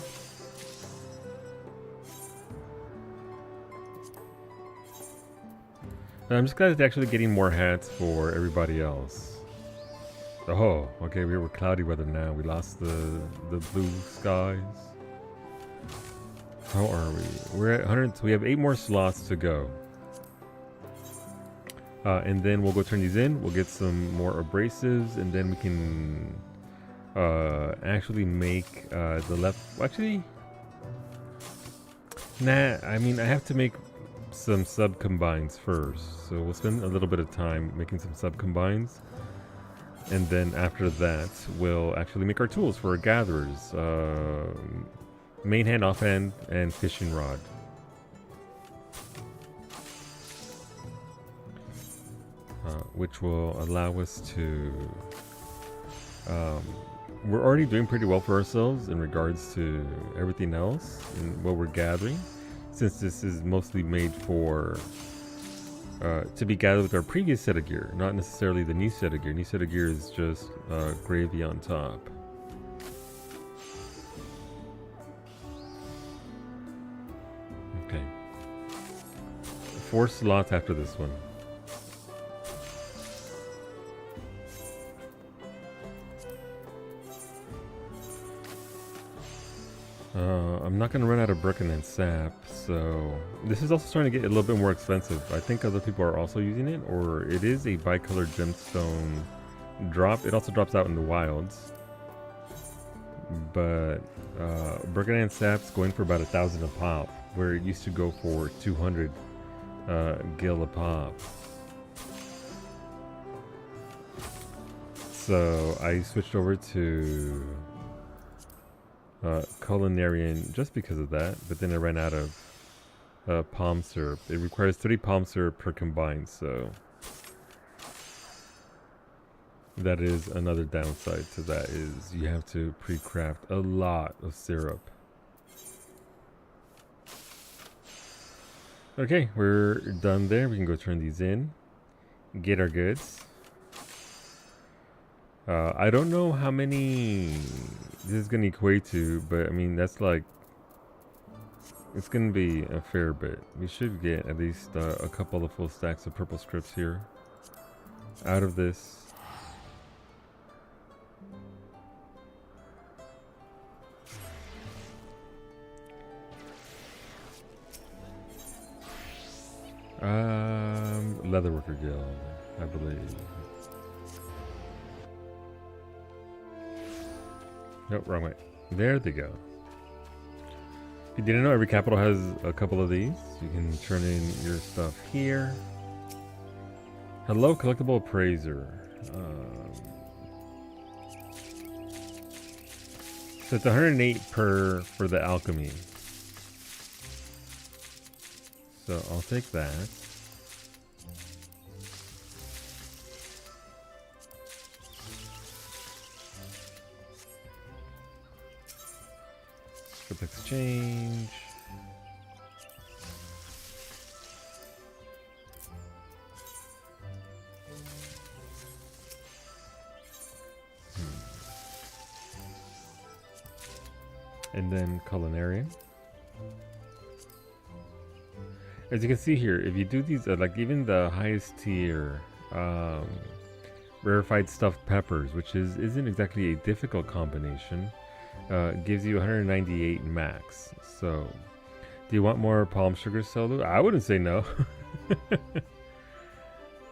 I'm just glad it's actually getting more hats for everybody else. Oh, okay, we were cloudy weather now. We lost the blue skies. How are we? We're at 100. So we have 8 more slots to go. And then we'll go turn these in. We'll get some more abrasives, and then we can actually make the left. Actually, nah. I mean, I have to make some sub combines first, so we'll spend a little bit of time making some sub combines, and then after that we'll actually make our tools for our gatherers, main hand, offhand, and fishing rod. Which will allow us to we're already doing pretty well for ourselves in regards to everything else and what we're gathering, since this is mostly made for to be gathered with our previous set of gear, not necessarily the new set of gear. New set of gear is just gravy on top. Okay. 4 slots after this one. I'm not going to run out of Breckenand Sap, so this is also starting to get a little bit more expensive. I think other people are also using it, or it is a bicolor gemstone drop. It also drops out in the wilds, but Breckenand Sap's going for about 1,000 a pop, where it used to go for 200 gil a pop. So I switched over to culinarian just because of that, but then I ran out of palm syrup. It requires 30 palm syrup per combine, so That is another downside to that, is you have to pre-craft a lot of syrup. Okay, we're done there. We can go turn these in, get our goods. I don't know how many this is going to equate to, but I mean, that's like, it's going to be a fair bit. We should get at least a couple of full stacks of purple scripts here out of this. Leatherworker Guild, I believe. Nope, wrong way. There they go. If you didn't know, every capital has a couple of these. You can turn in your stuff here. Hello, collectible appraiser. So it's 108 per for the alchemy. So I'll take that. Script exchange. And then culinarian. As you can see here, if you do these, like even the highest tier, rarefied stuffed peppers, which isn't exactly a difficult combination, gives you 198 max. So, do you want more palm sugar solo? I wouldn't say no.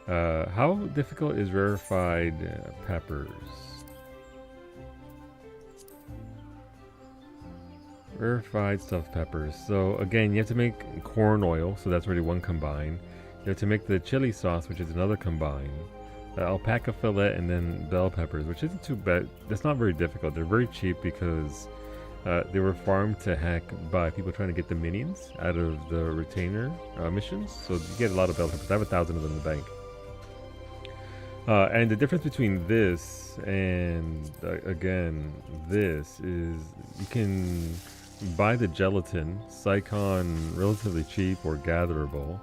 How difficult is rarefied peppers? Rarefied stuffed peppers. So again, you have to make corn oil, so that's already one combine. You have to make the chili sauce, which is another combine. Alpaca fillet, and then bell peppers, which isn't too bad. That's not very difficult. They're very cheap because they were farmed to heck by people trying to get the minions out of the retainer missions. So you get a lot of bell peppers. I have 1,000 of them in the bank. And the difference between this and again this is you can buy the gelatin, Sycon relatively cheap or gatherable.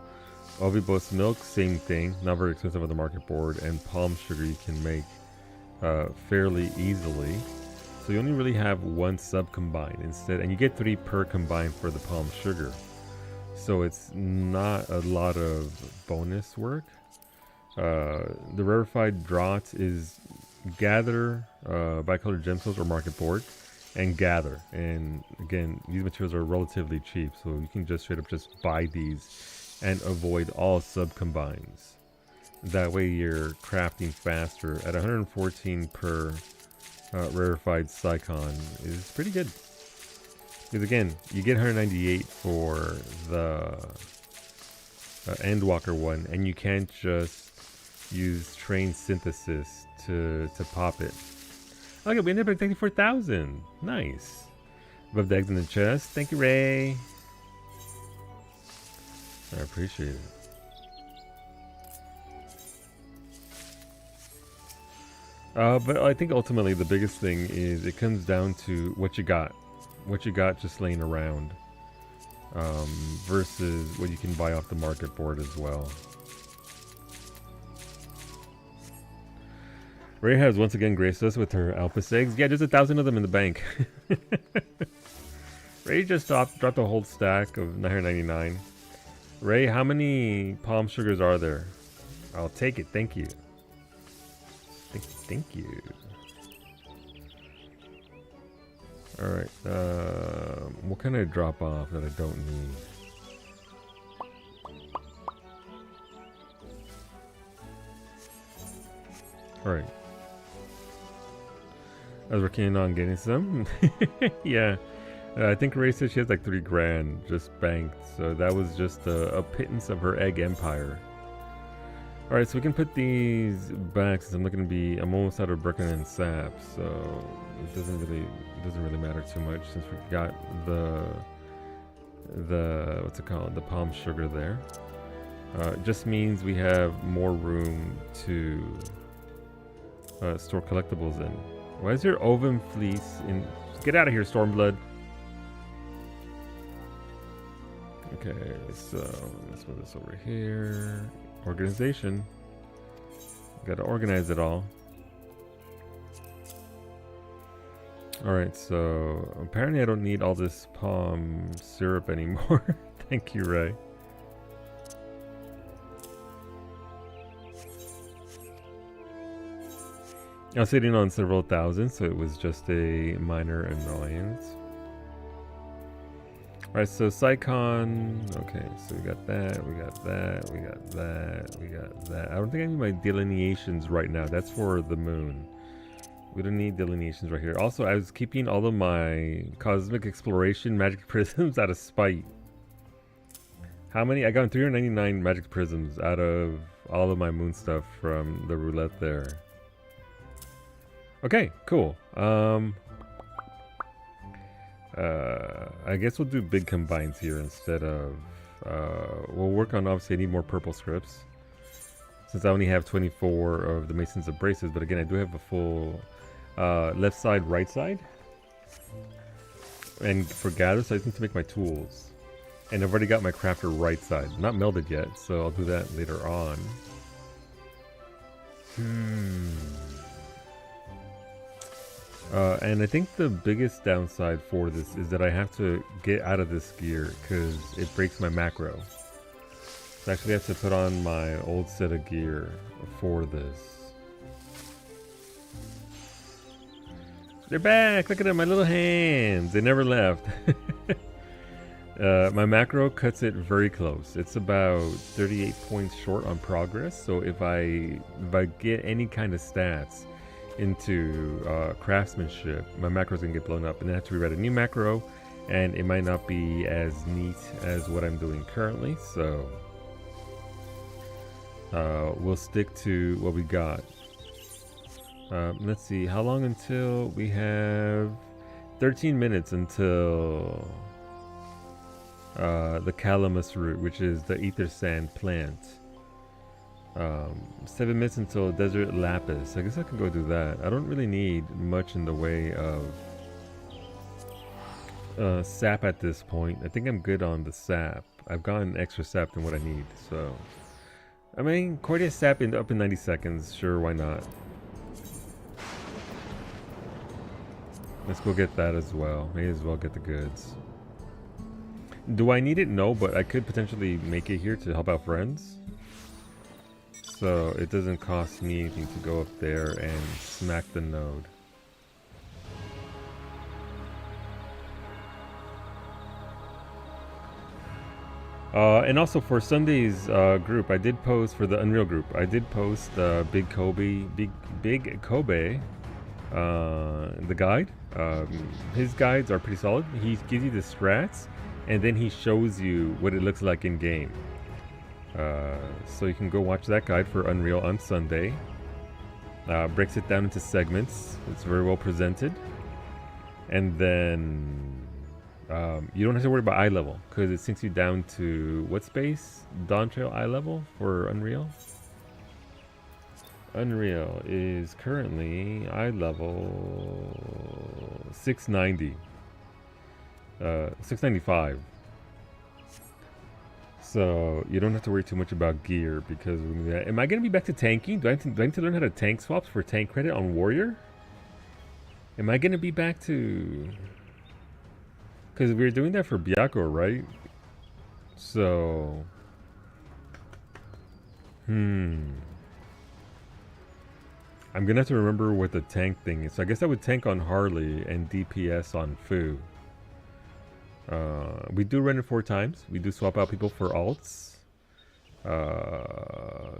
Ovibos milk, same thing, not very expensive on the market board, and palm sugar you can make fairly easily. So you only really have one sub combine instead, and you get 3 per combine for the palm sugar. So it's not a lot of bonus work. The rarefied draught is gather bicolored gemstones or market board and gather, and again these materials are relatively cheap, so you can just straight up just buy these and avoid all sub combines. That way you're crafting faster. At 114 per rarefied Sycon is pretty good, because again you get 198 for the Endwalker one, and you can't just use train synthesis to pop it. Okay, we ended up at 34,000. Nice. Above the eggs in the chest. Thank you, Ray. I appreciate it. But I think ultimately the biggest thing is it comes down to what you got just laying around, versus what you can buy off the market board as well. Ray has once again graced us with her Alphys eggs. Yeah, there's 1,000 of them in the bank. Ray just dropped a whole stack of 999. Ray, how many palm sugars are there? I'll take it. Thank you. Thank you. All right. What can I drop off that I don't need? All right. I was working on getting some. Yeah. I think Ray said she has like 3 grand just banked. So that was just a pittance of her egg empire. Alright, so we can put these back since I'm almost out of Brooklyn and sap. So it doesn't really matter too much since we got the what's it called? The palm sugar there. It just means we have more room to store collectibles in. Why is there ovum fleece in? Get out of here, Stormblood. Okay, so let's move this over here. Organization. Gotta organize it all. Alright, so apparently I don't need all this palm syrup anymore. Thank you, Ray. I was sitting on several thousand, so it was just a minor annoyance. Alright, so Psycon. Okay, so we got that, we got that, we got that, we got that. I don't think I need my delineations right now. That's for the moon. We don't need delineations right here. Also, I was keeping all of my cosmic exploration magic prisms out of spite. How many? I got 399 magic prisms out of all of my moon stuff from the roulette there. Okay, cool. I guess we'll do big combines here instead of... we'll work on, obviously, I need more purple scripts. Since I only have 24 of the Masons of Braces, but again, I do have a full left side, right side. And for gather, so I just need to make my tools. And I've already got my crafter right side. Not melded yet, so I'll do that later on. And I think the biggest downside for this is that I have to get out of this gear because it breaks my macro. So I actually have to put on my old set of gear for this. They're back! Look at them, my little hands! They never left. My macro cuts it very close. It's about 38 points short on progress. So if I get any kind of stats into craftsmanship, my macro's gonna get blown up, and then I have to rewrite a new macro, and it might not be as neat as what I'm doing currently. So we'll stick to what we got. Let's see, how long until we have 13 minutes until the calamus root, which is the ether sand plant. 7 minutes until desert lapis. I guess I can go do that. I don't really need much in the way of sap at this point. I think I'm good on the sap. I've gotten extra sap than what I need, so I mean, Cordia sap up in 90 seconds. Sure, why not? Let's go get that as well. May as well get the goods. Do I need it? No, but I could potentially make it here to help out friends. So it doesn't cost me anything to go up there and smack the node. And also for Sunday's group, I did post for the Unreal group. I did post Big Kobe, the guide. His guides are pretty solid. He gives you the strats, and then he shows you what it looks like in game. So you can go watch that guide for Unreal on Sunday. Breaks it down into segments. It's very well presented. And then you don't have to worry about eye level because it sinks you down to what space? Dawn Trail eye level for Unreal? Unreal is currently eye level 690. 695. So you don't have to worry too much about gear because am I going to be back to tanking? Do I need to learn how to tank swaps for tank credit on Warrior? Am I going to be back to... Because we were doing that for Byakko, right? So... I'm going to have to remember what the tank thing is. So I guess I would tank on Harley and DPS on Fu. We do run it 4 times. We do swap out people for alts.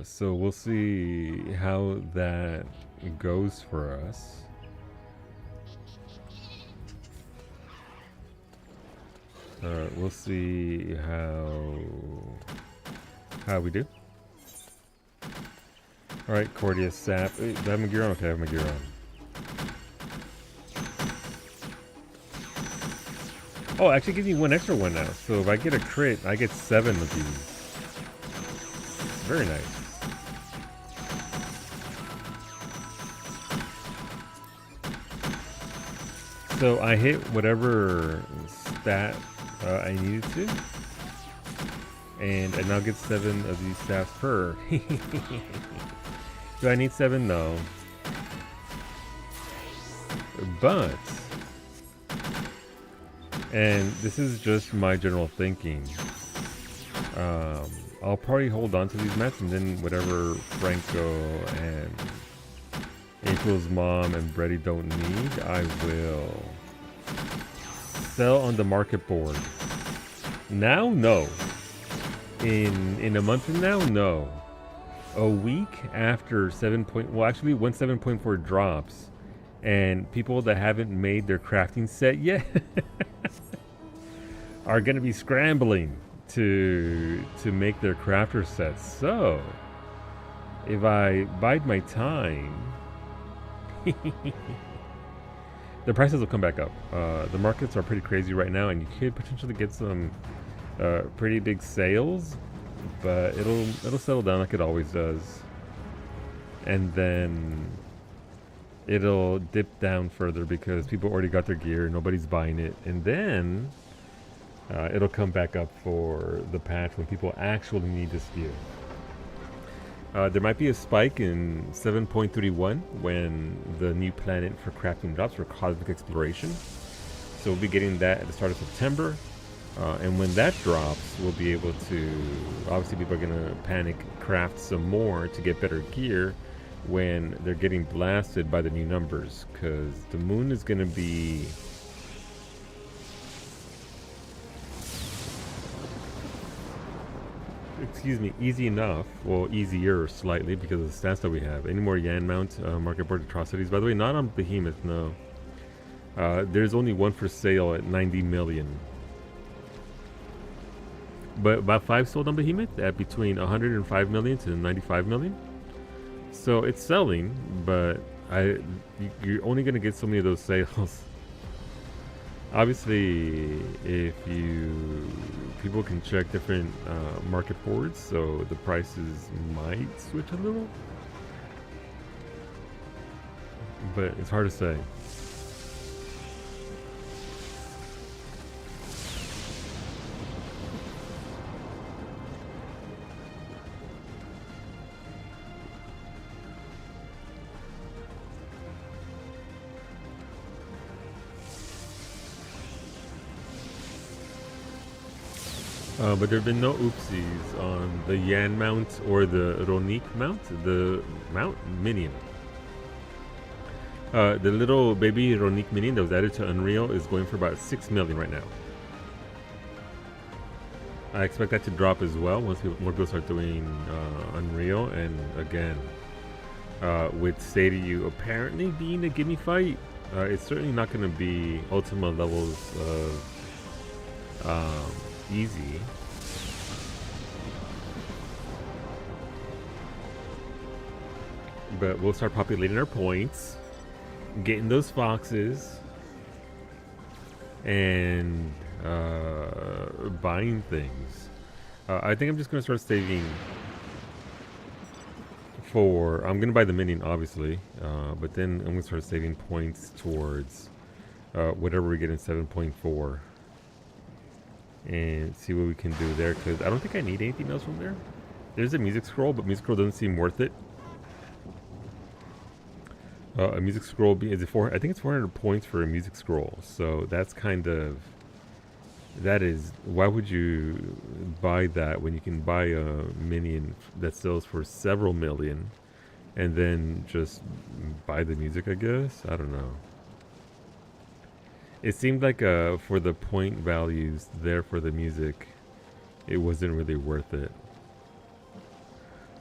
So we'll see how that goes for us. We'll see how we do. Alright, Cordia sap. Do I have my gear on? Okay, I have my gear on. Oh, it actually gives me 1 extra one now. So if I get a crit, I get 7 of these. Very nice. So I hit whatever stat I needed to, and I now get 7 of these stats per. Do I need 7? No. But, and this is just my general thinking, I'll probably hold on to these mats, and then whatever Franco and April's mom and Brady don't need, I will sell on the market board. Now, no. In a month from now, no. A week after 7. Well, actually, when 7.4 drops, and people that haven't made their crafting set yet are going to be scrambling to make their crafter sets. So, if I bide my time, the prices will come back up. The markets are pretty crazy right now, and you could potentially get some pretty big sales, but it'll settle down like it always does, and then it'll dip down further because people already got their gear, nobody's buying it, and then it'll come back up for the patch when people actually need this gear. There might be a spike in 7.31 when the new planet for crafting drops for cosmic exploration. So we'll be getting that at the start of September. And when that drops, we'll be able to, obviously people are going to panic craft some more to get better gear when they're getting blasted by the new numbers, because the moon is going to be easy enough, well, easier slightly because of the stats that we have. Any more Yan Mount market board atrocities? By the way, not on Behemoth, no. There's only one for sale at 90 million. But about 5 sold on Behemoth at between 105 million to 95 million. So it's selling, but you're only going to get so many of those sales. Obviously, if people can check different market boards, so the prices might switch a little, but it's hard to say. But there have been no oopsies on the Yan mount or the Ronique mount, the mount minion. The little baby Ronique minion that was added to Unreal is going for about 6 million right now. I expect that to drop as well once more people start doing Unreal, and again, with Say to You apparently being a gimme fight, it's certainly not going to be Ultima levels of easy. But we'll start populating our points, getting those foxes, and buying things. I think I'm just going to start saving for... I'm going to buy the minion, obviously, but then I'm going to start saving points towards whatever we get in 7.4. And see what we can do there, because I don't think I need anything else from there. There's a music scroll, but music scroll doesn't seem worth it. A music scroll is it 4? I think it's 400 points for a music scroll. So that's kind of, that is, why would you buy that when you can buy a minion that sells for several million, and then just buy the music? I guess, I don't know. It seemed like for the point values there for the music, it wasn't really worth it.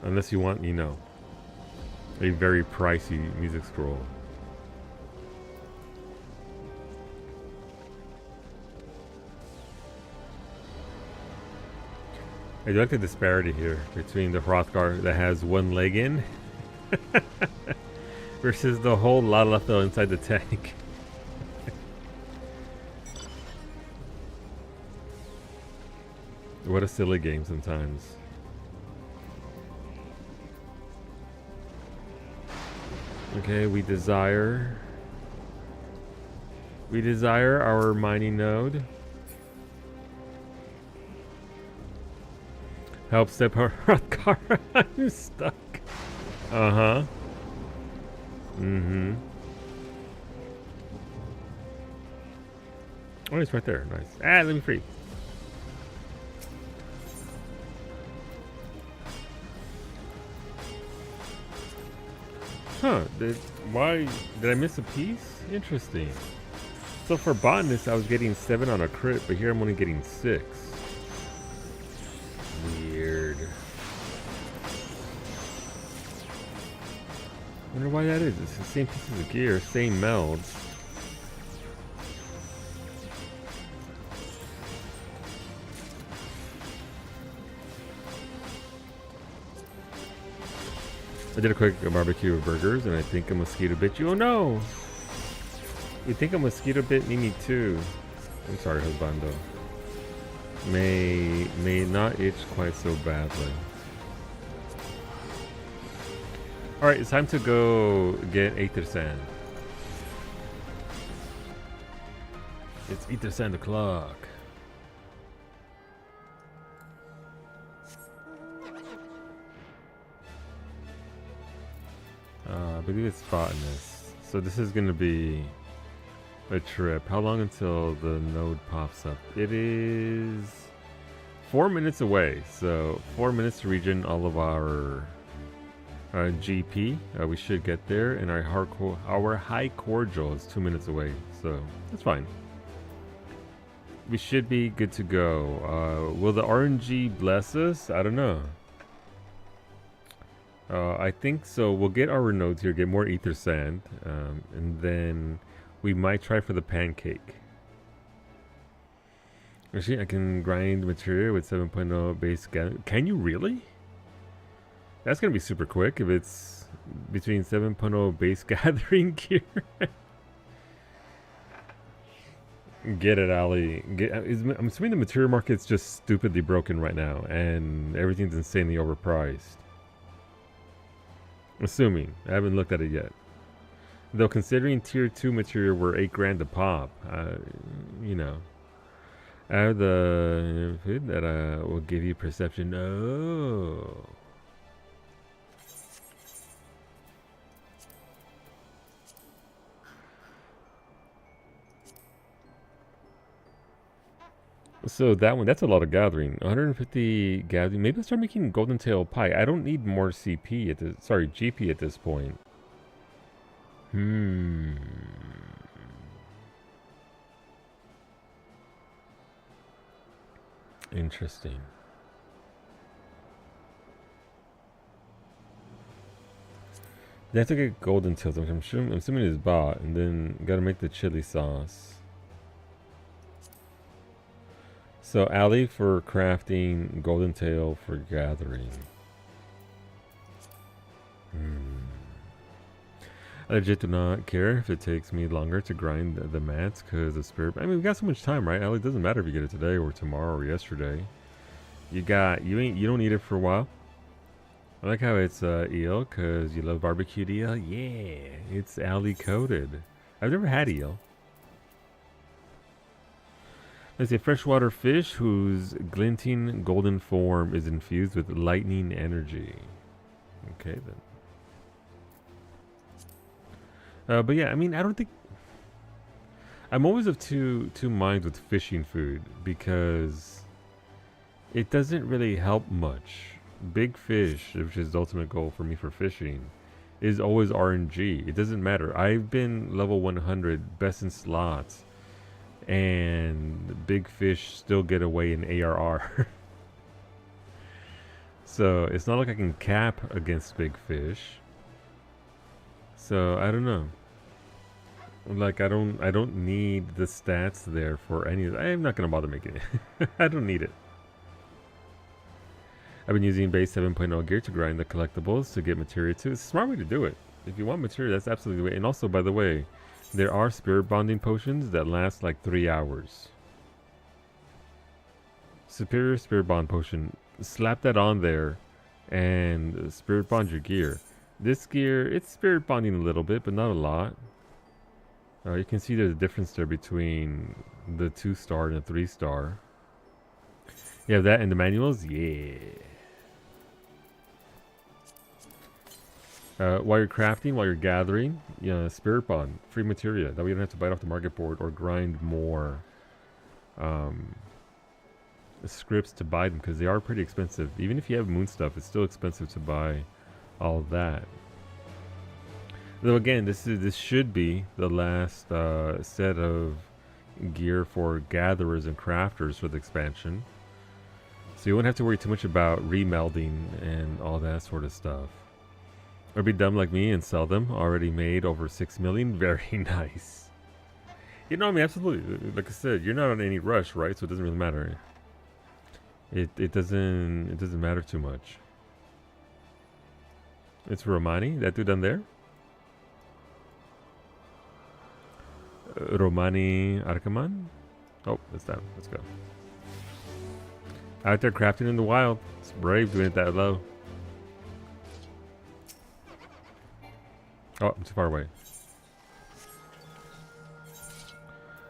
Unless you want, you know, a very pricey music scroll. I do like the disparity here between the Hrothgar that has one leg in versus the whole Lalafell inside the tank. What a silly game sometimes. Okay, we desire We desire our mining node. Help step her car. I'm stuck. Uh-huh. Mm-hmm. Oh, it's right there. Nice. Ah, let me free. Huh. Why did I miss a piece? Interesting. So for botanist, I was getting 7 on a crit, but here I'm only getting 6. Weird. Wonder why that is. It's the same pieces of gear, same melds. I did a quick barbecue of burgers, and I think a mosquito bit you. Oh no! You think a mosquito bit me too? I'm sorry, husbando. May not itch quite so badly. All right, it's time to go get Aether Sand. It's Aether Sand o'clock. I believe it's botanist. So this is gonna be a trip. How long until the node pops up? It is 4 minutes away. So 4 minutes to regen all of our GP. We should get there, and our high cordial is 2 minutes away. So that's fine. We should be good to go. Will the RNG bless us? I don't know. I think so. We'll get our nodes here, get more Aether Sand, and then we might try for the pancake. Actually, I can grind material with 7.0 base gather. Can you really? That's going to be super quick if it's between 7.0 base gathering gear. Get it, Ali. I'm assuming the material market's just stupidly broken right now, and everything's insanely overpriced. Assuming. I haven't looked at it yet. Though considering tier 2 material were 8 grand a pop, you know. I have the food that will give you perception. Oh. So that one, that's a lot of gathering. 150 gathering. Maybe I'll start making golden tail pie. I don't need more GP at this point. Interesting. They have to get golden tails, which I'm assuming is bought, and then gotta make the chili sauce. So Ali for crafting, golden tail for gathering. I legit do not care if it takes me longer to grind the mats because of spirit. I mean, we got so much time, right? Ali, it doesn't matter if you get it today or tomorrow or yesterday. You don't need it for a while. I like how it's eel because you love barbecued eel. Yeah, it's Ali coated. I've never had eel. It's a freshwater fish whose glinting golden form is infused with lightning energy. Okay, then. But yeah, I mean, I don't think... I'm always of two minds with fishing food because it doesn't really help much. Big fish, which is the ultimate goal for me for fishing, is always RNG. It doesn't matter. I've been level 100, best in slots, and big fish still get away in ARR. So it's not like I can cap against big fish. So I don't know. Like I don't need the stats there for any of that. I'm not gonna bother making it. I don't need it. I've been using base 7.0 gear to grind the collectibles to get material too. It's a smart way to do it. If you want material, that's absolutely the way. And also, by the way, there are spirit bonding potions that last like 3 hours. Superior spirit bond potion. Slap that on there and spirit bond your gear. This gear, it's spirit bonding a little bit, but not a lot. You can see there's a difference there between the 2-star and the 3-star. You have that in the manuals? Yeah. While you're crafting, while you're gathering, spirit bond, free materia. That way you don't have to bite off the market board or grind more scripts to buy them, because they are pretty expensive. Even if you have moon stuff, it's still expensive to buy all of that. Though again, this should be the last set of gear for gatherers and crafters for the expansion. So you won't have to worry too much about remelding and all that sort of stuff. Or be dumb like me and sell them already made over 6 million. Very nice. You know, I mean, absolutely. Like I said, you're not on any rush, right? So it doesn't really matter. It doesn't matter too much. It's Romani, that dude down there. Romani Arkaman. Oh, that's that. Let's go. Out there crafting in the wild. It's brave doing it that low. Oh, I'm too far away.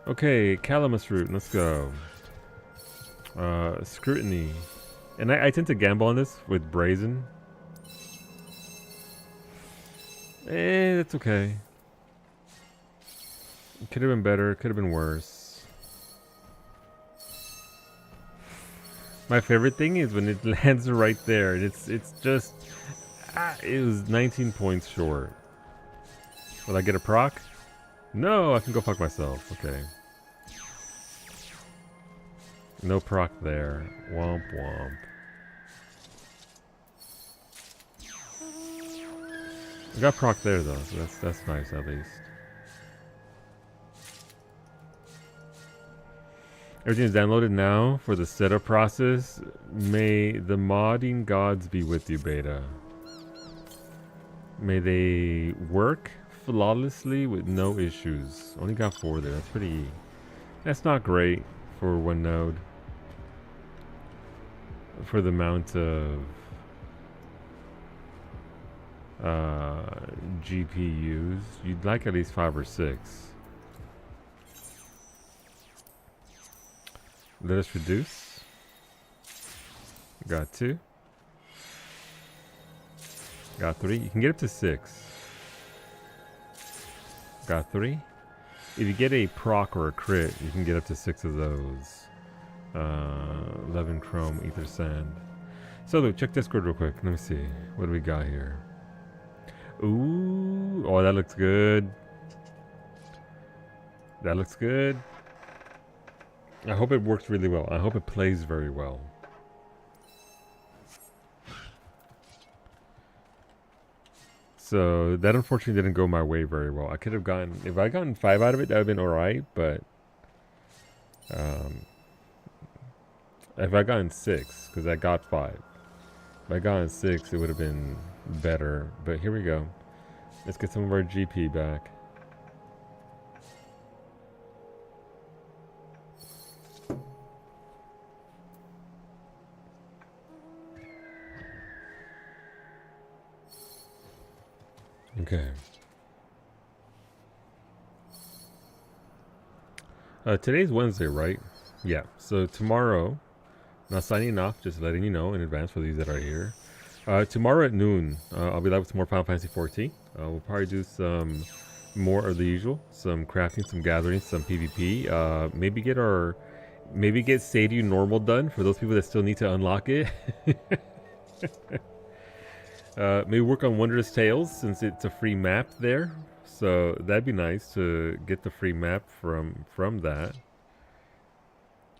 Okay, calamus root. Let's go. Scrutiny. And I tend to gamble on this with brazen. That's okay. It could have been better. Could have been worse. My favorite thing is when it lands right there. And it's just... it was 19 points short. Will I get a proc? No, I can go fuck myself. Okay. No proc there. Womp womp. I got proc there though, so that's nice at least. Everything's downloaded now for the setup process. May the modding gods be with you, beta. May they work flawlessly with no issues. Only got 4 there. That's pretty... That's not great for one node. For the amount of GPUs. You'd like at least 5 or 6. Let us reduce. Got 2. Got 3. You can get up to 6. Got 3. If you get a proc or a crit, you can get up to 6 of those. 11 chrome, ether sand. So look, check Discord real quick. Let me see. What do we got here? Ooh. Oh, that looks good. That looks good. I hope it works really well. I hope it plays very well. So that unfortunately didn't go my way very well. I could have gotten, if I gotten 5 out of it, that would have been alright, but if I gotten 6, because I got 5. If I gotten 6, it would have been better. But here we go. Let's get some of our GP back. Okay. Today's Wednesday, right? Yeah. So tomorrow, not signing off, just letting you know in advance for these that are here. Tomorrow at noon, I'll be live with some more Final Fantasy 14. We'll probably do some more of the usual, some crafting, some gathering, some PvP. Maybe get Sadu normal done for those people that still need to unlock it. Maybe work on Wondrous Tales since it's a free map there. So that'd be nice to get the free map from that.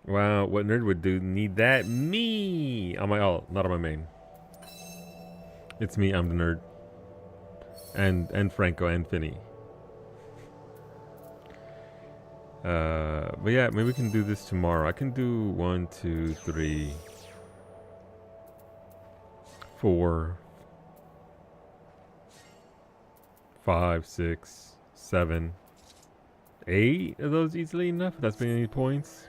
Wow, what nerd would do need that? Me! On my alt, not on my main. It's me, I'm the nerd. And Franco and Finny. But yeah, maybe we can do this tomorrow. I can do 1, 2, 3, 4, 5, 6, 7, 8 of those easily enough. That's been any points.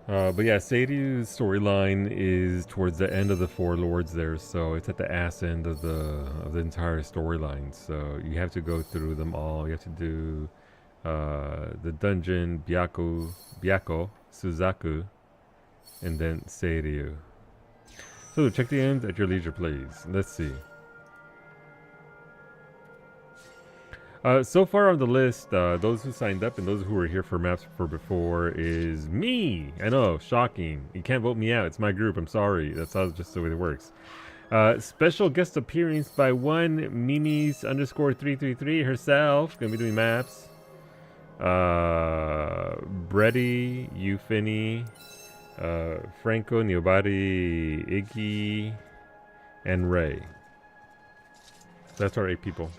But yeah, Seiryu's storyline is towards the end of the Four Lords there, so it's at the ass end of the entire storyline. So you have to go through them all. You have to do the dungeon, Byako, Suzaku, and then Seiryu. So check the ends at your leisure, please. Let's see. So far on the list, those who signed up and those who were here for maps for before is me. I know, shocking. You can't vote me out. It's my group. I'm sorry. That's how just the way it works. Special guest appearance by one Mimis _ 333 herself. Gonna be doing maps. Brady, Euphony, Franco, Neobody, Iggy, and Ray. That's our 8 people.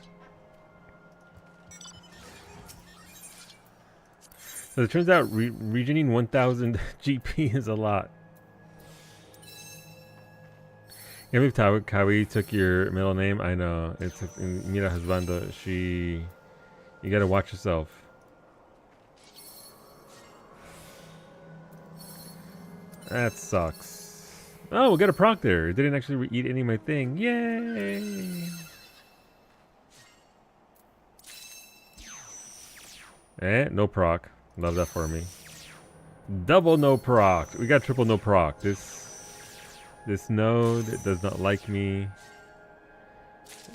So it turns out regioning 1000 GP is a lot. Yeah, if Kawi took your middle name, I know. It's Mira Husbando. You gotta watch yourself. That sucks. Oh, we got a proc there. It didn't actually eat any of my thing. Yay! No proc. Love that for me. Double no proc. We got triple no proc. This node does not like me.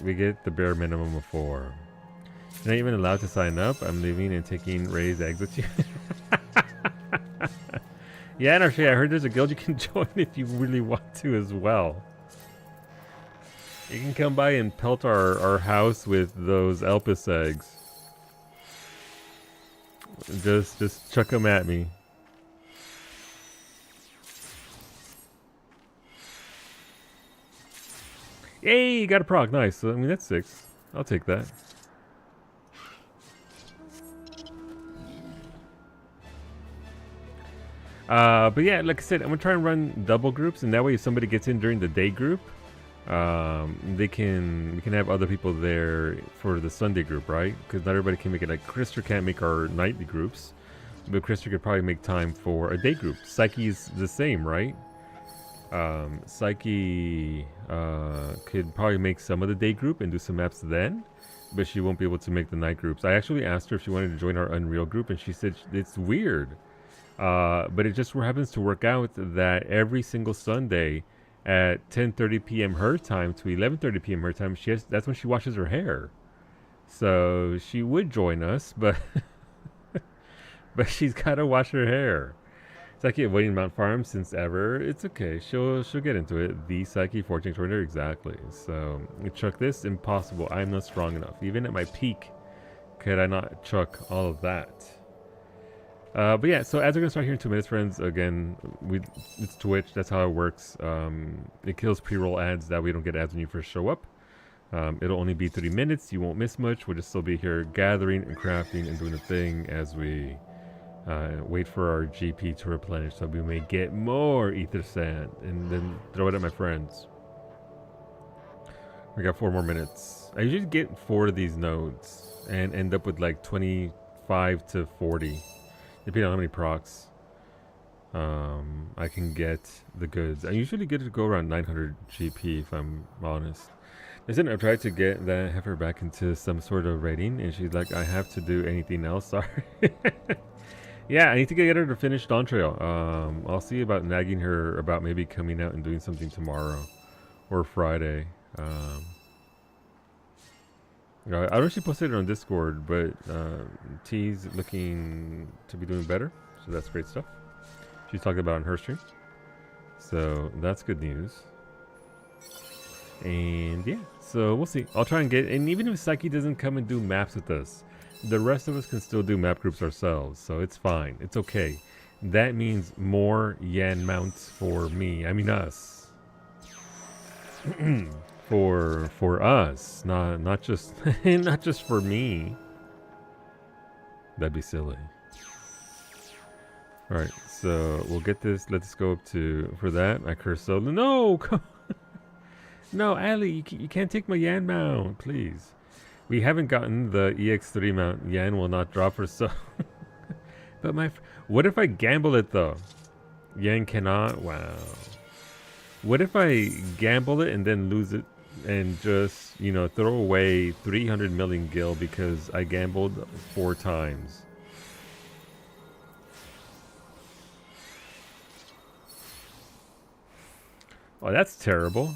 We get the bare minimum of 4. You're not even allowed to sign up. I'm leaving and taking Ray's eggs with you. Yeah, and actually I heard there's a guild you can join if you really want to as well. You can come by and pelt our house with those Elpis eggs. Just chuck them at me. Yay, got a proc. Nice. So, I mean, that's 6. I'll take that. But yeah, like I said, I'm gonna try and run double groups, and that way if somebody gets in during the day group, we can have other people there for the Sunday group, right? Because not everybody can make it. Like Krister can't make our nightly groups, but Krister could probably make time for a day group. Psyche's the same, right? Psyche could probably make some of the day group and do some maps then, but she won't be able to make the night groups. I actually asked her if she wanted to join our Unreal group, and she said it's weird. But it just happens to work out that every single Sunday at 10:30 p.m. her time to 11:30 p.m. her time, that's when she washes her hair. So she would join us, but but she's got to wash her hair. Psyche avoiding Mount Farm since ever. It's okay. She'll get into it. The Psyche fortune joiner, exactly. So chuck this, impossible. I'm not strong enough. Even at my peak, could I not chuck all of that? But yeah, so as we're gonna start here in 2 minutes, friends. Again, it's Twitch. That's how it works. It kills pre-roll ads. That way you don't get ads when you first show up. It'll only be 30 minutes. You won't miss much. We'll just still be here gathering and crafting and doing a thing as we wait for our GP to replenish, so we may get more ether sand and then throw it at my friends. We got 4 more minutes. I usually get 4 of these nodes and end up with like 25 to 40. Depending on how many procs I can get the goods. I usually get to go around 900 GP if I'm honest. Listen, I've tried to get that heifer back into some sort of rating, and she's like, I have to do anything else, sorry. Yeah, I need to get her to finish Dawn Trail. I'll see about nagging her about maybe coming out and doing something tomorrow or Friday. I don't know if she posted it on Discord, but T's looking to be doing better, so that's great stuff. She's talking about it on her stream, so that's good news. And yeah, so we'll see. I'll try and get, and even if Psyche doesn't come and do maps with us, the rest of us can still do map groups ourselves, so it's fine. It's okay. That means more yen mounts for me. I mean us. For us, not just not just for me. That'd be silly. All right, so we'll get this. Let's go up to for that. I curse so no, no, Ali, you can't take my Yan mount, please. We haven't gotten the EX3 mount. Yan will not drop for so. But what if I gamble it though? Yen cannot? Wow. What if I gamble it and then lose it and just, you know, throw away 300 million gil because I gambled 4 times? Oh, that's terrible.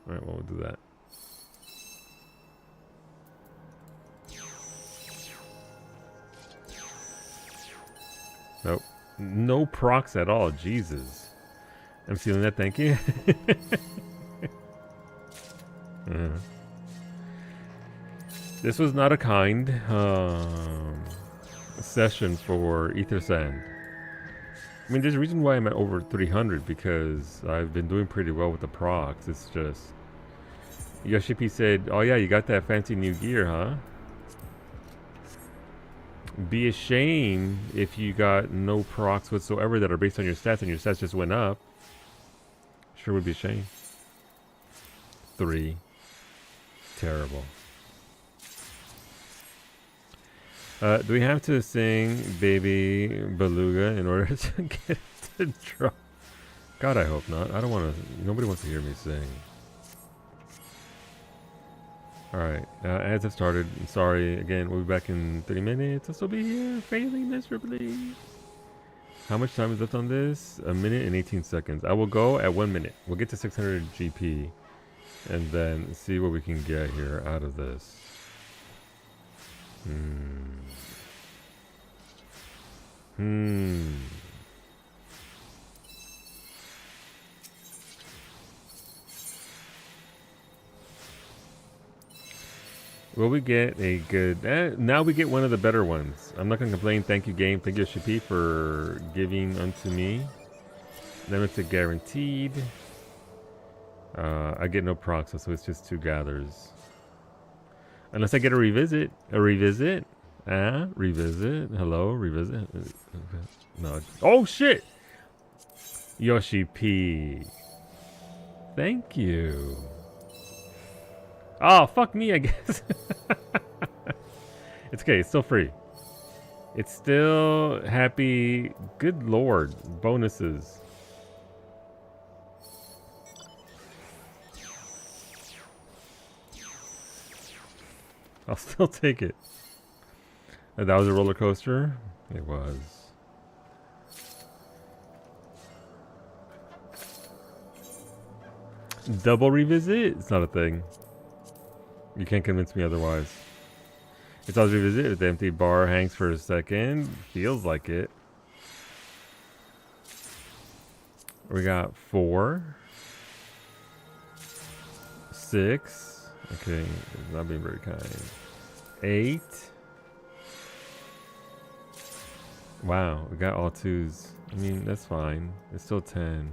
Alright, well, we'll do that. Nope. No procs at all. Jesus. I'm stealing that. Thank you. This was not a kind session for Ether Sand. I mean, there's a reason why I'm at over 300 because I've been doing pretty well with the procs. It's just Yoshi P said, "Oh yeah, you got that fancy new gear, huh? Be a shame if you got no procs whatsoever that are based on your stats and your stats just went up. Sure would be a shame." 3. Terrible. Do we have to sing Baby Beluga in order to get to draw? God, I hope not. I don't want to. Nobody wants to hear me sing. Alright, ads have started. I'm sorry again. We'll be back in 30 minutes. I'll still be here, failing miserably. How much time is left on this? 1 minute and 18 seconds. I will go at 1 minute. We'll get to 600 GP and then see what we can get here out of this. Will we get a good... now we get one of the better ones. I'm not going to complain. Thank you, game. Thank you, Shapi, for giving unto me. Limited guaranteed. I get no procs, so it's just 2 gathers. Unless I get a revisit. A revisit? Revisit. Hello, revisit. No. Oh, shit! Yoshi P. Thank you. Oh, fuck me, I guess. It's okay, it's still free. It's still happy. Good lord. Bonuses. I'll still take it. That was a roller coaster? It was. Double revisit? It's not a thing. You can't convince me otherwise. It's always revisit if the empty bar hangs for a second. Feels like it. We got 4. 6. Okay, not being very kind. 8. Wow, we got all 2s. I mean, that's fine. It's still 10.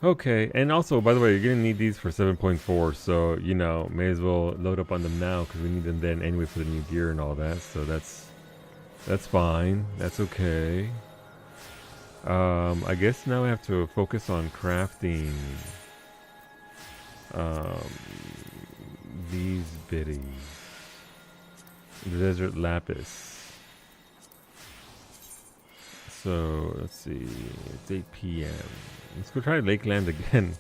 Okay, and also, by the way, you're gonna need these for 7.4, so, you know, may as well load up on them now, because we need them then anyway for the new gear and all that, so that's fine. That's okay. I guess now I have to focus on crafting these biddies. The desert lapis. So, let's see, it's 8 p.m. Let's go try Lakeland again.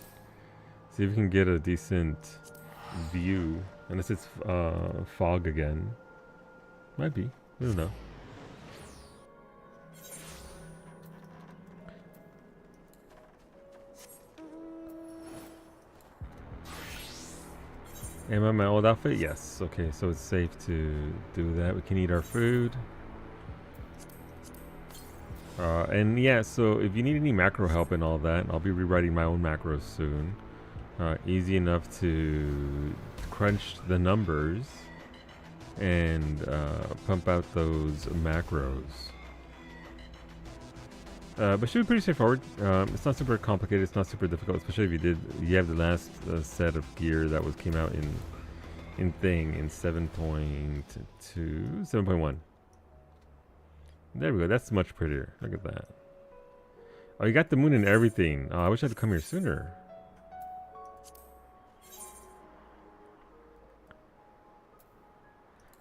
See if we can get a decent view. Unless it's fog again. Might be. I don't know. Am I in my old outfit? Yes. Okay, so it's safe to do that. We can eat our food. And yeah, so if you need any macro help and all that, I'll be rewriting my own macros soon. Easy enough to crunch the numbers and pump out those macros. But should be pretty straightforward. It's not super complicated. It's not super difficult, especially if you have the last set of gear that came out in 7.2, 7.1. There we go. That's much prettier. Look at that. Oh, you got the moon and everything. Oh, I wish I had come here sooner.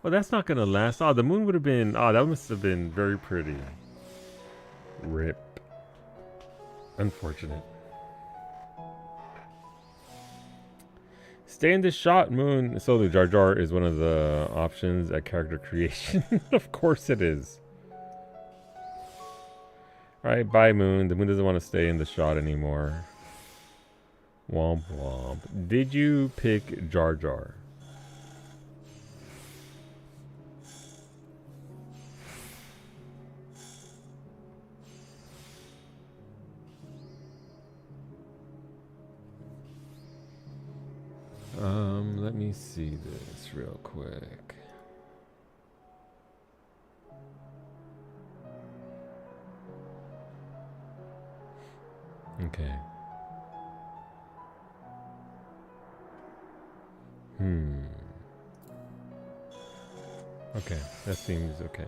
Well, that's not gonna last. Oh, the moon would have been. Oh, that must have been very pretty. Rip. Unfortunate. Stay in this shot, Moon. So the Jar Jar is one of the options at character creation. Of course it is. Alright, bye, Moon. The Moon doesn't want to stay in the shot anymore. Womp womp. Did you pick Jar Jar? Let me see this real quick. Okay. Okay, that seems okay.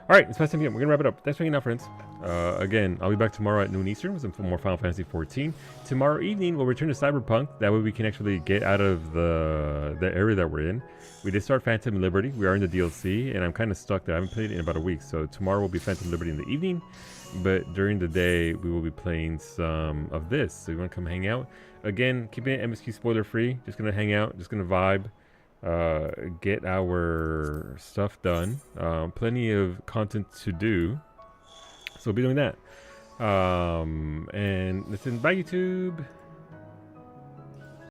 Alright, it's past 10 p.m. We're gonna wrap it up. Thanks for hanging out, friends. Again, I'll be back tomorrow at noon Eastern with some more Final Fantasy 14. Tomorrow evening, we'll return to Cyberpunk. That way we can actually get out of the area that we're in. We did start Phantom Liberty. We are in the DLC, and I'm kind of stuck there. I haven't played it in about a week, so tomorrow will be Phantom Liberty in the evening. But during the day, we will be playing some of this. So you want to come hang out? Again, keeping it MSQ spoiler free. Just going to hang out. Just going to vibe. Get our stuff done. Plenty of content to do. So we'll be doing that. And listen, bye YouTube.